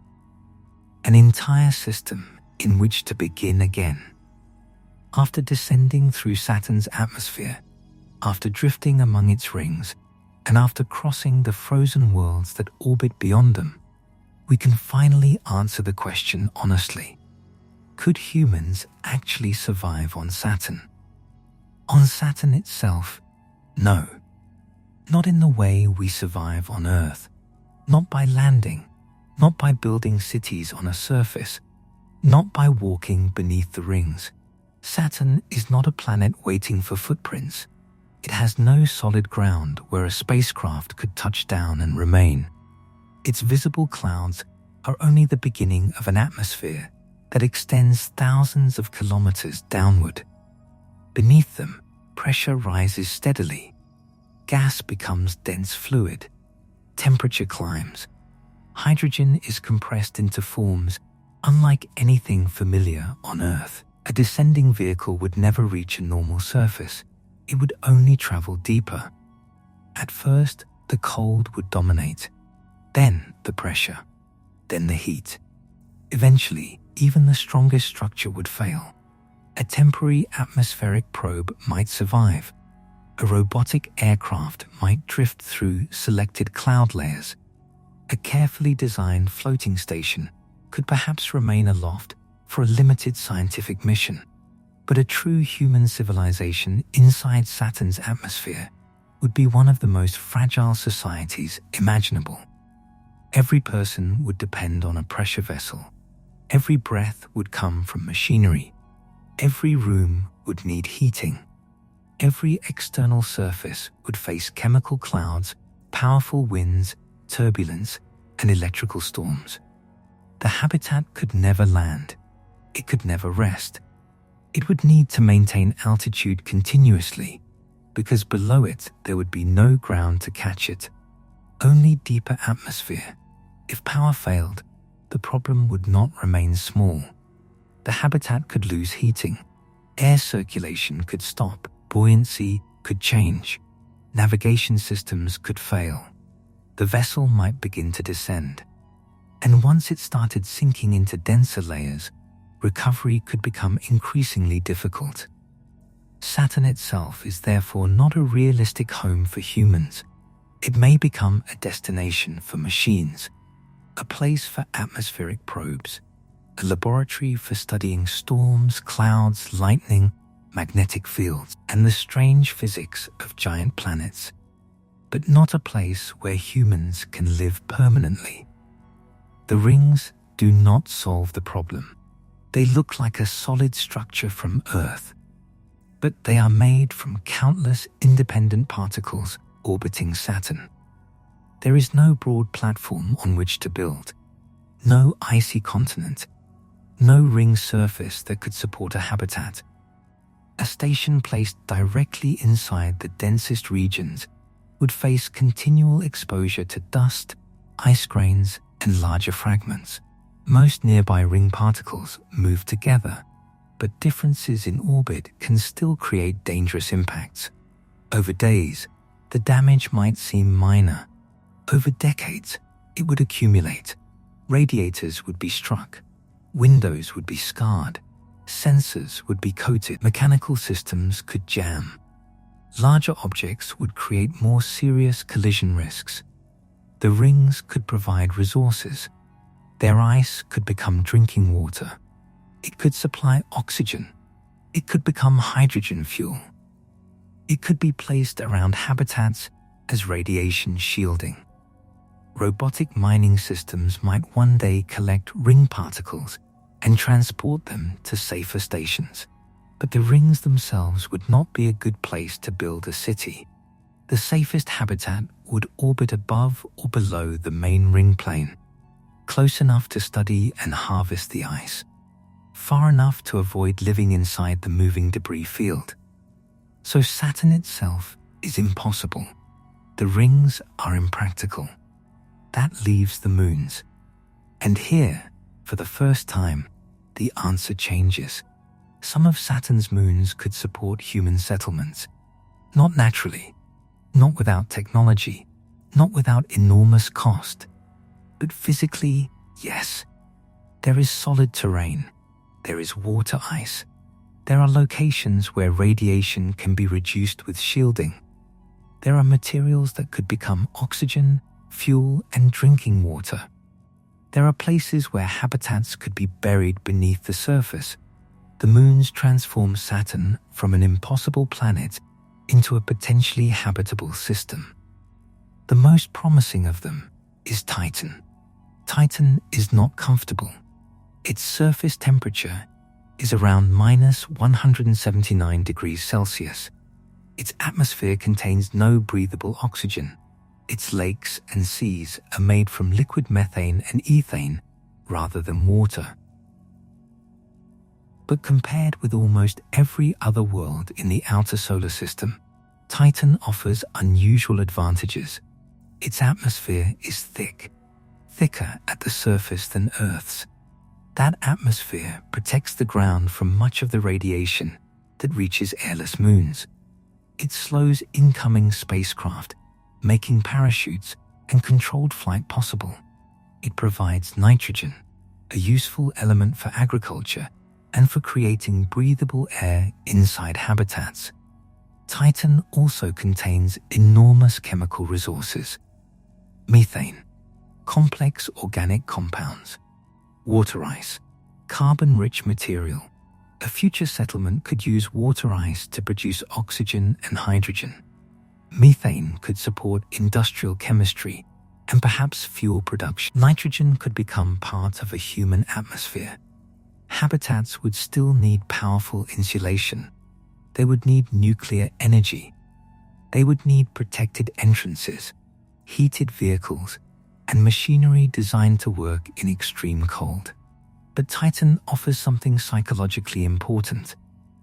An entire system in which to begin again. After descending through Saturn's atmosphere, after drifting among its rings, and after crossing the frozen worlds that orbit beyond them, we can finally answer the question honestly. Could humans actually survive on Saturn? On Saturn itself? No. Not in the way we survive on Earth. Not by landing. Not by building cities on a surface. Not by walking beneath the rings. Saturn is not a planet waiting for footprints. It has no solid ground where a spacecraft could touch down and remain. Its visible clouds are only the beginning of an atmosphere that extends thousands of kilometers downward. Beneath them, pressure rises steadily. Gas becomes dense fluid. Temperature climbs. Hydrogen is compressed into forms unlike anything familiar on Earth. A descending vehicle would never reach a normal surface. It would only travel deeper. At first, the cold would dominate. Then the pressure. Then the heat. Eventually, even the strongest structure would fail. A temporary atmospheric probe might survive. A robotic aircraft might drift through selected cloud layers. A carefully designed floating station could perhaps remain aloft for a limited scientific mission. But a true human civilization inside Saturn's atmosphere would be one of the most fragile societies imaginable. Every person would depend on a pressure vessel. Every breath would come from machinery. Every room would need heating. Every external surface would face chemical clouds, powerful winds, turbulence, and electrical storms. The habitat could never land. It could never rest. It would need to maintain altitude continuously, because below it there would be no ground to catch it. only deeper atmosphere. If power failed, the problem would not remain small. The habitat could lose heating, air circulation could stop, buoyancy could change, navigation systems could fail. The vessel might begin to descend. And once it started sinking into denser layers, recovery could become increasingly difficult. Saturn itself is therefore not a realistic home for humans. It may become a destination for machines, a place for atmospheric probes, a laboratory for studying storms, clouds, lightning, magnetic fields, and the strange physics of giant planets, but not a place where humans can live permanently. The rings do not solve the problem. They look like a solid structure from Earth, but they are made from countless independent particles orbiting Saturn. There is no broad platform on which to build, no icy continent, no ring surface that could support a habitat. A station placed directly inside the densest regions would face continual exposure to dust, ice grains, and larger fragments. Most nearby ring particles move together, but differences in orbit can still create dangerous impacts. Over days, the damage might seem minor. Over decades, it would accumulate. Radiators would be struck, windows would be scarred, sensors would be coated, mechanical systems could jam. Larger objects would create more serious collision risks. The rings could provide resources. Their ice could become drinking water. It could supply oxygen. It could become hydrogen fuel. It could be placed around habitats as radiation shielding. Robotic mining systems might one day collect ring particles and transport them to safer stations. But the rings themselves would not be a good place to build a city. The safest habitat would orbit above or below the main ring plane, close enough to study and harvest the ice, far enough to avoid living inside the moving debris field. So Saturn itself is impossible. The rings are impractical. That leaves the moons. And here, for the first time, the answer changes. Some of Saturn's moons could support human settlements. Not naturally, not without technology, not without enormous cost. But physically, yes. There is solid terrain. There is water ice. There are locations where radiation can be reduced with shielding. There are materials that could become oxygen, fuel, and drinking water. There are places where habitats could be buried beneath the surface. The moons transform Saturn from an impossible planet into a potentially habitable system. The most promising of them is Titan. Titan is not comfortable. Its surface temperature is around minus 179 degrees Celsius. Its atmosphere contains no breathable oxygen. Its lakes and seas are made from liquid methane and ethane rather than water. But compared with almost every other world in the outer solar system, Titan offers unusual advantages. Its atmosphere is thick, thicker at the surface than Earth's. That atmosphere protects the ground from much of the radiation that reaches airless moons. It slows incoming spacecraft, making parachutes and controlled flight possible. It provides nitrogen, a useful element for agriculture and for creating breathable air inside habitats. Titan also contains enormous chemical resources. Methane, complex organic compounds, water ice, carbon-rich material. A future settlement could use water ice to produce oxygen and hydrogen. Methane could support industrial chemistry and perhaps fuel production. Nitrogen could become part of a human atmosphere. Habitats would still need powerful insulation. They would need nuclear energy. They would need protected entrances, heated vehicles, and machinery designed to work in extreme cold. But Titan offers something psychologically important: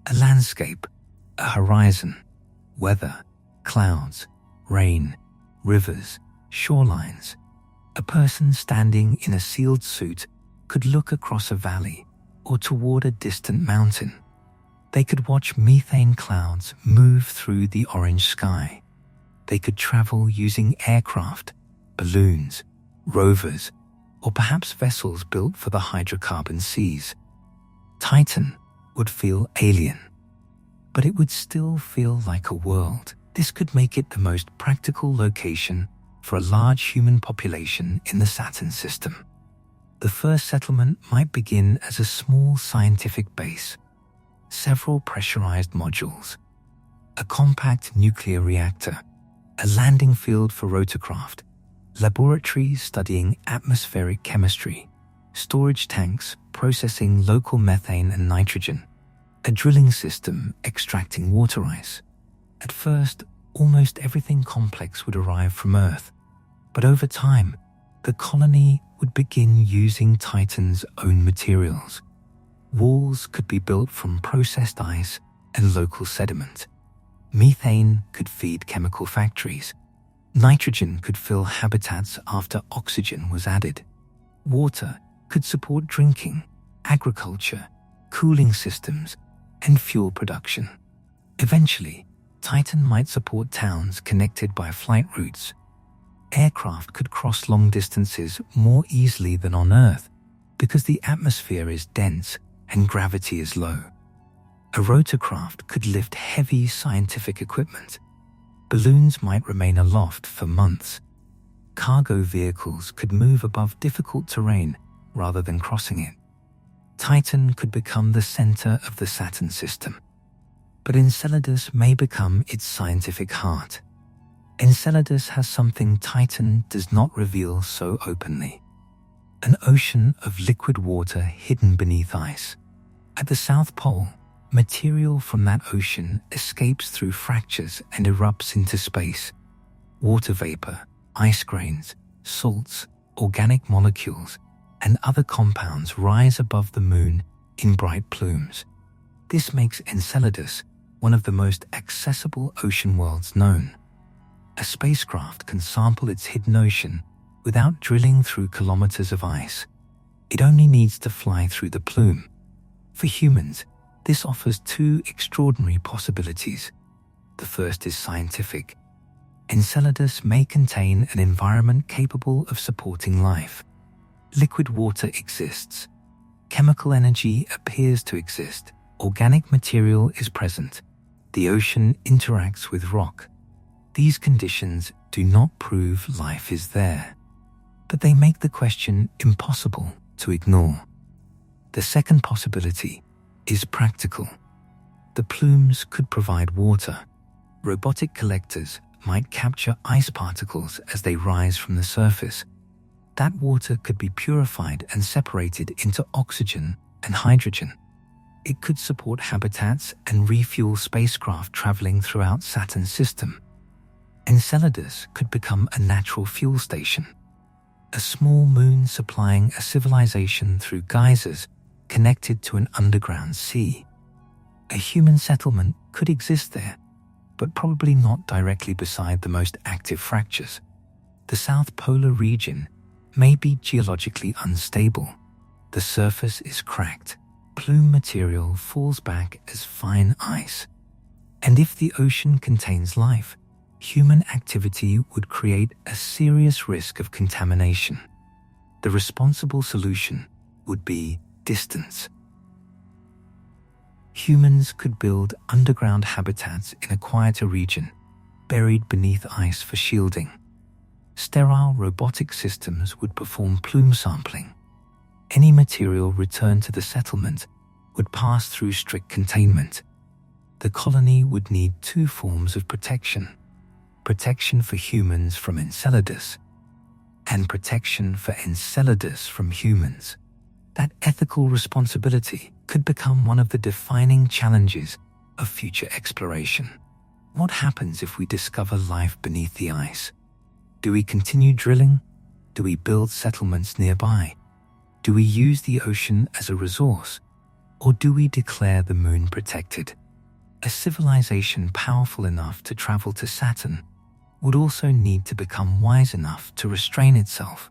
a landscape, a horizon, weather, clouds, rain, rivers, shorelines. A person standing in a sealed suit could look across a valley or toward a distant mountain. They could watch methane clouds move through the orange sky. They could travel using aircraft, balloons, rovers, or perhaps vessels built for the hydrocarbon seas. Titan would feel alien, but it would still feel like a world. This could make it the most practical location for a large human population in the Saturn system. The first settlement might begin as a small scientific base, several pressurized modules, a compact nuclear reactor, a landing field for rotorcraft, laboratories studying atmospheric chemistry, storage tanks processing local methane and nitrogen, a drilling system extracting water ice. At first, almost everything complex would arrive from Earth, but over time, the colony would begin using Titan's own materials. Walls could be built from processed ice and local sediment. Methane could feed chemical factories. Nitrogen could fill habitats after oxygen was added. Water could support drinking, agriculture, cooling systems, and fuel production. Eventually, Titan might support towns connected by flight routes. Aircraft could cross long distances more easily than on Earth because the atmosphere is dense and gravity is low. A rotorcraft could lift heavy scientific equipment. Balloons might remain aloft for months. Cargo vehicles could move above difficult terrain rather than crossing it. Titan could become the center of the Saturn system, but Enceladus may become its scientific heart. Enceladus has something Titan does not reveal so openly: an ocean of liquid water hidden beneath ice. At the South Pole, material from that ocean escapes through fractures and erupts into space. Water vapor, ice grains, salts, organic molecules, and other compounds rise above the moon in bright plumes. This makes Enceladus one of the most accessible ocean worlds known. A spacecraft can sample its hidden ocean without drilling through kilometers of ice. It only needs to fly through the plume. For humans, this offers two extraordinary possibilities. The first is scientific. Enceladus may contain an environment capable of supporting life. Liquid water exists. Chemical energy appears to exist. Organic material is present. The ocean interacts with rock. These conditions do not prove life is there, but they make the question impossible to ignore. The second possibility is practical. The plumes could provide water. Robotic collectors might capture ice particles as they rise from the surface. That water could be purified and separated into oxygen and hydrogen. It could support habitats and refuel spacecraft traveling throughout Saturn's system. Enceladus could become a natural fuel station, a small moon supplying a civilization through geysers connected to an underground sea. A human settlement could exist there, but probably not directly beside the most active fractures. The South Polar region may be geologically unstable. The surface is cracked. Plume material falls back as fine ice. And if the ocean contains life, human activity would create a serious risk of contamination. The responsible solution would be distance. Humans could build underground habitats in a quieter region, buried beneath ice for shielding. Sterile robotic systems would perform plume sampling. Any material returned to the settlement would pass through strict containment. The colony would need two forms of protection: protection for humans from Enceladus, and protection for Enceladus from humans. That ethical responsibility could become one of the defining challenges of future exploration. What happens if we discover life beneath the ice? Do we continue drilling? Do we build settlements nearby? Do we use the ocean as a resource? Or do we declare the moon protected? A civilization powerful enough to travel to Saturn would also need to become wise enough to restrain itself.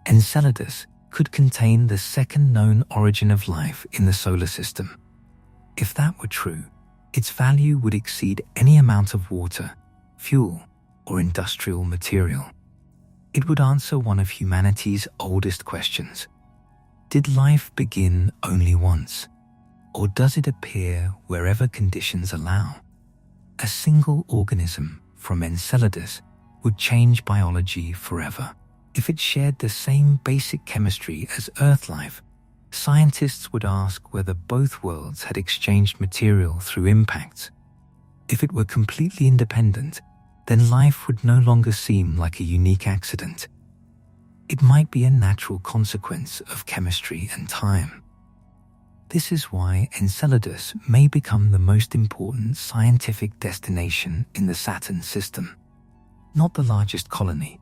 Enceladus could contain the second known origin of life in the solar system. If that were true, its value would exceed any amount of water, fuel, or industrial material. It would answer one of humanity's oldest questions. Did life begin only once, or does it appear wherever conditions allow? A single organism from Enceladus would change biology forever. If it shared the same basic chemistry as Earth life, scientists would ask whether both worlds had exchanged material through impacts. If it were completely independent, then life would no longer seem like a unique accident. It might be a natural consequence of chemistry and time. This is why Enceladus may become the most important scientific destination in the Saturn system. Not the largest colony,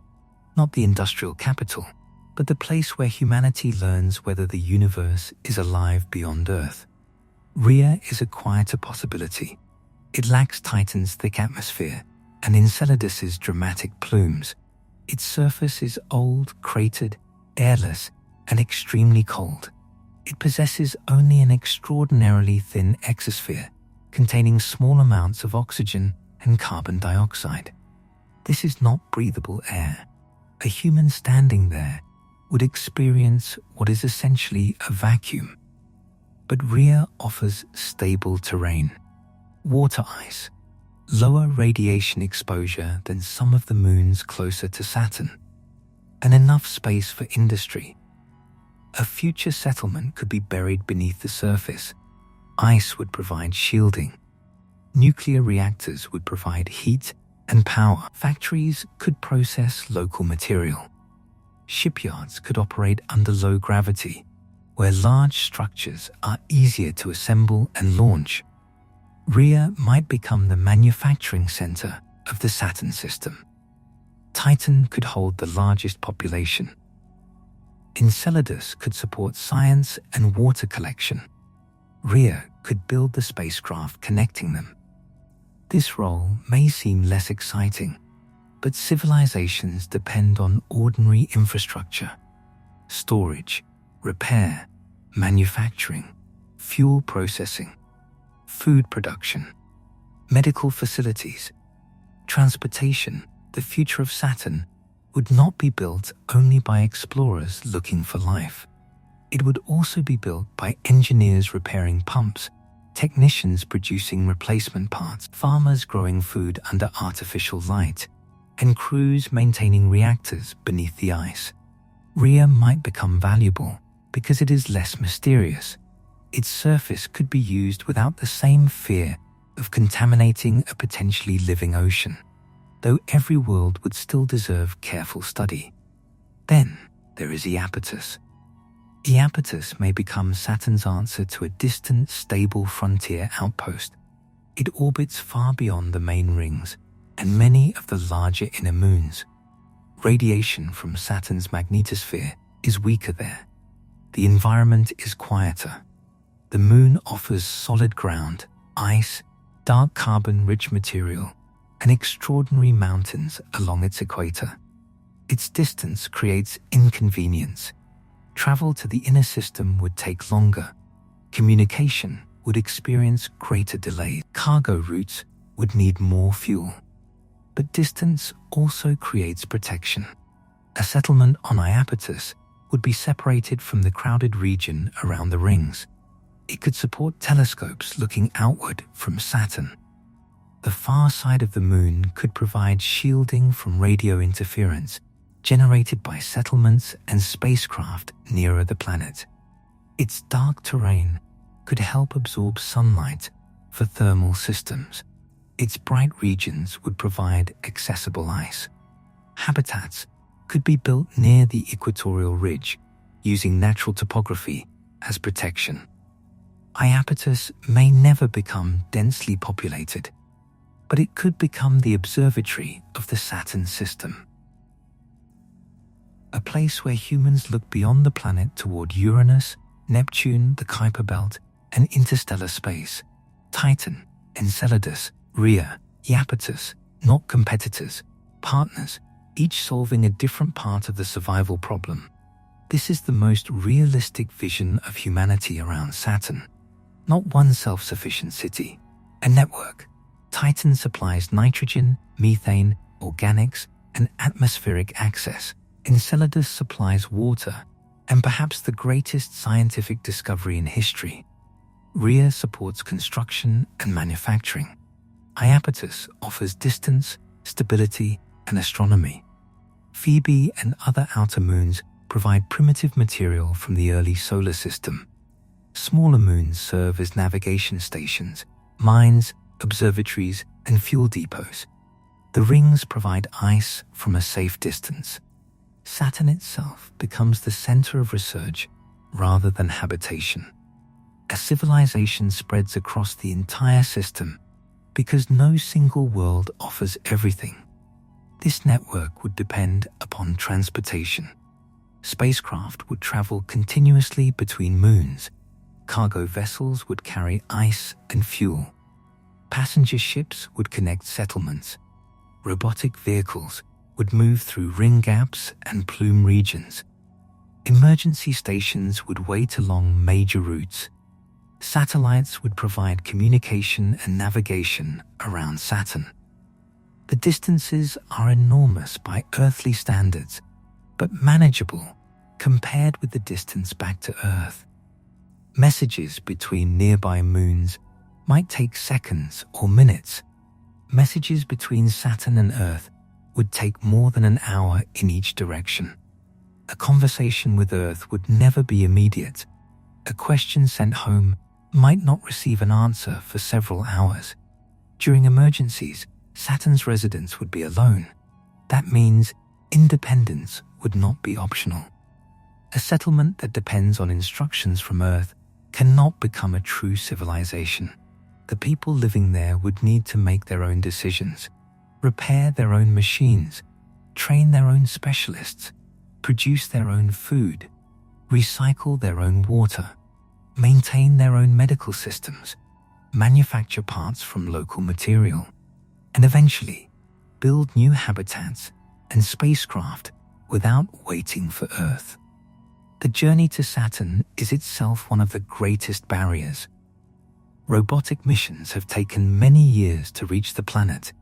not the industrial capital, but the place where humanity learns whether the universe is alive beyond Earth. Rhea is a quieter possibility. It lacks Titan's thick atmosphere and Enceladus's dramatic plumes. Its surface is old, cratered, airless, and extremely cold. It possesses only an extraordinarily thin exosphere, containing small amounts of oxygen and carbon dioxide. This is not breathable air. A human standing there would experience what is essentially a vacuum. But Rhea offers stable terrain, water ice, lower radiation exposure than some of the moons closer to Saturn, and enough space for industry. A future settlement could be buried beneath the surface. Ice would provide shielding. Nuclear reactors would provide heat and power. Factories could process local material. Shipyards could operate under low gravity, where large structures are easier to assemble and launch. Rhea might become the manufacturing center of the Saturn system. Titan could hold the largest population. Enceladus could support science and water collection. Rhea could build the spacecraft connecting them. This role may seem less exciting, but civilizations depend on ordinary infrastructure: storage, repair, manufacturing, fuel processing, food production, medical facilities, transportation. The future of Saturn would not be built only by explorers looking for life. It would also be built by engineers repairing pumps, technicians producing replacement parts, farmers growing food under artificial light, and crews maintaining reactors beneath the ice. Rhea might become valuable because it is less mysterious. Its surface could be used without the same fear of contaminating a potentially living ocean, though every world would still deserve careful study. Then there is Iapetus. Iapetus may become Saturn's answer to a distant, stable frontier outpost. It orbits far beyond the main rings and many of the larger inner moons. Radiation from Saturn's magnetosphere is weaker there. The environment is quieter. The moon offers solid ground, ice, dark carbon-rich material, and extraordinary mountains along its equator. Its distance creates inconvenience. Travel to the inner system would take longer. Communication would experience greater delays. Cargo routes would need more fuel. But distance also creates protection. A settlement on Iapetus would be separated from the crowded region around the rings. It could support telescopes looking outward from Saturn. The far side of the moon could provide shielding from radio interference generated by settlements and spacecraft nearer the planet. Its dark terrain could help absorb sunlight for thermal systems. Its bright regions would provide accessible ice. Habitats could be built near the equatorial ridge, using natural topography as protection. Iapetus may never become densely populated, but it could become the observatory of the Saturn system. A place where humans look beyond the planet toward Uranus, Neptune, the Kuiper Belt, and interstellar space. Titan, Enceladus, Rhea, Iapetus, not competitors, partners, each solving a different part of the survival problem. This is the most realistic vision of humanity around Saturn. Not one self-sufficient city, a network. Titan supplies nitrogen, methane, organics, and atmospheric access. Enceladus supplies water, and perhaps the greatest scientific discovery in history. Rhea supports construction and manufacturing. Iapetus offers distance, stability, and astronomy. Phoebe and other outer moons provide primitive material from the early solar system. Smaller moons serve as navigation stations, mines, observatories, and fuel depots. The rings provide ice from a safe distance. Saturn itself becomes the center of research rather than habitation. A civilization spreads across the entire system because no single world offers everything. This network would depend upon transportation. Spacecraft would travel continuously between moons. Cargo vessels would carry ice and fuel. Passenger ships would connect settlements. Robotic vehicles would move through ring gaps and plume regions. Emergency stations would wait along major routes. Satellites would provide communication and navigation around Saturn. The distances are enormous by earthly standards, but manageable compared with the distance back to Earth. Messages between nearby moons might take seconds or minutes. Messages between Saturn and Earth would take more than an hour in each direction. A conversation with Earth would never be immediate. A question sent home might not receive an answer for several hours. During emergencies, Saturn's residents would be alone. That means independence would not be optional. A settlement that depends on instructions from Earth cannot become a true civilization. The people living there would need to make their own decisions, repair their own machines, train their own specialists, produce their own food, recycle their own water, maintain their own medical systems, manufacture parts from local material, and eventually build new habitats and spacecraft without waiting for Earth. The journey to Saturn is itself one of the greatest barriers. Robotic missions have taken many years to reach the planet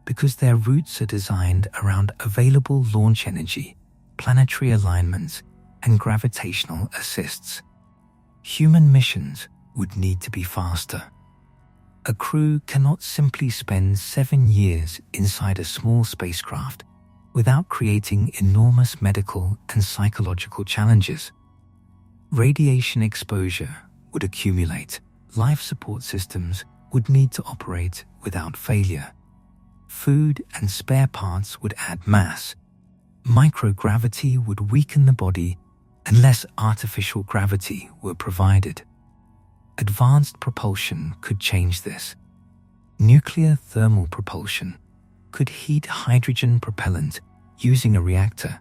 because their routes are designed around available launch energy, planetary alignments, and gravitational assists. Human missions would need to be faster. A crew cannot simply spend 7 years inside a small spacecraft without creating enormous medical and psychological challenges. Radiation exposure would accumulate. Life support systems would need to operate without failure. Food and spare parts would add mass. Microgravity would weaken the body unless artificial gravity were provided. Advanced propulsion could change this. Nuclear thermal propulsion could heat hydrogen propellant using a reactor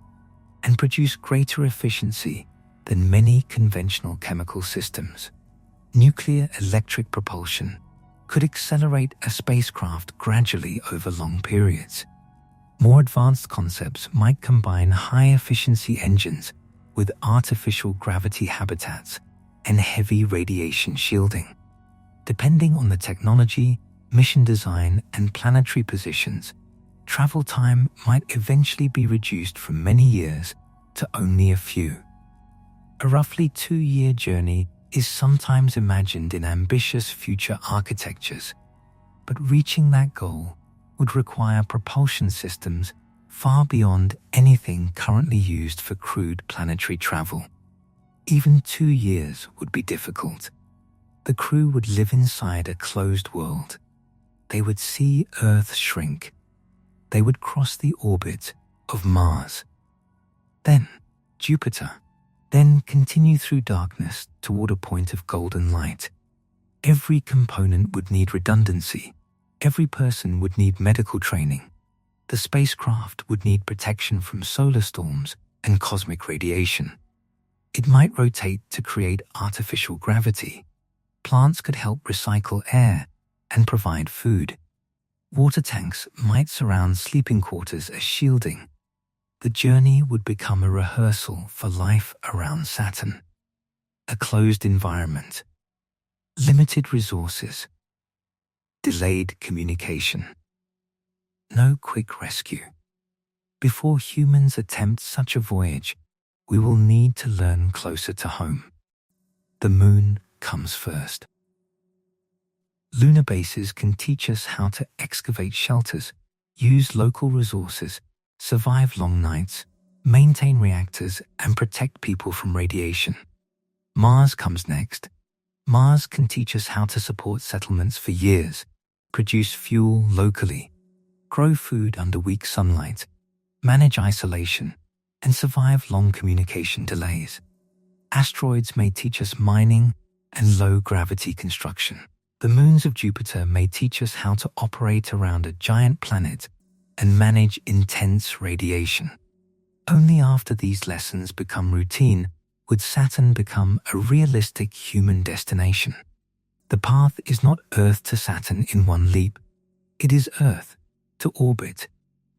and produce greater efficiency than many conventional chemical systems. Nuclear electric propulsion could accelerate a spacecraft gradually over long periods. More advanced concepts might combine high-efficiency engines with artificial gravity habitats and heavy radiation shielding. Depending on the technology, mission design, and planetary positions, travel time might eventually be reduced from many years to only a few. A roughly 2-year journey is sometimes imagined in ambitious future architectures, but reaching that goal would require propulsion systems far beyond anything currently used for crewed planetary travel. Even 2 years would be difficult. The crew would live inside a closed world. They would see Earth shrink. They would cross the orbit of Mars, then Jupiter, then continue through darkness toward a point of golden light. Every component would need redundancy. Every person would need medical training. The spacecraft would need protection from solar storms and cosmic radiation. It might rotate to create artificial gravity. Plants could help recycle air and provide food. Water tanks might surround sleeping quarters as shielding. The journey would become a rehearsal for life around Saturn. A closed environment, limited resources, delayed communication. No quick rescue. Before humans attempt such a voyage, we will need to learn closer to home. The moon comes first. Lunar bases can teach us how to excavate shelters, use local resources, survive long nights, maintain reactors, and protect people from radiation. Mars comes next. Mars can teach us how to support settlements for years, produce fuel locally, grow food under weak sunlight, manage isolation, and survive long communication delays. Asteroids may teach us mining and low-gravity construction. The moons of Jupiter may teach us how to operate around a giant planet and manage intense radiation. Only after these lessons become routine would Saturn become a realistic human destination. The path is not Earth to Saturn in one leap. It is Earth to orbit,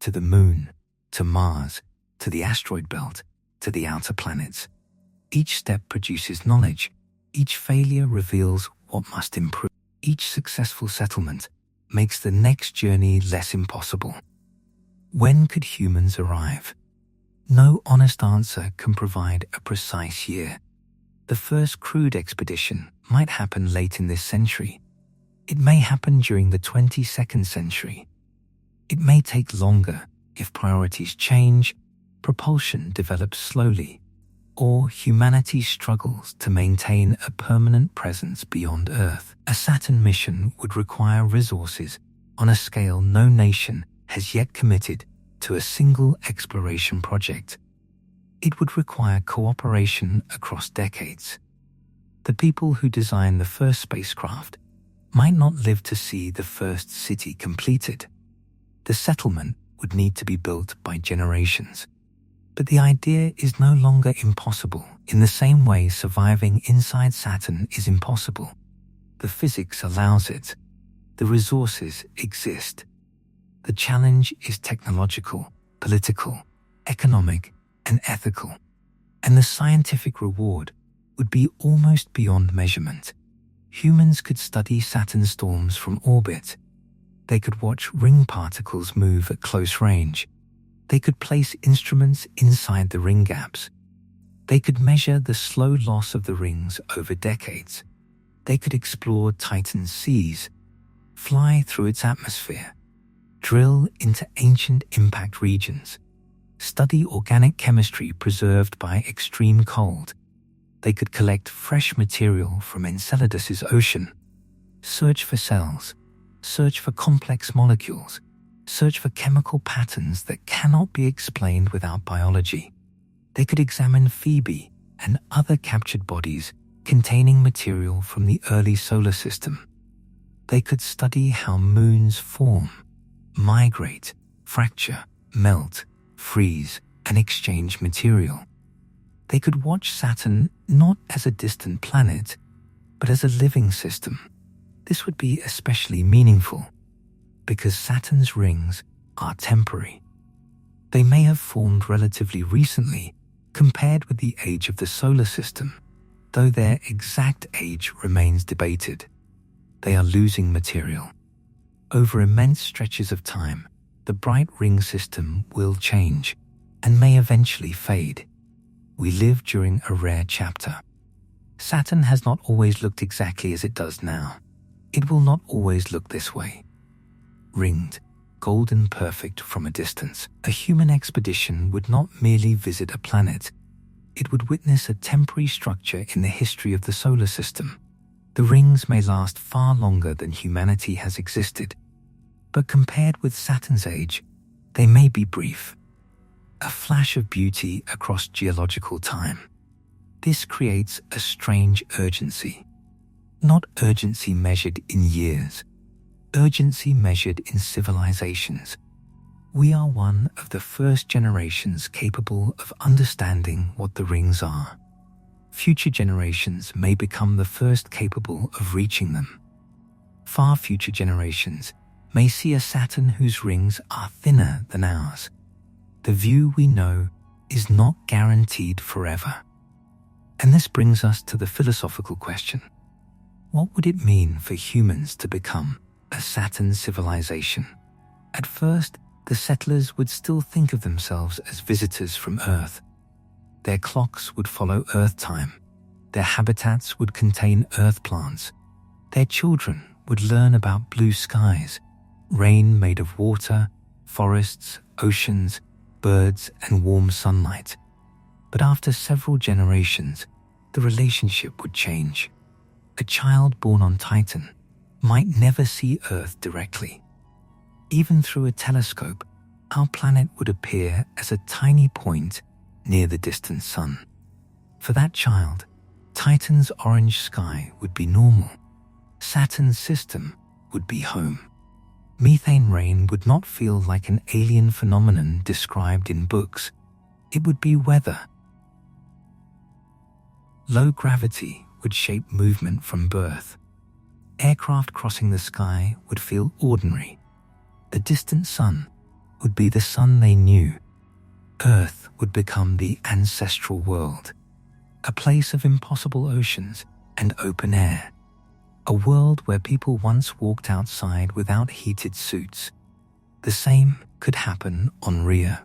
to the moon, to Mars, to the asteroid belt, to the outer planets. Each step produces knowledge. Each failure reveals what must improve. Each successful settlement makes the next journey less impossible. When could humans arrive? No honest answer can provide a precise year. The first crewed expedition might happen late in this century. It may happen during the 22nd century. It may take longer if priorities change, propulsion develops slowly, or humanity struggles to maintain a permanent presence beyond Earth. A Saturn mission would require resources on a scale no nation has yet committed to a single exploration project. It would require cooperation across decades. The people who designed the first spacecraft might not live to see the first city completed. The settlement would need to be built by generations. But the idea is no longer impossible in the same way surviving inside Saturn is impossible. The physics allows it. The resources exist. The challenge is technological, political, economic, and ethical. And the scientific reward would be almost beyond measurement. Humans could study Saturn storms from orbit. They could watch ring particles move at close range. They could place instruments inside the ring gaps. They could measure the slow loss of the rings over decades. They could explore Titan's seas, fly through its atmosphere, drill into ancient impact regions, study organic chemistry preserved by extreme cold. They could collect fresh material from Enceladus's ocean, search for cells, search for complex molecules, search for chemical patterns that cannot be explained without biology. They could examine Phoebe and other captured bodies containing material from the early solar system. They could study how moons form, migrate, fracture, melt, freeze, and exchange material. They could watch Saturn not as a distant planet, but as a living system. This would be especially meaningful because Saturn's rings are temporary. They may have formed relatively recently compared with the age of the solar system, though their exact age remains debated. They are losing material. Over immense stretches of time, the bright ring system will change and may eventually fade. We live during a rare chapter. Saturn has not always looked exactly as it does now. It will not always look this way. Ringed, golden perfect from a distance, a human expedition would not merely visit a planet. It would witness a temporary structure in the history of the solar system. The rings may last far longer than humanity has existed, but compared with Saturn's age, they may be brief. A flash of beauty across geological time. This creates a strange urgency. Not urgency measured in years, urgency measured in civilizations. We are one of the first generations capable of understanding what the rings are. Future generations may become the first capable of reaching them. Far future generations may see a Saturn whose rings are thinner than ours. The view we know is not guaranteed forever. And this brings us to the philosophical question. What would it mean for humans to become a Saturn civilization? At first, the settlers would still think of themselves as visitors from Earth. Their clocks would follow Earth time. Their habitats would contain Earth plants. Their children would learn about blue skies, rain made of water, forests, oceans, birds, and warm sunlight. But after several generations, the relationship would change. A child born on Titan might never see Earth directly. Even through a telescope, our planet would appear as a tiny point near the distant sun. For that child, Titan's orange sky would be normal. Saturn's system would be home. Methane rain would not feel like an alien phenomenon described in books. It would be weather. Low gravity would shape movement from birth. Aircraft crossing the sky would feel ordinary. The distant sun would be the sun they knew. Earth would become the ancestral world, a place of impossible oceans and open air, a world where people once walked outside without heated suits. The same could happen on Rhea.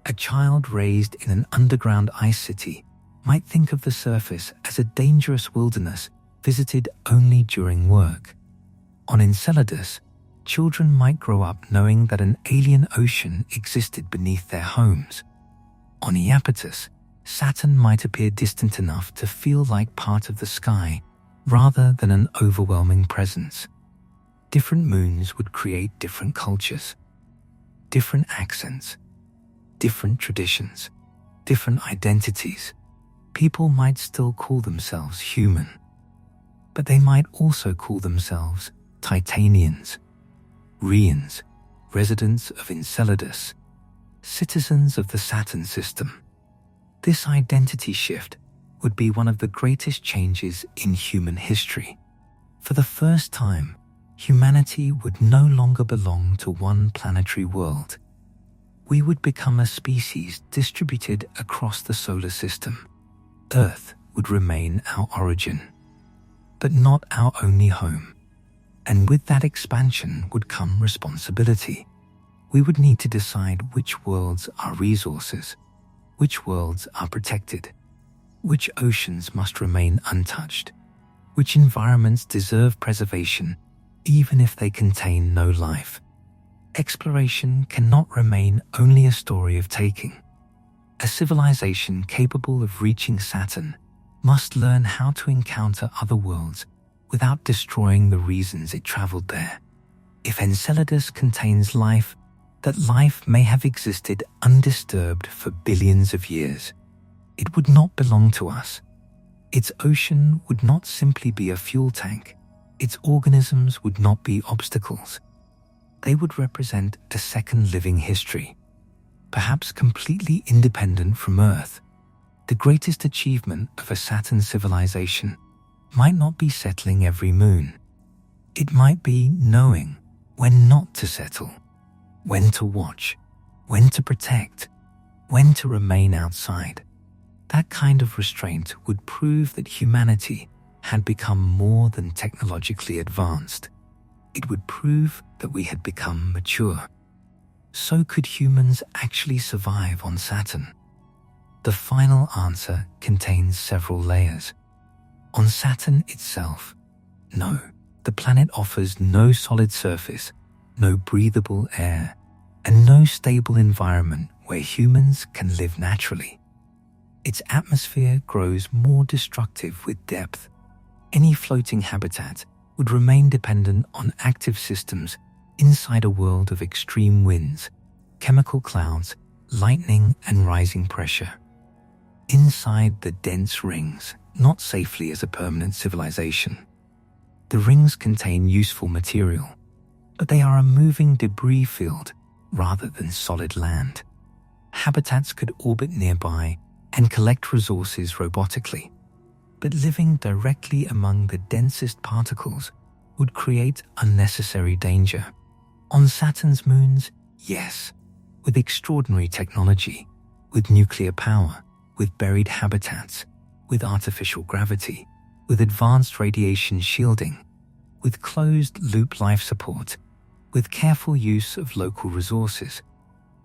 A child raised in an underground ice city might think of the surface as a dangerous wilderness visited only during work. On Enceladus, children might grow up knowing that an alien ocean existed beneath their homes. On Iapetus, Saturn might appear distant enough to feel like part of the sky rather than an overwhelming presence. Different moons would create different cultures, different accents, different traditions, different identities. People might still call themselves human, but they might also call themselves Titanians, Rheans, residents of Enceladus, citizens of the Saturn system. This identity shift would be one of the greatest changes in human history. For the first time, humanity would no longer belong to one planetary world. We would become a species distributed across the solar system. Earth would remain our origin, but not our only home. And with that expansion would come responsibility. We would need to decide which worlds are resources, which worlds are protected, which oceans must remain untouched, which environments deserve preservation even if they contain no life. Exploration cannot remain only a story of taking. A civilization capable of reaching Saturn must learn how to encounter other worlds without destroying the reasons it traveled there. If Enceladus contains life, that life may have existed undisturbed for billions of years. It would not belong to us. Its ocean would not simply be a fuel tank. Its organisms would not be obstacles. They would represent a second living history, perhaps completely independent from Earth. The greatest achievement of a Saturn civilization might not be settling every moon. It might be knowing when not to settle, when to watch, when to protect, when to remain outside. That kind of restraint would prove that humanity had become more than technologically advanced. It would prove that we had become mature. So could humans actually survive on Saturn? The final answer contains several layers. On Saturn itself, no, the planet offers no solid surface, no breathable air, and no stable environment where humans can live naturally. Its atmosphere grows more destructive with depth. Any floating habitat would remain dependent on active systems inside a world of extreme winds, chemical clouds, lightning, and rising pressure. Inside the dense rings, not safely as a permanent civilization. The rings contain useful material, but they are a moving debris field rather than solid land. Habitats could orbit nearby and collect resources robotically, but living directly among the densest particles would create unnecessary danger. On Saturn's moons, yes, with extraordinary technology, with nuclear power, with buried habitats, with artificial gravity, with advanced radiation shielding, with closed-loop life support, with careful use of local resources,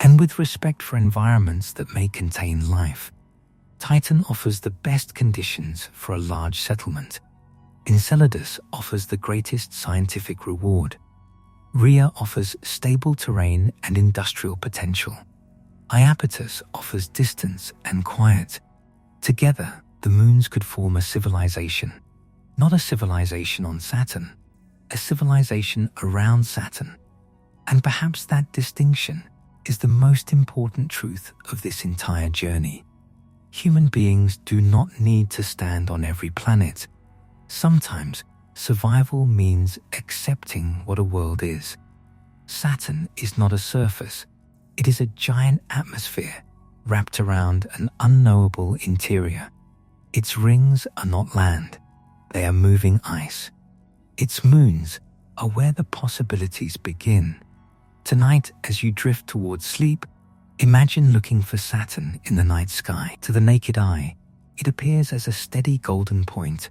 and with respect for environments that may contain life. Titan offers the best conditions for a large settlement. Enceladus offers the greatest scientific reward. Rhea offers stable terrain and industrial potential. Iapetus offers distance and quiet. Together, the moons could form a civilization. Not a civilization on Saturn, a civilization around Saturn. And perhaps that distinction is the most important truth of this entire journey. Human beings do not need to stand on every planet. Sometimes, survival means accepting what a world is. Saturn is not a surface. It is a giant atmosphere wrapped around an unknowable interior. Its rings are not land. They are moving ice. Its moons are where the possibilities begin. Tonight, as you drift towards sleep, imagine looking for Saturn in the night sky. To the naked eye, it appears as a steady golden point.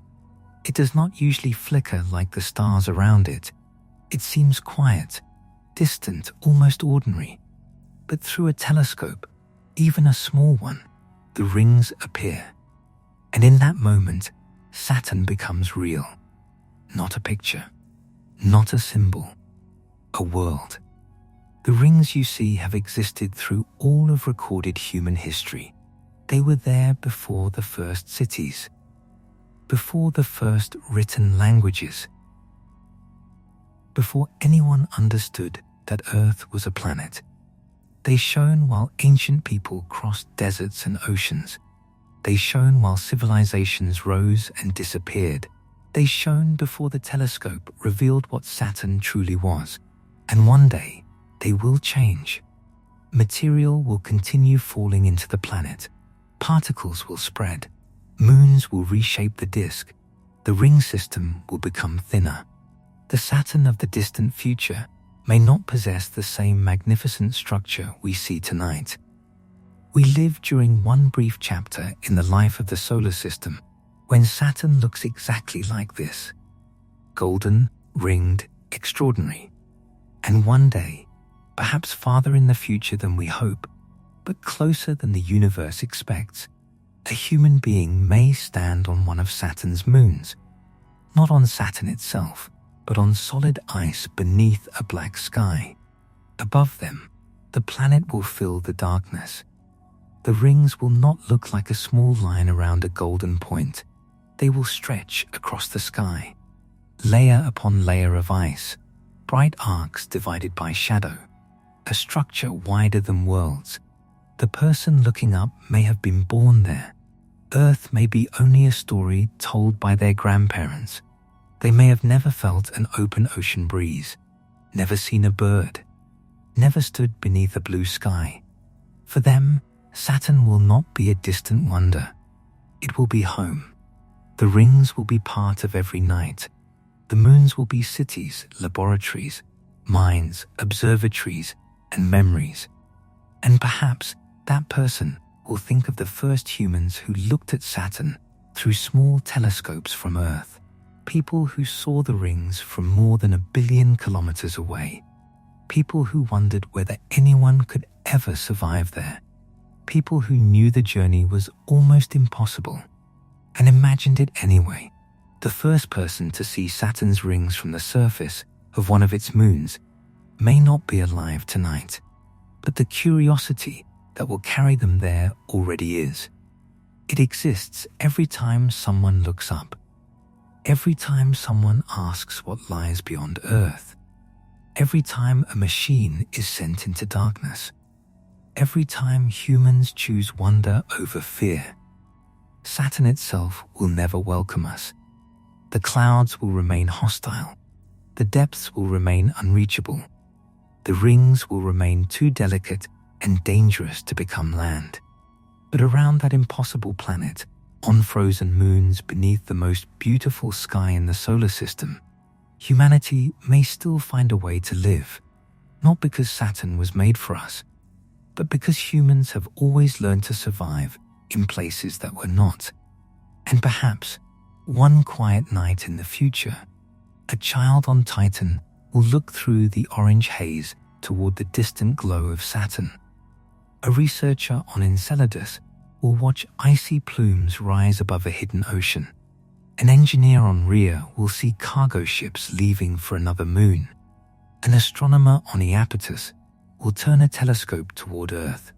It does not usually flicker like the stars around it. It seems quiet, distant, almost ordinary. But through a telescope, even a small one, the rings appear. And in that moment, Saturn becomes real. Not a picture, not a symbol, a world. The rings you see have existed through all of recorded human history. They were there before the first cities, before the first written languages, before anyone understood that Earth was a planet. They shone while ancient people crossed deserts and oceans. They shone while civilizations rose and disappeared. They shone before the telescope revealed what Saturn truly was. And one day, they will change. Material will continue falling into the planet. Particles will spread. Moons will reshape the disk. The ring system will become thinner. The Saturn of the distant future may not possess the same magnificent structure we see tonight. We live during one brief chapter in the life of the solar system when Saturn looks exactly like this. Golden, ringed, extraordinary. And one day, perhaps farther in the future than we hope, but closer than the universe expects, a human being may stand on one of Saturn's moons. Not on Saturn itself, but on solid ice beneath a black sky. Above them, the planet will fill the darkness. The rings will not look like a small line around a golden point. They will stretch across the sky, layer upon layer of ice, bright arcs divided by shadow, a structure wider than worlds. The person looking up may have been born there. Earth may be only a story told by their grandparents. They may have never felt an open ocean breeze, never seen a bird, never stood beneath a blue sky. For them, Saturn will not be a distant wonder. It will be home. The rings will be part of every night. The moons will be cities, laboratories, minds, observatories, and memories. And perhaps that person will think of the first humans who looked at Saturn through small telescopes from Earth. People who saw the rings from more than 1 billion kilometers away. People who wondered whether anyone could ever survive there. People who knew the journey was almost impossible and imagined it anyway. The first person to see Saturn's rings from the surface of one of its moons may not be alive tonight, but the curiosity that will carry them there already is. It exists every time someone looks up, every time someone asks what lies beyond Earth, every time a machine is sent into darkness, every time humans choose wonder over fear. Saturn itself will never welcome us. The clouds will remain hostile. The depths will remain unreachable. The rings will remain too delicate and dangerous to become land. But around that impossible planet, on frozen moons beneath the most beautiful sky in the solar system, humanity may still find a way to live. not because Saturn was made for us, but because humans have always learned to survive in places that were not. And perhaps, one quiet night in the future, a child on Titan will look through the orange haze toward the distant glow of Saturn. A researcher on Enceladus will watch icy plumes rise above a hidden ocean. An engineer on Rhea will see cargo ships leaving for another moon. An astronomer on Iapetus will turn a telescope toward Earth.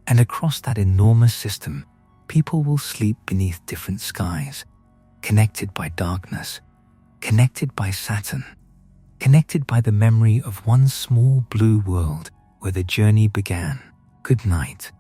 And across that enormous system, people will sleep beneath different skies, connected by darkness, connected by Saturn, connected by the memory of one small blue world where the journey began. Good night.